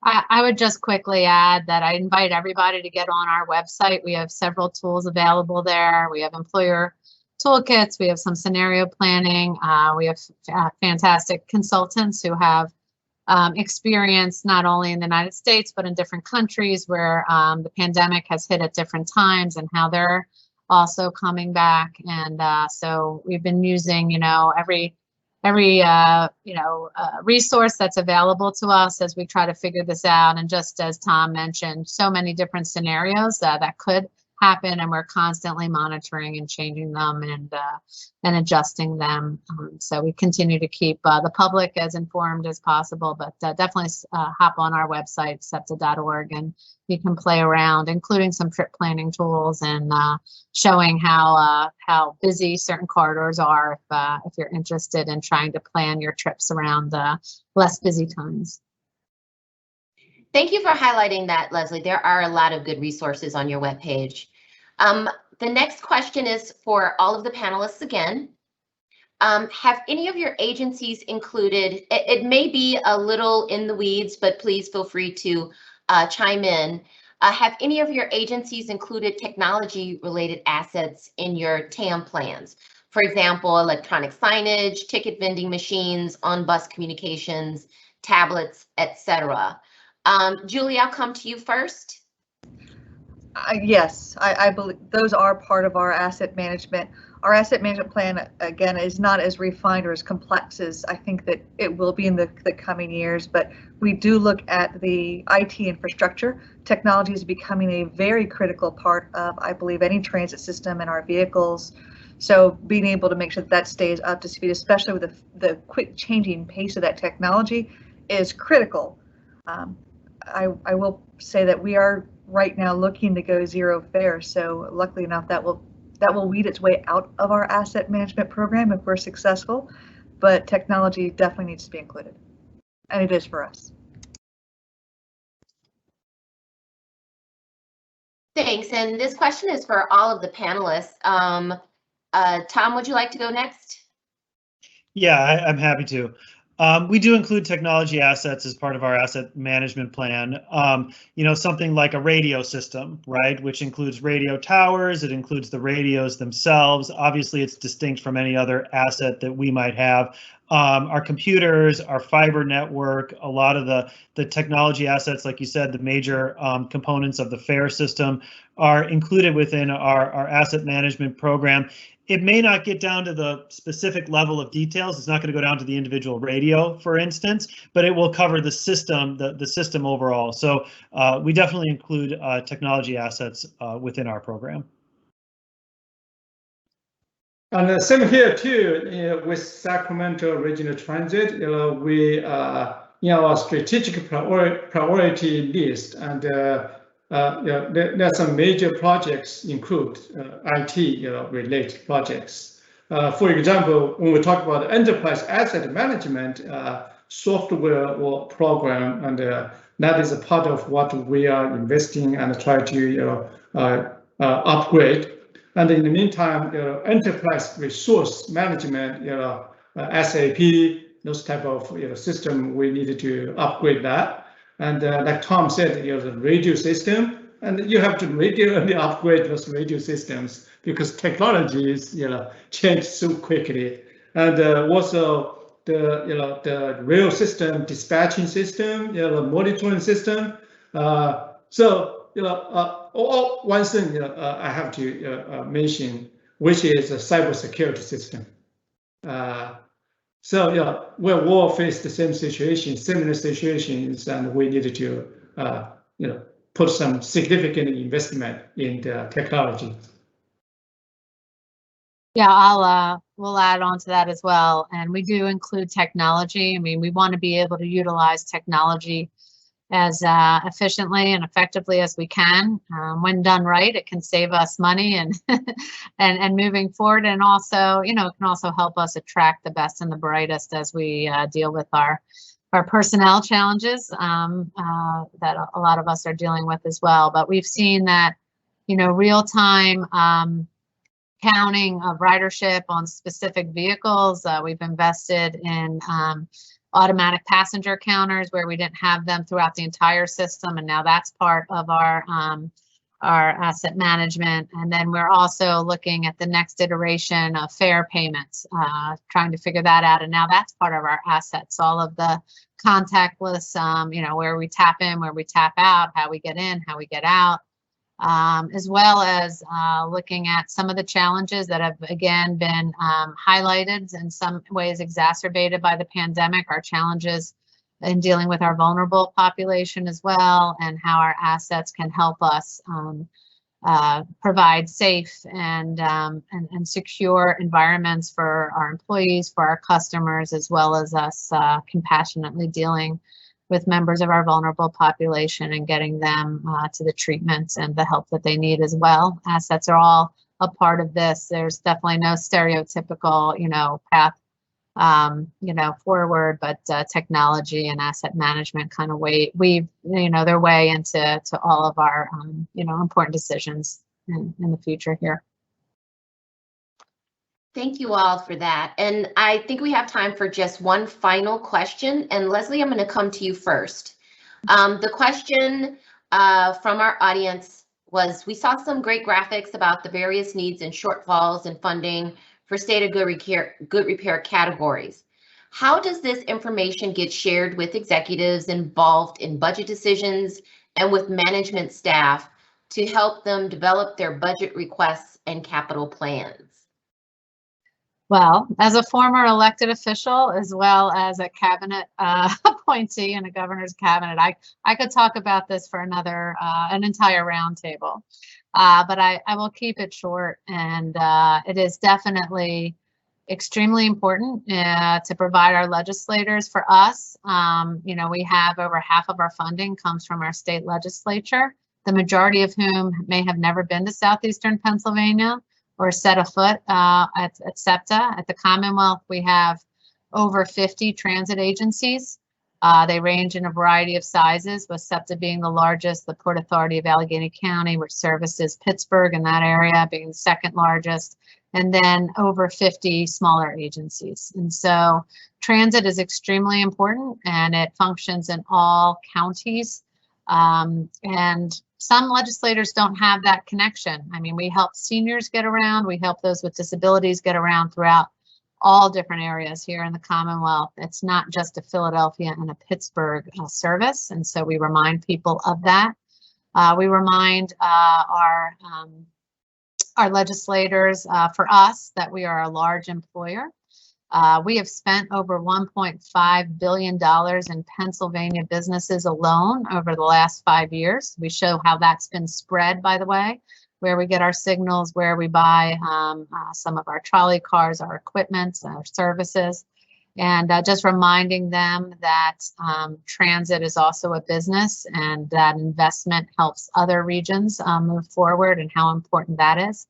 I would just quickly add that I invite everybody to get on our website. We have several tools available there. We have employer toolkits. We have some scenario planning. We have fantastic consultants who have experience not only in the United States, but in different countries where the pandemic has hit at different times and how they're also coming back. And so we've been using, every resource that's available to us as we try to figure this out. And just as Tom mentioned, so many different scenarios that could happen, and we're constantly monitoring and changing them and adjusting them. So we continue to keep the public as informed as possible, but definitely hop on our website, SEPTA.org, and you can play around, including some trip planning tools and showing how busy certain corridors are if you're interested in trying to plan your trips around less busy times. Thank you for highlighting that, Leslie. There are a lot of good resources on your webpage. The next question is for all of the panelists again. Have any of your agencies included, it may be a little in the weeds, but please feel free to chime in. Have any of your agencies included technology-related assets in your TAM plans? For example, electronic signage, ticket vending machines, on-bus communications, tablets, etc. Julie, I'll come to you first. Yes, I believe those are part of our asset management. Our asset management plan, again, is not as refined or as complex as I think that it will be in the coming years, but we do look at the IT infrastructure. Technology is becoming a very critical part of, I believe, any transit system in our vehicles. So being able to make sure that stays up to speed, especially with the quick changing pace of that technology, is critical. I will say that we are right now looking to go zero fare. So luckily enough, that will weed its way out of our asset management program if we're successful. But technology definitely needs to be included, and it is for us. Thanks. And this question is for all of the panelists. Tom, would you like to go next? Yeah, I'm happy to. We do include technology assets as part of our asset management plan. Something like a radio system, right, which includes radio towers. It includes the radios themselves. Obviously, it's distinct from any other asset that we might have. Our computers, our fiber network, a lot of the technology assets, like you said, the major components of the fare system are included within our asset management program. It may not get down to the specific level of details. It's not going to go down to the individual radio, for instance, but it will cover the system, the system overall. So we definitely include technology assets within our program. And the same here too, with Sacramento Regional Transit, we our strategic priority list, and there's some major projects include IT related projects. For example, when we talk about enterprise asset management software or program, and that is a part of what we are investing and try to upgrade. And in the meantime, enterprise resource management, SAP, those type of system, we needed to upgrade that. And like Tom said, the radio system, and you have to regularly upgrade those radio systems because technologies, change so quickly. And also the rail system, dispatching system, the monitoring system. So one thing I have to mention, which is a cybersecurity system. So we all face the same situation, similar situations, and we needed to put some significant investment in the technology. Yeah, we'll add on to that as well. And we do include technology. I mean, we want to be able to utilize technology as efficiently and effectively as we can. When done right, it can save us money and and moving forward, and also, it can also help us attract the best and the brightest as we deal with our personnel challenges that a lot of us are dealing with as well. But we've seen that, real-time counting of ridership on specific vehicles. We've invested in automatic passenger counters where we didn't have them throughout the entire system, and now that's part of our asset management. And then we're also looking at the next iteration of fare payments, trying to figure that out, and now that's part of our assets. All of the contactless, where we tap in, where we tap out, how we get in, how we get out. as well as looking at some of the challenges that have, again, been highlighted, in some ways exacerbated by the pandemic, our challenges in dealing with our vulnerable population as well, and how our assets can help us provide safe and secure environments for our employees, for our customers, as well as us compassionately dealing with members of our vulnerable population and getting them to the treatments and the help that they need as well. Assets are all a part of this. There's definitely no stereotypical, path, forward, but technology and asset management kind of weave, their way into all of our, important decisions in the future here. Thank you all for that. And I think we have time for just one final question. And Leslie, I'm going to come to you first. The question from our audience was, we saw some great graphics about the various needs and shortfalls in funding for state of good repair categories. How does this information get shared with executives involved in budget decisions and with management staff to help them develop their budget requests and capital plans? Well, as a former elected official, as well as a cabinet appointee in a governor's cabinet, I could talk about this for an entire roundtable, but I will keep it short. And it is definitely extremely important to provide our legislators. For us, we have over half of our funding comes from our state legislature, the majority of whom may have never been to southeastern Pennsylvania or set a foot at SEPTA. At the Commonwealth, we have over 50 transit agencies. They range in a variety of sizes, with SEPTA being the largest, the Port Authority of Allegheny County, which services Pittsburgh and that area, being the second largest, and then over 50 smaller agencies. And so transit is extremely important, and it functions in all counties. And some legislators don't have that connection. I mean, we help seniors get around, we help those with disabilities get around throughout all different areas here in the Commonwealth. It's not just a Philadelphia and a Pittsburgh service, and so we remind people of that. We remind our legislators, for us, that we are a large employer. We have spent over $1.5 billion in Pennsylvania businesses alone over the last 5 years. We show how that's been spread, by the way, where we get our signals, where we buy some of our trolley cars, our equipment, our services, and just reminding them that transit is also a business, and that investment helps other regions move forward, and how important that is.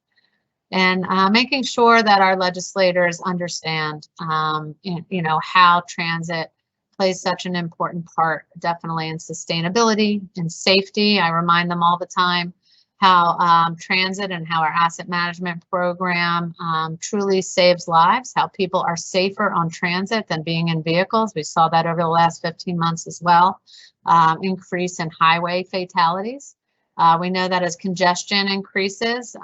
And making sure that our legislators understand, how transit plays such an important part, definitely in sustainability and safety. I remind them all the time how transit and how our asset management program truly saves lives, how people are safer on transit than being in vehicles. We saw that over the last 15 months as well, increase in highway fatalities. We know that as congestion increases,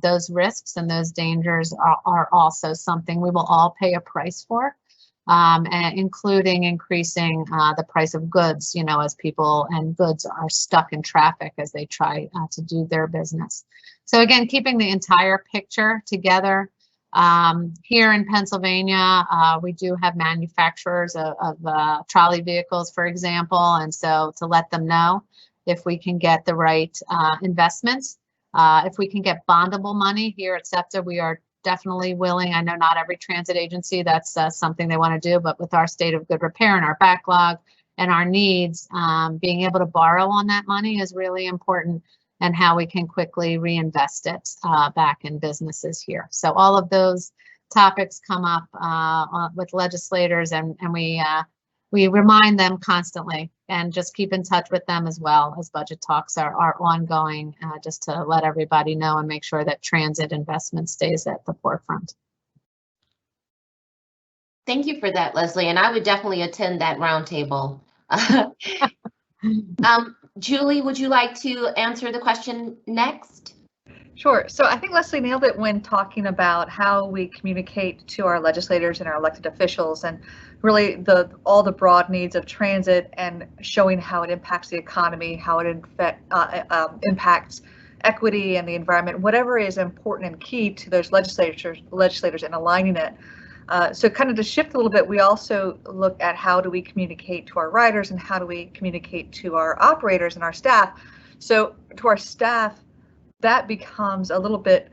those risks and those dangers are also something we will all pay a price for, including increasing the price of goods, as people and goods are stuck in traffic as they try to do their business. So again, keeping the entire picture together. Here in Pennsylvania, we do have manufacturers of trolley vehicles, for example, and so to let them know, if we can get the right investments, if we can get bondable money here at SEPTA, we are definitely willing. I know not every transit agency, that's something they want to do, but with our state of good repair and our backlog and our needs, being able to borrow on that money is really important, and how we can quickly reinvest it back in businesses here. So all of those topics come up with legislators, and we remind them constantly, and just keep in touch with them as well as budget talks are ongoing, just to let everybody know and make sure that transit investment stays at the forefront. Thank you for that, Leslie, and I would definitely attend that roundtable. Julie, would you like to answer the question next? Sure. So I think Leslie nailed it when talking about how we communicate to our legislators and our elected officials, and really all the broad needs of transit, and showing how it impacts the economy, how it impacts equity and the environment, whatever is important and key to those legislators in aligning it. So kind of to shift a little bit, we also look at how do we communicate to our riders and how do we communicate to our operators and our staff. So to our staff, that becomes a little bit,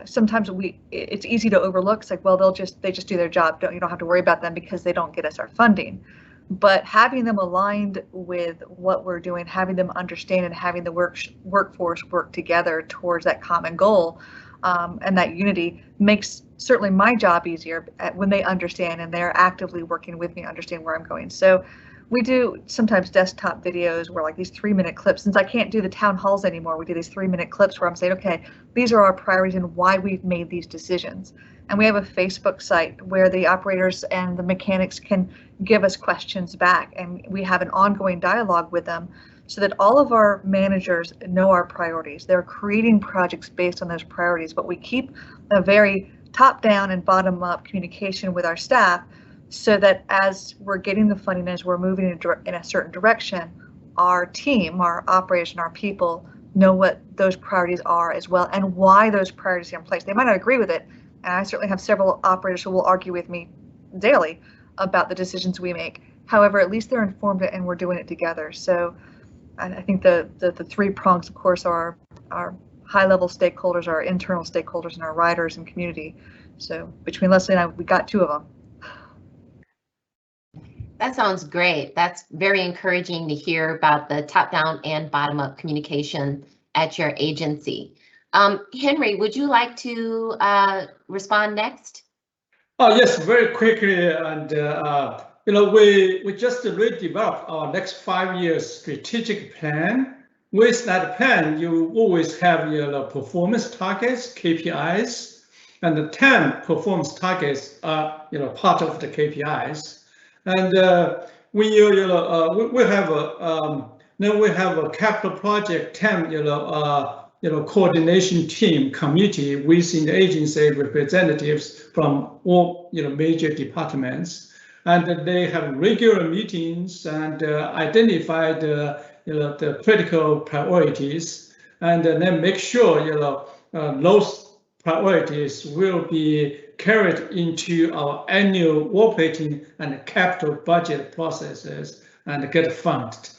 sometimes it's easy to overlook. It's like, well, they just do their job. You don't have to worry about them because they don't get us our funding. But having them aligned with what we're doing, having them understand and having the workforce work together towards that common goal and that unity makes certainly my job easier when they understand and they're actively working with me, understand where I'm going. So we do sometimes desktop videos where like these 3-minute clips, since I can't do the town halls anymore, we do these 3-minute clips where I'm saying, okay, these are our priorities and why we've made these decisions. And we have a Facebook site where the operators and the mechanics can give us questions back, and we have an ongoing dialogue with them so that all of our managers know our priorities. They're creating projects based on those priorities, but we keep a very top-down and bottom-up communication with our staff so that as we're getting the funding, as we're moving in a certain direction, our team, our operators and our people know what those priorities are as well and why those priorities are in place. They might not agree with it, and I certainly have several operators who will argue with me daily about the decisions we make. However, at least they're informed and we're doing it together. So I think the 3 prongs, of course, are our high-level stakeholders, our internal stakeholders, and our riders and community. So between Leslie and I, we got 2 of them. That sounds great. That's very encouraging to hear about the top-down and bottom-up communication at your agency. Henry, would you like to respond next? Oh, yes, very quickly. And, we just redeveloped our next 5-year strategic plan. With that plan, you always have your performance targets, KPIs, and the TAM performance targets are part of the KPIs. And we have a capital project TAM coordination team committee within the agency, representatives from all major departments, and they have regular meetings and identify the critical priorities, and then make sure those priorities will be carried into our annual operating and capital budget processes and get funded.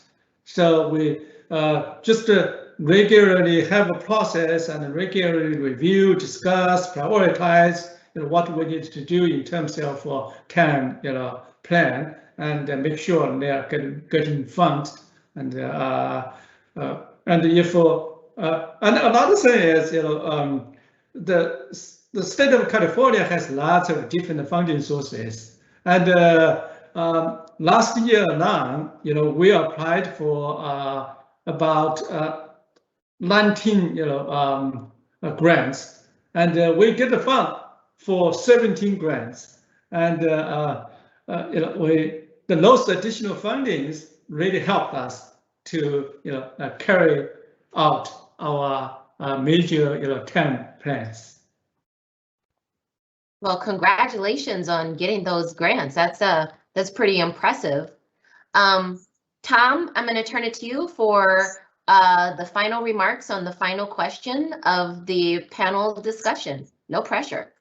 So we just regularly have a process and regularly review, discuss, prioritize what we need to do in terms of TAM plan, and make sure they are getting funded. And if and another thing is the state of California has lots of different funding sources, and last year alone, we applied for about 19 grants, and we get the fund for 17 grants, and those additional fundings really helped us to carry out our major TAM plans. Well, congratulations on getting those grants. That's pretty impressive. Tom, I'm going to turn it to you for the final remarks on the final question of the panel discussion. No pressure.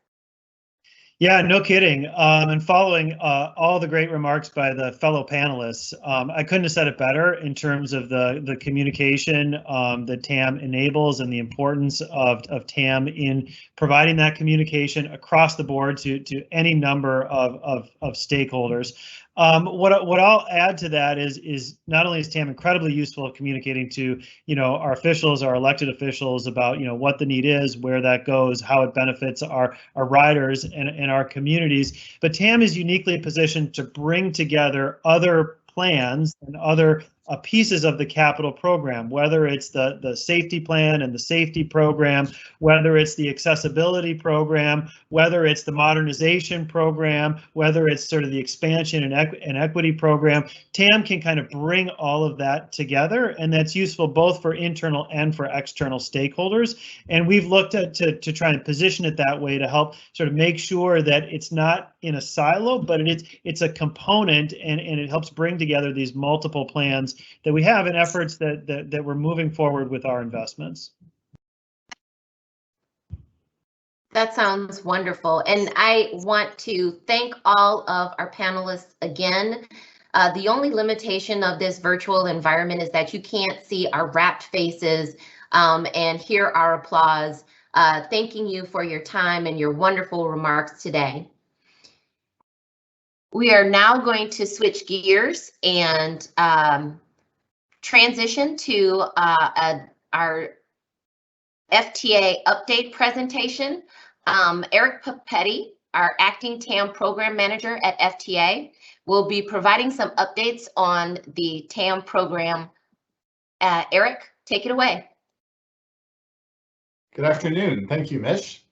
Yeah, no kidding. And following all the great remarks by the fellow panelists, I couldn't have said it better in terms of the communication that TAM enables and the importance of TAM in providing that communication across the board to any number of stakeholders. What I'll add to that is not only is TAM incredibly useful at communicating to our officials, our elected officials about what the need is, where that goes, how it benefits our riders and our communities, but TAM is uniquely positioned to bring together other plans and other pieces of the capital program, whether it's the safety plan and the safety program, whether it's the accessibility program, whether it's the modernization program, whether it's sort of the expansion and equity program. TAM can kind of bring all of that together, and that's useful both for internal and for external stakeholders. And we've looked at to try and position it that way to help sort of make sure that it's not in a silo, but it's a component, and it helps bring together these multiple plans that we have in efforts that we're moving forward with our investments. That sounds wonderful. And I want to thank all of our panelists again. The only limitation of this virtual environment is that you can't see our rapt faces and hear our applause. Thanking you for your time and your wonderful remarks today. We are now going to switch gears and transition to our FTA update presentation. Eric Papetti, our acting TAM program manager at FTA, will be providing some updates on the TAM program. Eric, take it away. Good afternoon. Thank you, Mish.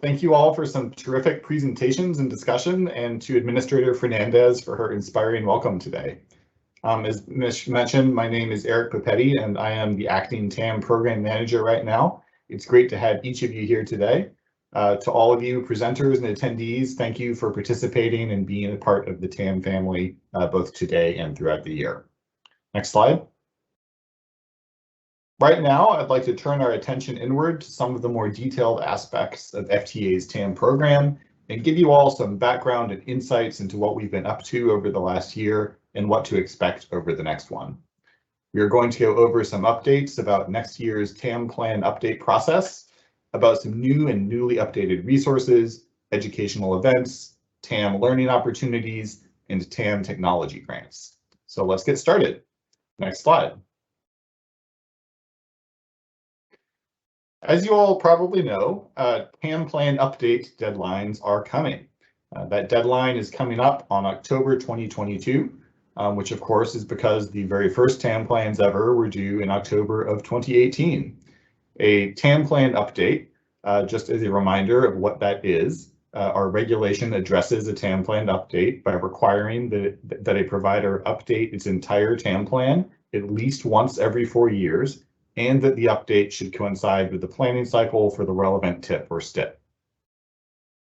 Thank you all for some terrific presentations and discussion, and to Administrator Fernandez for her inspiring welcome today. As Mish mentioned, my name is Eric Papetti, and I am the acting TAM program manager right now. It's great to have each of you here today. To all of you presenters and attendees, thank you for participating and being a part of the TAM family, both today and throughout the year. Next slide. Right now, I'd like to turn our attention inward to some of the more detailed aspects of FTA's TAM program and give you all some background and insights into what we've been up to over the last year and what to expect over the next one. We are going to go over some updates about next year's TAM Plan update process, about some new and newly updated resources, educational events, TAM learning opportunities, and TAM technology grants. So let's get started. Next slide. As you all probably know, TAM Plan update deadlines are coming. That deadline is coming up on October 2022, which of course is because the very first TAM plans ever were due in October of 2018. A TAM Plan update, just as a reminder of what that is, our regulation addresses a TAM Plan update by requiring that a provider update its entire TAM plan at least once every 4 years, and that the update should coincide with the planning cycle for the relevant TIP or STIP.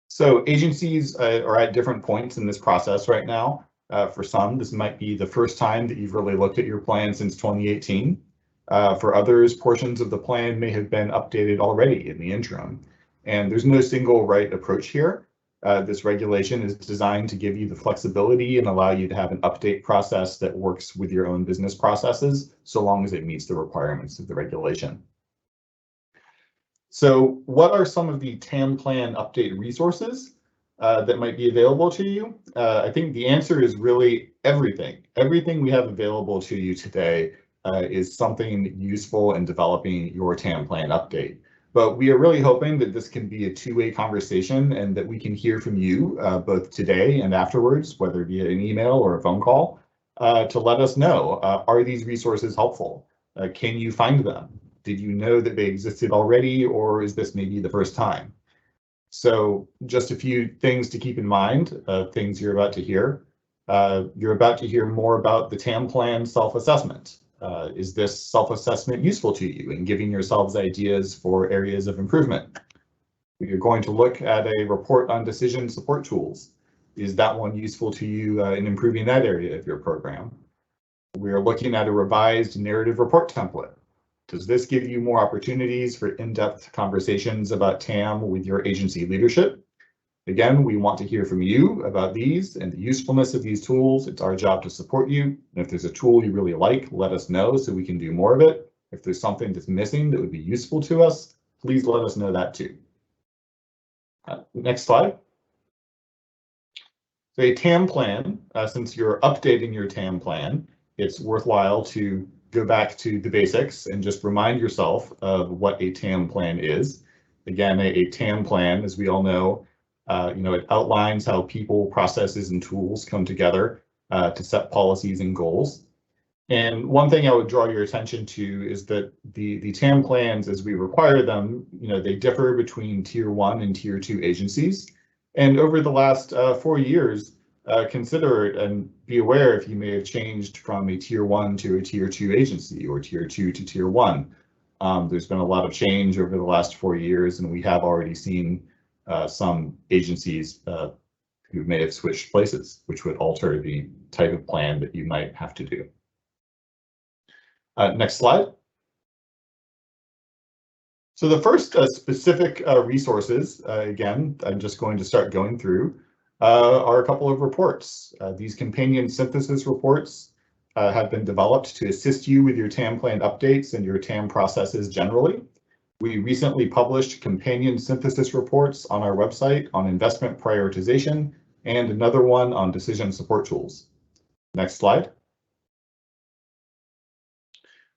So agencies are at different points in this process right now. For some, this might be the first time that you've really looked at your plan since 2018. For others, portions of the plan may have been updated already in the interim. And there's no single right approach here. This regulation is designed to give you the flexibility and allow you to have an update process that works with your own business processes, so long as it meets the requirements of the regulation. So what are some of the TAM Plan update resources that might be available to you? I think the answer is really everything. Everything we have available to you today is something useful in developing your TAM Plan update. But we are really hoping that this can be a two-way conversation and that we can hear from you both today and afterwards, whether via an email or a phone call, to let us know, are these resources helpful? Can you find them? Did you know that they existed already, or is this maybe the first time? So just a few things to keep in mind, things you're about to hear. You're about to hear more about the Tam Plan Self-Assessment. Is this self-assessment useful to you in giving yourselves ideas for areas of improvement? You're going to look at a report on decision support tools. Is that one useful to you in improving that area of your program? We are looking at a revised narrative report template. Does this give you more opportunities for in-depth conversations about TAM with your agency leadership? Again, we want to hear from you about these and the usefulness of these tools. It's our job to support you. And if there's a tool you really like, let us know so we can do more of it. If there's something that's missing that would be useful to us, please let us know that too. Next slide. So a TAM plan, since you're updating your TAM plan, it's worthwhile to go back to the basics and just remind yourself of what a TAM plan is. Again, a TAM plan, as we all know, it outlines how people, processes, and tools come together to set policies and goals. And one thing I would draw your attention to is that the TAM plans, as we require them, they differ between Tier 1 and Tier 2 agencies. And over the last 4 years, consider it and be aware if you may have changed from a Tier 1 to a Tier 2 agency or Tier 2 to Tier 1. There's been a lot of change over the last 4 years, and we have already seen some agencies who may have switched places, which would alter the type of plan that you might have to do. Next slide. So the first specific resources, again, I'm just going to start going through, are a couple of reports. These companion synthesis reports have been developed to assist you with your TAM plan updates and your TAM processes generally. We recently published companion synthesis reports on our website on investment prioritization and another one on decision support tools. Next slide.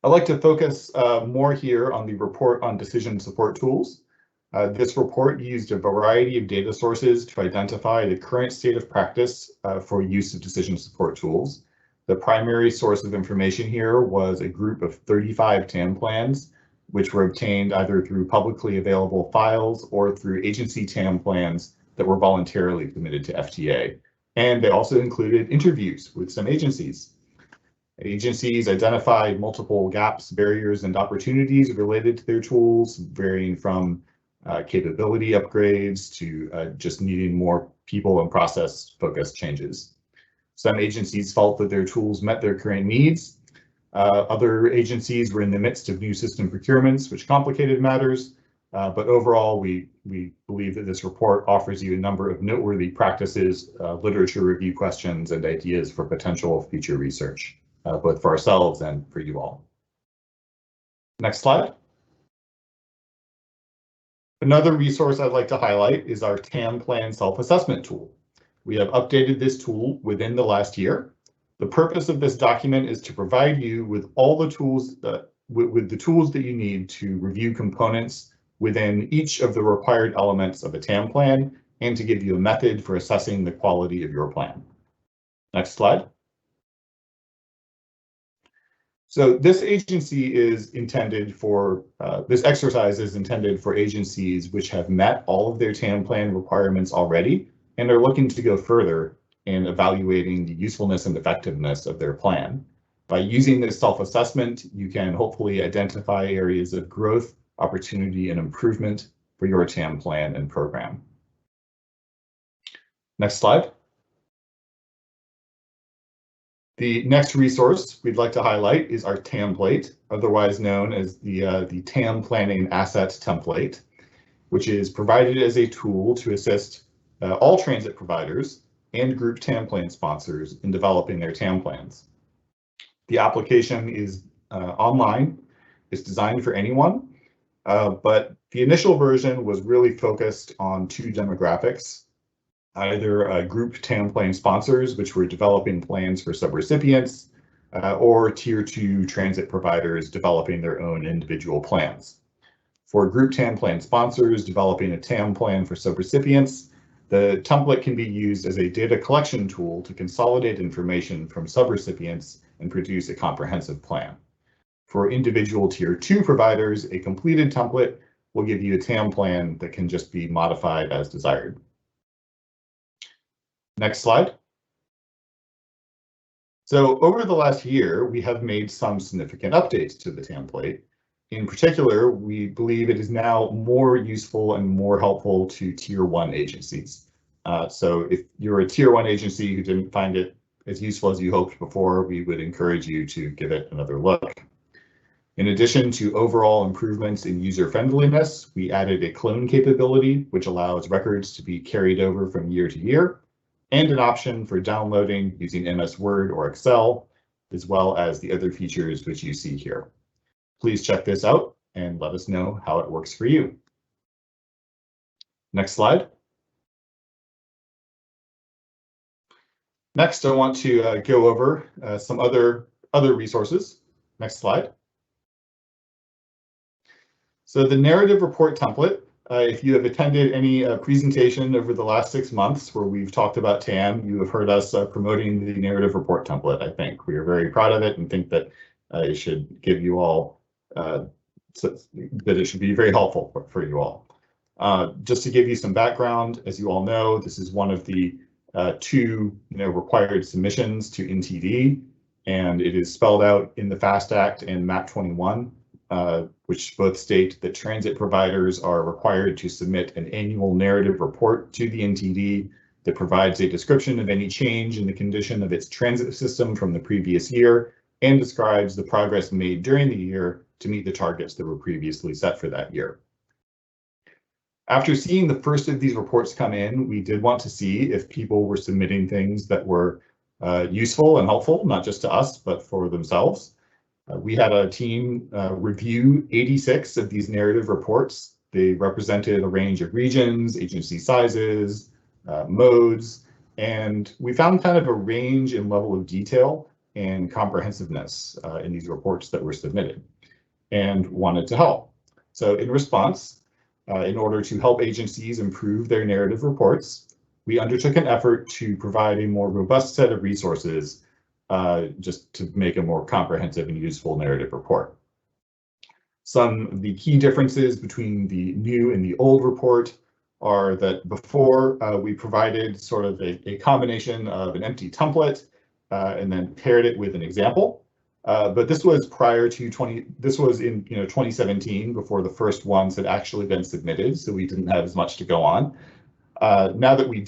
I'd like to focus more here on the report on decision support tools. This report used a variety of data sources to identify the current state of practice for use of decision support tools. The primary source of information here was a group of 35 TAM plans, which were obtained either through publicly available files or through agency TAM plans that were voluntarily submitted to FTA. And they also included interviews with some agencies. Agencies identified multiple gaps, barriers, and opportunities related to their tools, varying from capability upgrades to just needing more people and process-focused changes. Some agencies felt that their tools met their current needs. Other agencies were in the midst of new system procurements, which complicated matters. But overall, we believe that this report offers you a number of noteworthy practices, literature review questions, and ideas for potential future research, both for ourselves and for you all. Next slide. Another resource I'd like to highlight is our Tam Plan Self-Assessment tool. We have updated this tool within the last year. The purpose of this document is to provide you with all the tools with the tools that you need to review components within each of the required elements of a TAM plan and to give you a method for assessing the quality of your plan. Next slide. So this agency is intended for, this exercise is intended for agencies which have met all of their TAM plan requirements already and are looking to go further in evaluating the usefulness and effectiveness of their plan. By using this self-assessment, you can hopefully identify areas of growth, opportunity, and improvement for your TAM plan and program. Next slide. The next resource we'd like to highlight is our template, otherwise known as the TAM Planning Asset Template, which is provided as a tool to assist all transit providers and group TAM plan sponsors in developing their TAM plans. The application is online. It's designed for anyone, but the initial version was really focused on two demographics. Either group TAM plan sponsors, which were developing plans for subrecipients, or Tier 2 transit providers developing their own individual plans. For group TAM plan sponsors developing a TAM plan for subrecipients, the template can be used as a data collection tool to consolidate information from subrecipients and produce a comprehensive plan. For individual Tier 2 providers, a completed template will give you a TAM plan that can just be modified as desired. Next slide. So over the last year, we have made some significant updates to the template. In particular, we believe it is now more useful and more helpful to Tier 1 agencies. So if you're a Tier 1 agency who didn't find it as useful as you hoped before, we would encourage you to give it another look. In addition to overall improvements in user friendliness, we added a clone capability, which allows records to be carried over from year to year, and an option for downloading using MS Word or Excel, as well as the other features which you see here. Please check this out and let us know how it works for you. Next slide. Next, I want to go over some other resources. Next slide. So the narrative report template. If you have attended any presentation over the last 6 months where we've talked about TAM, you have heard us promoting the narrative report template, I think. We are very proud of it and think that it should give you all, that it should be very helpful for you all. Just to give you some background, as you all know, this is one of the two required submissions to NTD, and it is spelled out in the FAST Act and MAP 21. Which both state that transit providers are required to submit an annual narrative report to the NTD that provides a description of any change in the condition of its transit system from the previous year and describes the progress made during the year to meet the targets that were previously set for that year. After seeing the first of these reports come in, we did want to see if people were submitting things that were useful and helpful, not just to us, but for themselves. We had a team review 86 of these narrative reports. They represented a range of regions, agency sizes, modes, and we found kind of a range in level of detail and comprehensiveness in these reports that were submitted, and wanted to help. So in response, in order to help agencies improve their narrative reports, we undertook an effort to provide a more robust set of resources just to make a more comprehensive and useful narrative report. Some of the key differences between the new and the old report are that before we provided sort of a combination of an empty template and then paired it with an example. But this was prior to this was in 2017, before the first ones had actually been submitted, so we didn't have as much to go on. Now that we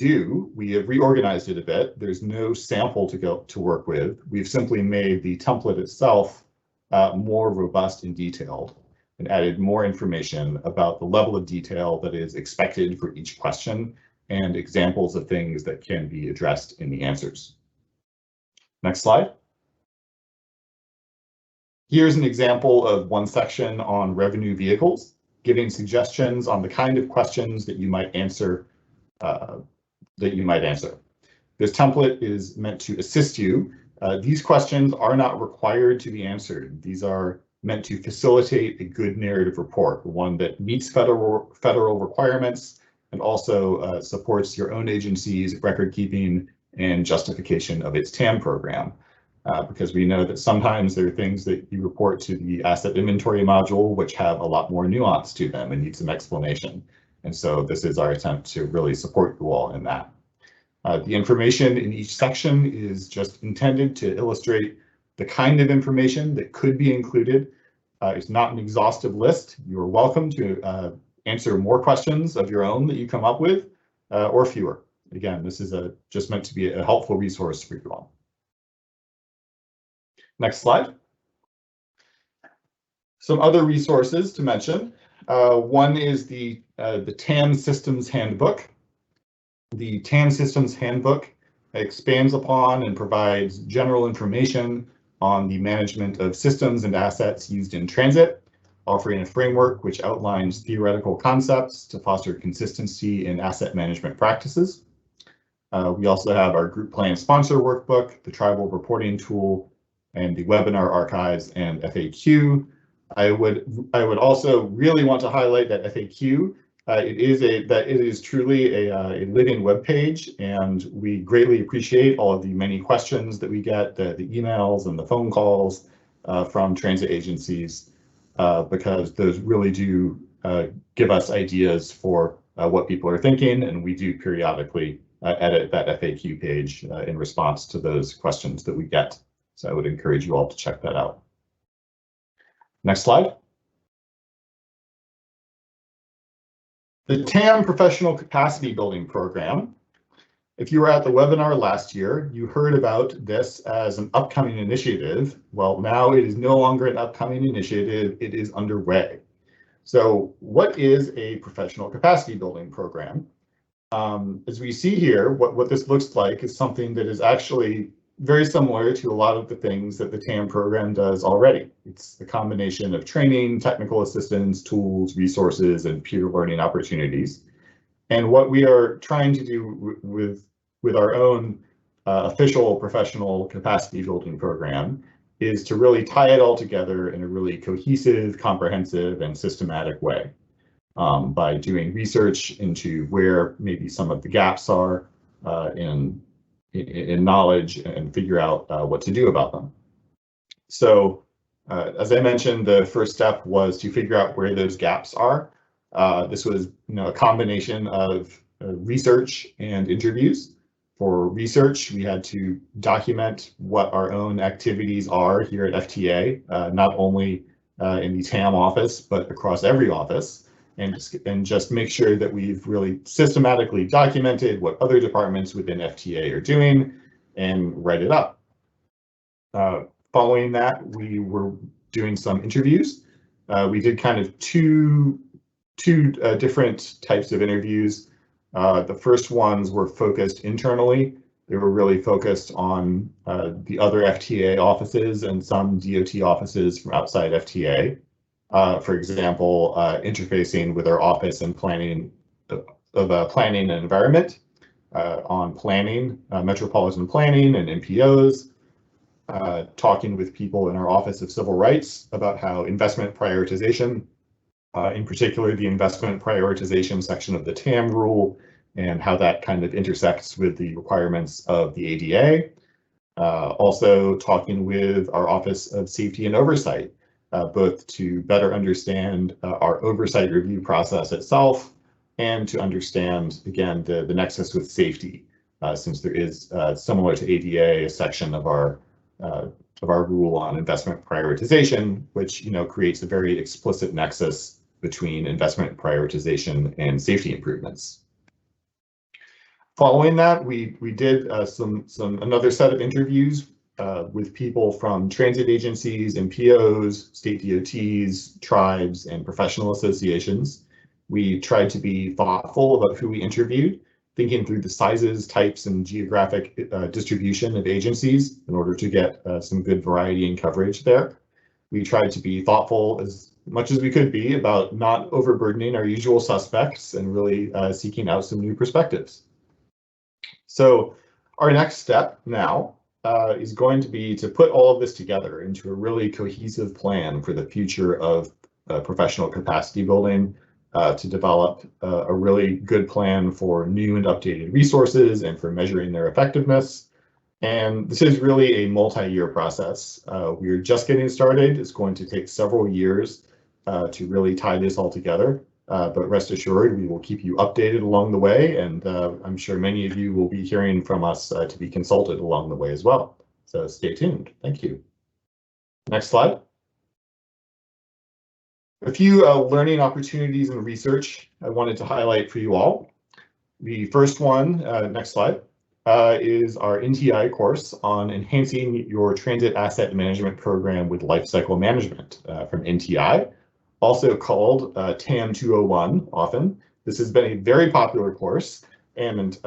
have reorganized it a bit. There's no sample to work with. We've simply made the template itself more robust and detailed, and added more information about the level of detail that is expected for each question and examples of things that can be addressed in the answers. Next slide. Here's an example of one section on revenue vehicles, giving suggestions on the kind of questions that you might answer. This template is meant to assist you. These questions are not required to be answered. These are meant to facilitate a good narrative report, one that meets federal requirements and also supports your own agency's record keeping and justification of its TAM program. Because we know that sometimes there are things that you report to the asset inventory module which have a lot more nuance to them and need some explanation. And so this is our attempt to really support you all in that. The information in each section is just intended to illustrate the kind of information that could be included. It's not an exhaustive list. You are welcome to answer more questions of your own that you come up with, or fewer. Again, this is just meant to be a helpful resource for you all. Next slide. Some other resources to mention. One is the TAM Systems Handbook. The TAM Systems Handbook expands upon and provides general information on the management of systems and assets used in transit, offering a framework which outlines theoretical concepts to foster consistency in asset management practices. We also have our group plan sponsor workbook, the tribal reporting tool, and the webinar archives and FAQ. I would also really want to highlight that FAQ. It is truly a living web page, and we greatly appreciate all of the many questions that we get, the emails and the phone calls from transit agencies, because those really do give us ideas for what people are thinking, and we do periodically edit that FAQ page in response to those questions that we get. So I would encourage you all to check that out. Next slide. The TAM Professional Capacity Building Program. If you were at the webinar last year, you heard about this as an upcoming initiative. Well, now it is no longer an upcoming initiative, it is underway. So what is a professional capacity building program? As we see here, what this looks like is something that is actually very similar to a lot of the things that the TAM program does already. It's a combination of training, technical assistance, tools, resources, and peer learning opportunities. And what we are trying to do with our own official professional capacity building program is to really tie it all together in a really cohesive, comprehensive, and systematic way by doing research into where maybe some of the gaps are in knowledge and figure out what to do about them. So as I mentioned, the first step was to figure out where those gaps are. This was a combination of research and interviews. For research, we had to document what our own activities are here at FTA, not only in the TAM office, but across every office. And just make sure that we've really systematically documented what other departments within FTA are doing and write it up. Following that, we were doing some interviews. We did kind of two two different types of interviews. The first ones were focused internally. They were really focused on the other FTA offices and some DOT offices from outside FTA. For example, interfacing with our office and planning of planning and environment on planning, metropolitan planning and MPOs, talking with people in our Office of Civil Rights about how investment prioritization, in particular the investment prioritization section of the TAM rule, and how that kind of intersects with the requirements of the ADA. Also talking with our Office of Safety and Oversight, both to better understand our oversight review process itself and to understand, again, the nexus with safety, since there is, similar to ADA, a section of our rule on investment prioritization, which creates a very explicit nexus between investment prioritization and safety improvements. Following that, we did another set of interviews with people from transit agencies, MPOs, state DOTs, tribes, and professional associations. We tried to be thoughtful about who we interviewed, thinking through the sizes, types, and geographic distribution of agencies in order to get some good variety and coverage there. We tried to be thoughtful as much as we could be about not overburdening our usual suspects and really seeking out some new perspectives. So our next step now is going to be to put all of this together into a really cohesive plan for the future of professional capacity building, to develop a really good plan for new and updated resources and for measuring their effectiveness. And this is really a multi-year process. We're just getting started. It's going to take several years to really tie this all together. But rest assured, we will keep you updated along the way, and I'm sure many of you will be hearing from us to be consulted along the way as well. So stay tuned. Thank you. Next slide. A few learning opportunities and research I wanted to highlight for you all. The first one, next slide, is our NTI course on enhancing your transit asset management program with lifecycle management from NTI, also called TAM 201 often. This has been a very popular course, and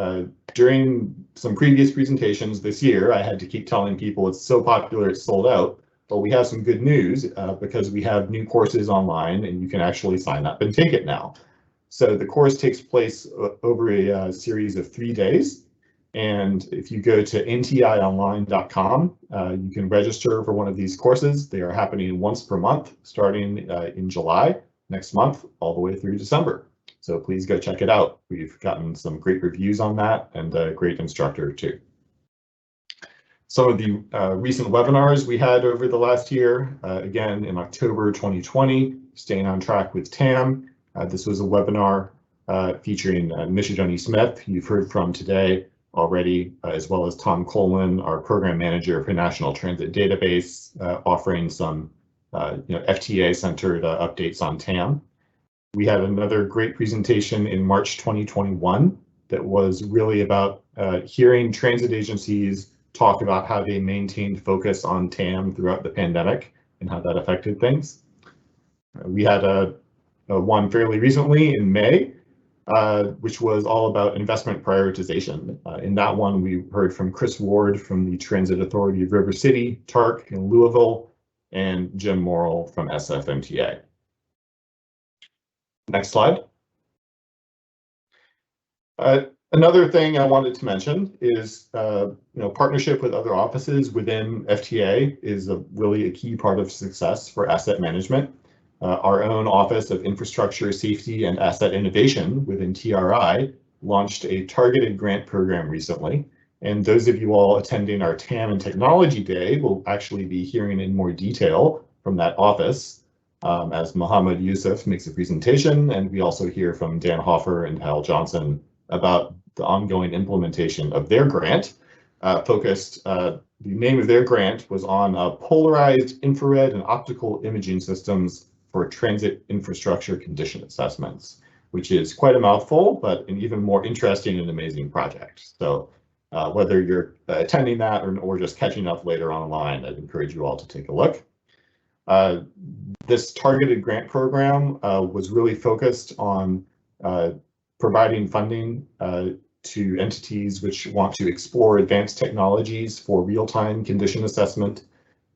during some previous presentations this year, I had to keep telling people it's so popular it's sold out. But we have some good news because we have new courses online and you can actually sign up and take it now. So the course takes place over a series of 3 days. And if you go to ntionline.com, you can register for one of these courses. They are happening once per month, starting in July next month, all the way through December. So please go check it out. We've gotten some great reviews on that and a great instructor too. Some of the recent webinars we had over the last year, again in October 2020, Staying on Track with TAM. This was a webinar featuring Misha Donnie Smith, who you've heard from today already, as well as Tom Coleman, our program manager for National Transit Database, offering some FTA-centered updates on TAM. We had another great presentation in March 2021 that was really about hearing transit agencies talk about how they maintained focus on TAM throughout the pandemic and how that affected things. We had a one fairly recently in May, which was all about investment prioritization. In that one, we heard from Chris Ward from the Transit Authority of River City, TARC in Louisville, and Jim Morrill from SFMTA. Next slide. Another thing I wanted to mention is, partnership with other offices within FTA is really a key part of success for asset management. Our own Office of Infrastructure, Safety, and Asset Innovation within TRI launched a targeted grant program recently. And those of you all attending our TAM and Technology Day will actually be hearing in more detail from that office as Mohammed Yusuf makes a presentation. And we also hear from Dan Hoffer and Hal Johnson about the ongoing implementation of their grant. The name of their grant was on polarized infrared and optical imaging systems for transit infrastructure condition assessments, which is quite a mouthful, but an even more interesting and amazing project. So whether you're attending that or just catching up later online, I'd encourage you all to take a look. This targeted grant program was really focused on providing funding to entities which want to explore advanced technologies for real-time condition assessment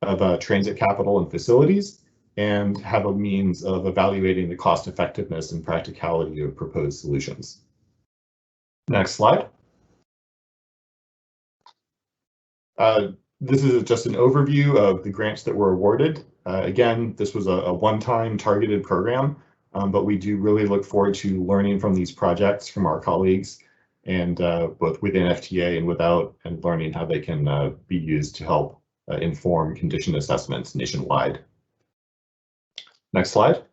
of transit capital and facilities, and have a means of evaluating the cost effectiveness and practicality of proposed solutions. Next slide. This is just an overview of the grants that were awarded. Again, this was a one-time targeted program, but we do really look forward to learning from these projects from our colleagues, and both within FTA and without, and learning how they can be used to help inform condition assessments nationwide. Next slide.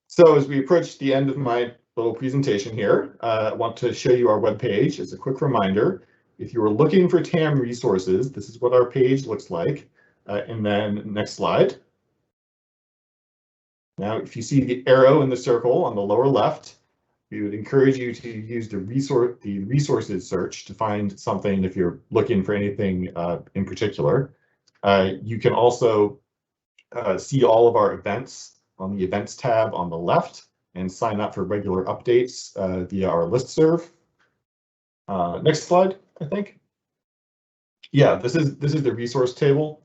So as we approach the end of my little presentation here, I want to show you our webpage as a quick reminder. If you are looking for TAM resources, this is what our page looks like. And then next slide. Now, if you see the arrow in the circle on the lower left, we would encourage you to use the resources search to find something if you're looking for anything in particular. You can also see all of our events on the events tab on the left and sign up for regular updates via our listserv. Next slide, I think. Yeah, this is the resource table.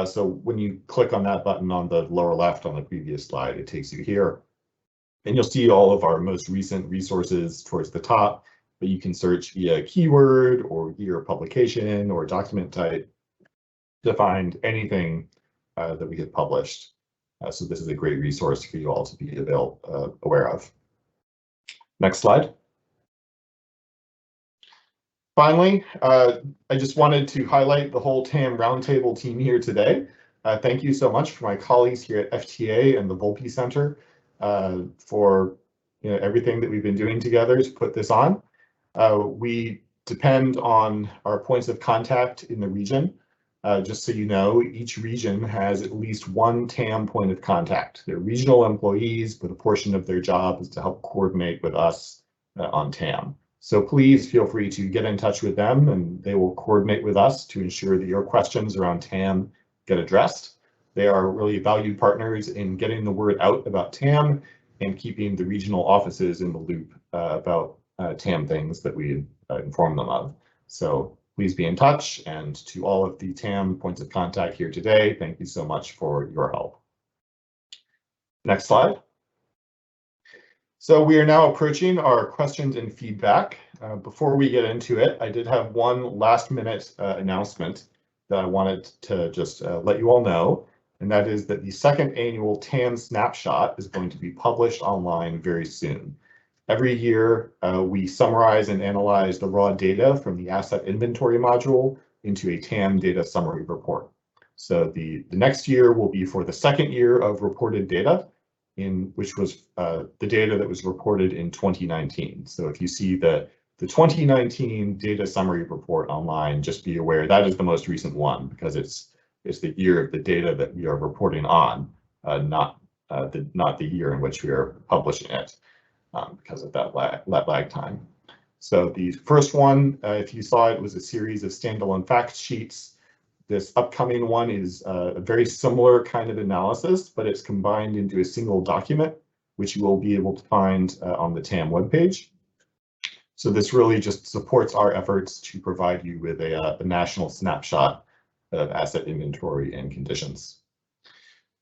So when you click on that button on the lower left on the previous slide, it takes you here. And you'll see all of our most recent resources towards the top, but you can search via keyword or year of publication or document type to find anything that we have published. So this is a great resource for you all to be aware of. Next slide. Finally, I just wanted to highlight the whole TAM Roundtable team here today. Thank you so much for my colleagues here at FTA and the Volpe Center for everything that we've been doing together to put this on. We depend on our points of contact in the region. Just so you know, each region has at least one TAM point of contact. They're regional employees, but a portion of their job is to help coordinate with us on TAM. So please feel free to get in touch with them, and they will coordinate with us to ensure that your questions around TAM get addressed. They are really valued partners in getting the word out about TAM and keeping the regional offices in the loop about TAM things that we inform them of. So please be in touch, and to all of the TAM points of contact here today, thank you so much for your help. Next slide. So we are now approaching our questions and feedback. Before we get into it, I did have one last minute announcement that I wanted to just let you all know, and that is that the second annual TAM Snapshot is going to be published online very soon. Every year, we summarize and analyze the raw data from the asset inventory module into a TAM data summary report. So the next year will be for the second year of reported data, which was the data that was reported in 2019. So if you see the 2019 data summary report online, just be aware that is the most recent one, because it's the year of the data that we are reporting on, not the year in which we are publishing it, because of that lag time. So the first one, if you saw it, was a series of standalone fact sheets. This upcoming one is a very similar kind of analysis, but it's combined into a single document, which you will be able to find on the TAM webpage. So this really just supports our efforts to provide you with a national snapshot of asset inventory and conditions.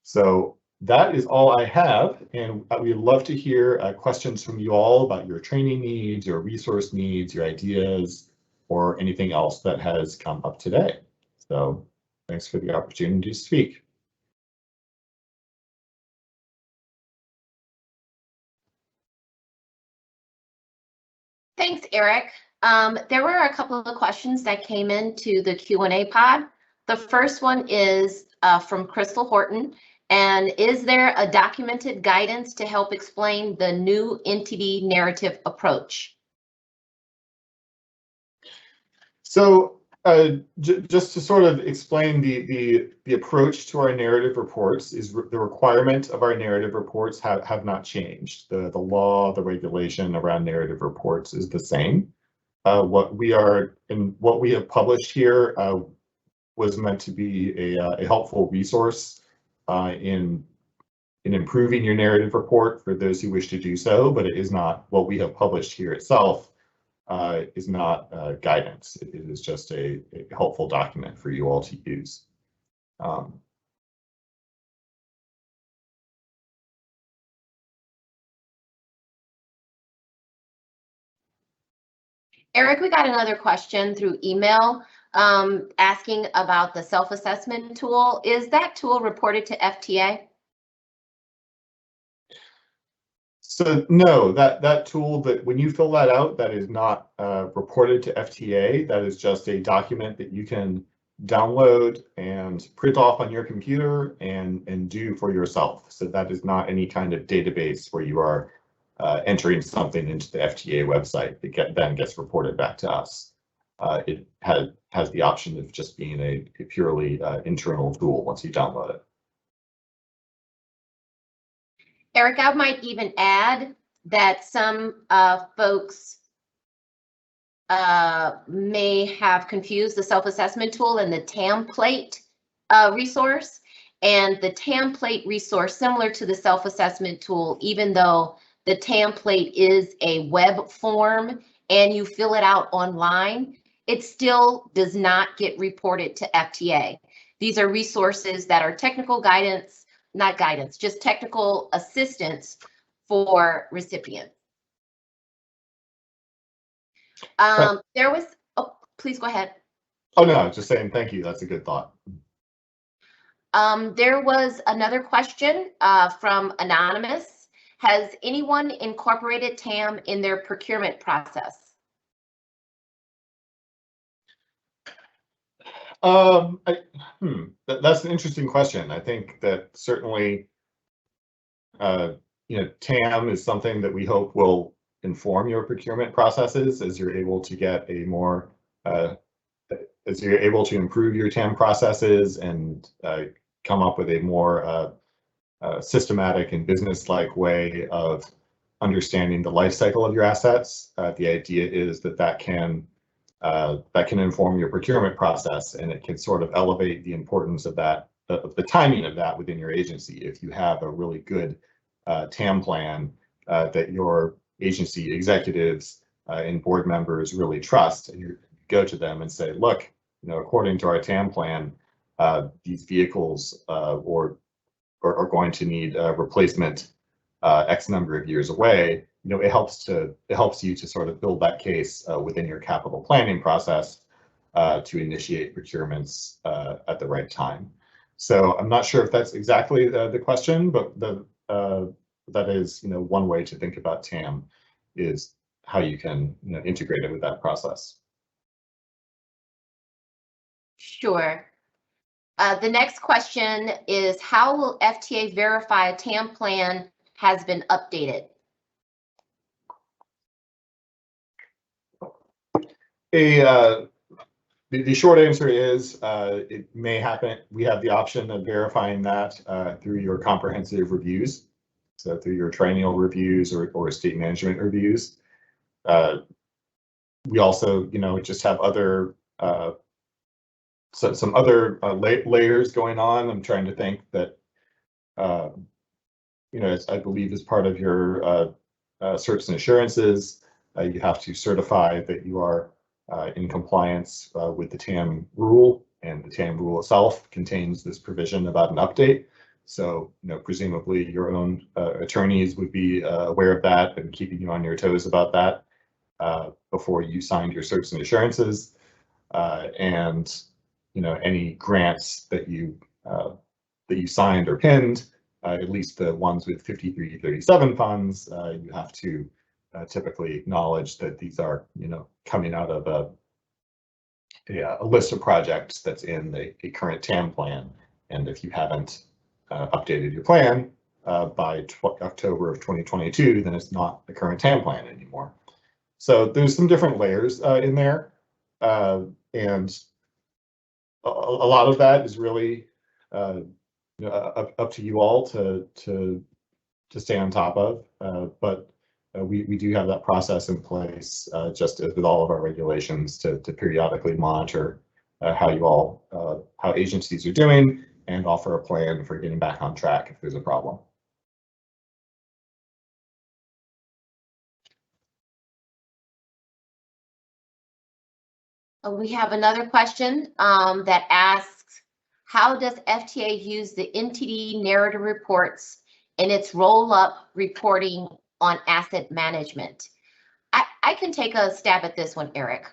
So that is all I have, and we'd love to hear questions from you all about your training needs, your resource needs, your ideas, or anything else that has come up today. So thanks for the opportunity to speak. Thanks, Eric. There were a couple of questions that came into the Q&A pod. The first one is from Crystal Horton. And is there a documented guidance to help explain the new entity narrative approach? So just to sort of explain the approach to our narrative reports is the requirement of our narrative reports have not changed. The law, the regulation around narrative reports is the same. What we have published here was meant to be a helpful resource in improving your narrative report for those who wish to do so, but it is not what we have published here itself. Is not guidance. It is just a helpful document for you all to use. Eric, we got another question through email asking about the self-assessment tool. Is that tool reported to FTA? So no, that tool, that when you fill that out, that is not reported to FTA. That is just a document that you can download and print off on your computer and do for yourself. So that is not any kind of database where you are entering something into the FTA website that then gets reported back to us. It has the option of just being a purely internal tool once you download it. Eric, I might even add that some folks may have confused the self-assessment tool and the template resource. And the template resource, similar to the self-assessment tool, even though the template is a web form and you fill it out online, it still does not get reported to FTA. These are resources that are technical guidance, not guidance, just technical assistance for recipients. There was, oh, please go ahead. Oh no, just saying thank you. That's a good thought. There was another question from Anonymous. Has anyone incorporated TAM in their procurement process? That's an interesting question. I think that certainly, TAM is something that we hope will inform your procurement processes as you're able to get a more, as you're able to improve your TAM processes and come up with a more systematic and business-like way of understanding the life cycle of your assets. The idea is that can inform your procurement process, and it can sort of elevate the importance of that, of the timing of that within your agency. If you have a really good TAM plan that your agency executives and board members really trust, and you go to them and say, look, according to our TAM plan, these vehicles are going to need replacement X number of years away. It helps you to sort of build that case within your capital planning process to initiate procurements at the right time. So I'm not sure if that's exactly the question, but that is one way to think about TAM, is how you can integrate it with that process. Sure. The next question is, how will FTA verify a TAM plan has been updated? The short answer is it may happen. We have the option of verifying that through your comprehensive reviews, so through your triennial reviews or estate management reviews. We also, just have other some other layers going on. I'm trying to think that, I believe as part of your certs and assurances, you have to certify that you are in compliance with the TAM rule, and the TAM rule itself contains this provision about an update. So, presumably your own attorneys would be aware of that and keeping you on your toes about that before you signed your certs and assurances. And any grants that you signed or pinned, at least the ones with 5337 funds, you have to typically acknowledge that these are coming out of a list of projects that's in a current TAM plan. And if you haven't updated your plan by October of 2022, then it's not the current TAM plan anymore. So there's some different layers in there, and a lot of that is really up to you all to stay on top of. But we do have that process in place, just as with all of our regulations, to periodically monitor how agencies are doing, and offer a plan for getting back on track if there's a problem. We have another question that asks, how does FTA use the NTD narrative reports in its roll-up reporting on asset management? I can take a stab at this one, Eric.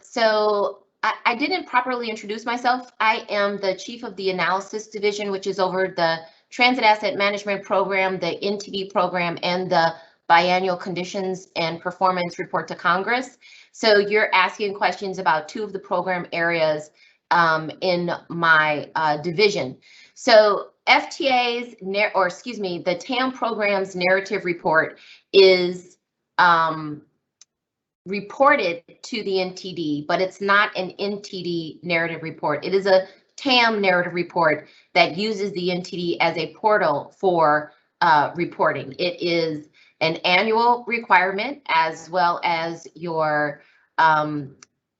So I didn't properly introduce myself. I am the chief of the analysis division, which is over the Transit Asset Management Program, the NTD program, and the biannual conditions and performance report to Congress. So you're asking questions about two of the program areas in my division. So FTA's, the TAM program's narrative report is reported to the NTD, but it's not an NTD narrative report. It is a TAM narrative report that uses the NTD as a portal for reporting. It is an annual requirement, as well as your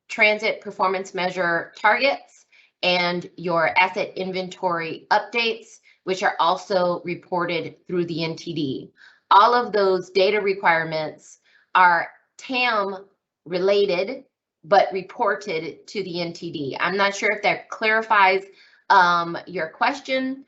transit performance measure targets and your asset inventory updates, which are also reported through the NTD. All of those data requirements are TAM related, but reported to the NTD. I'm not sure if that clarifies your question.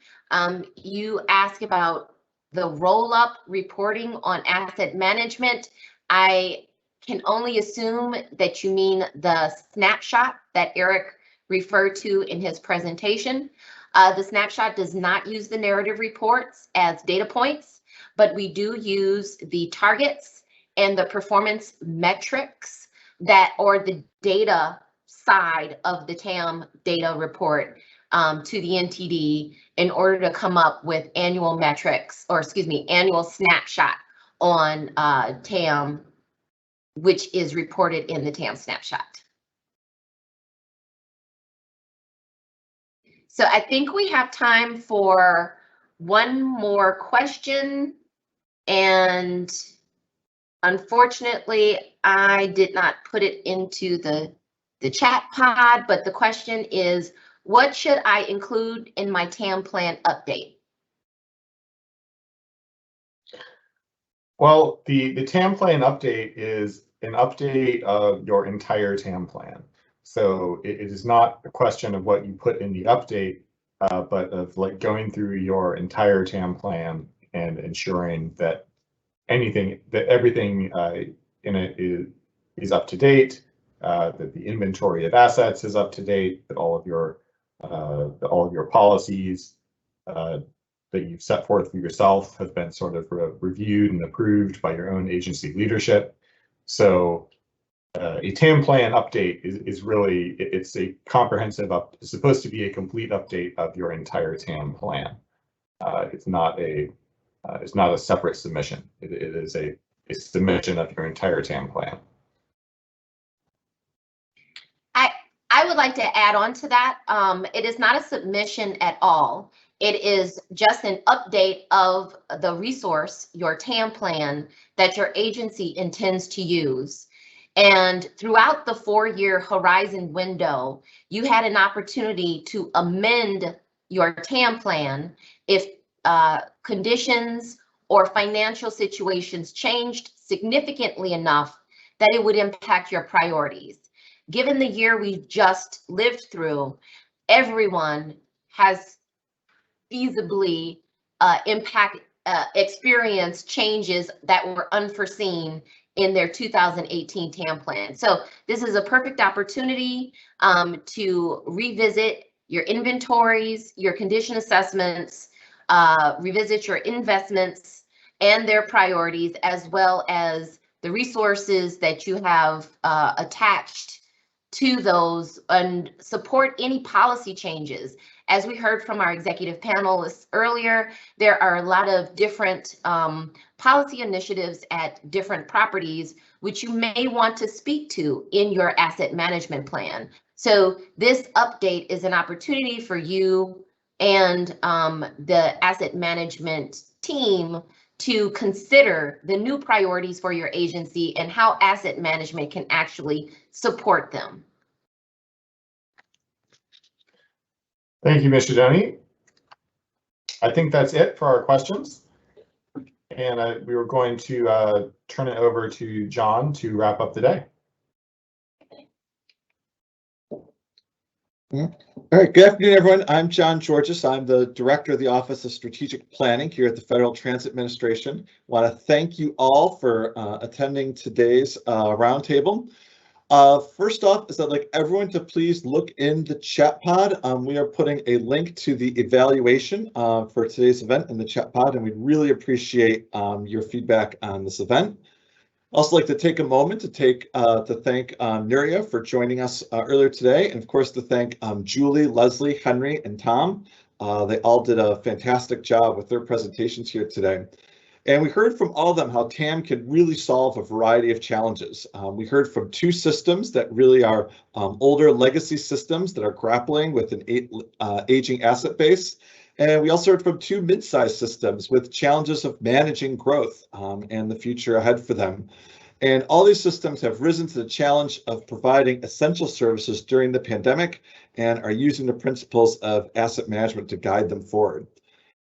You asked about the roll-up reporting on asset management. I can only assume that you mean the snapshot that Eric referred to in his presentation. The snapshot does not use the narrative reports as data points, but we do use the targets and the performance metrics that, or the data side of the TAM data report to the NTD in order to come up with annual metrics, or annual snapshot on TAM, which is reported in the TAM snapshot. So I think we have time for one more question, and unfortunately, I did not put it into the chat pod, but the question is, what should I include in my TAM plan update? Well, the TAM plan update is an update of your entire TAM plan. So it is not a question of what you put in the update, but of like going through your entire TAM plan and ensuring that everything in it is up to date, that the inventory of assets is up to date, that all of your policies that you've set forth for yourself have been sort of reviewed and approved by your own agency leadership. So a TAM plan update is really, it's a comprehensive it's supposed to be a complete update of your entire TAM plan. It's not a separate submission. It is a submission of your entire TAM plan. I would like to add on to that. It is not a submission at all. It is just an update of the resource, your TAM plan, that your agency intends to use. And throughout the 4-year horizon window, you had an opportunity to amend your TAM plan if conditions or financial situations changed significantly enough that it would impact your priorities. Given the year we've just lived through, everyone has feasibly experienced changes that were unforeseen in their 2018 TAM plan. So this is a perfect opportunity to revisit your inventories, your condition assessments, revisit your investments and their priorities, as well as the resources that you have attached to those, and support any policy changes. As we heard from our executive panelists earlier, there are a lot of different policy initiatives at different properties, which you may want to speak to in your asset management plan. So this update is an opportunity for you and the asset management team to consider the new priorities for your agency and how asset management can actually support them. Thank you, Mr. Doney. I think that's it for our questions. And we were going to turn it over to John to wrap up the day. All right, good afternoon, everyone. I'm John Georges. I'm the Director of the Office of Strategic Planning here at the Federal Transit Administration. I want to thank you all for attending today's roundtable. First off, is I'd like everyone to please look in the chat pod. We are putting a link to the evaluation for today's event in the chat pod, and we really appreciate your feedback on this event. Also like to take a moment to thank Nuria for joining us earlier today, and of course to thank Julie, Leslie, Henry, and Tom. They all did a fantastic job with their presentations here today. And we heard from all of them how TAM can really solve a variety of challenges. We heard from two systems that really are older legacy systems that are grappling with an aging asset base. And we also heard from two mid-sized systems with challenges of managing growth and the future ahead for them. And all these systems have risen to the challenge of providing essential services during the pandemic and are using the principles of asset management to guide them forward.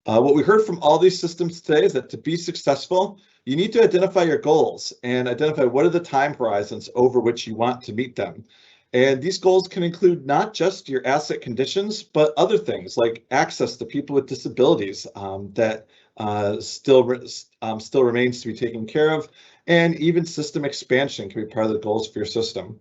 What we heard from all these systems today is that to be successful, you need to identify your goals and identify what are the time horizons over which you want to meet them. And these goals can include not just your asset conditions, but other things like access to people with disabilities that still remains to be taken care of, and even system expansion can be part of the goals for your system.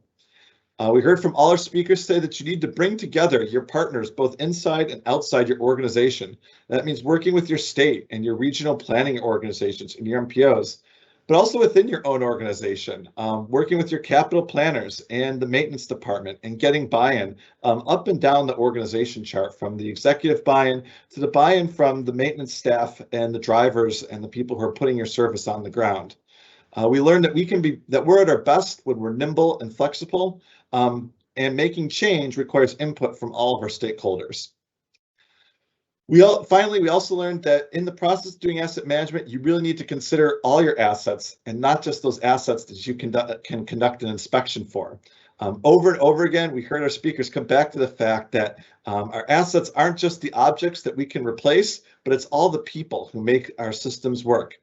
We heard from all our speakers say that you need to bring together your partners both inside and outside your organization. That means working with your state and your regional planning organizations and your MPOs, but also within your own organization, working with your capital planners and the maintenance department and getting buy-in up and down the organization chart, from the executive buy-in to the buy-in from the maintenance staff and the drivers and the people who are putting your service on the ground. We learned that we're at our best when we're nimble and flexible, and making change requires input from all of our stakeholders. Finally, we also learned that in the process of doing asset management, you really need to consider all your assets and not just those assets that you can conduct an inspection for. Over and over again, we heard our speakers come back to the fact that our assets aren't just the objects that we can replace, but it's all the people who make our systems work.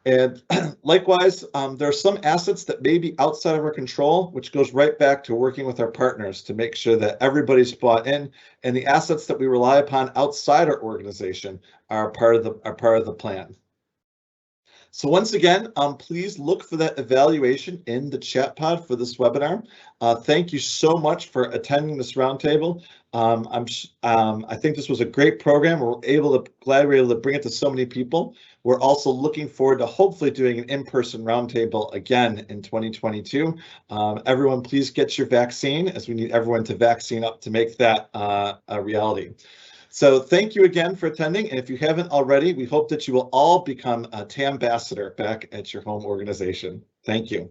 And likewise, there are some assets that may be outside of our control, which goes right back to working with our partners to make sure that everybody's bought in, and the assets that we rely upon outside our organization are part of the plan. So once again, please look for that evaluation in the chat pod for this webinar. Thank you so much for attending this roundtable. I think this was a great program. Glad we're able to bring it to so many people. We're also looking forward to hopefully doing an in-person roundtable again in 2022. Everyone, please get your vaccine, as we need everyone to vaccine up to make that a reality. So thank you again for attending, and if you haven't already, we hope that you will all become a TAM ambassador back at your home organization. Thank you.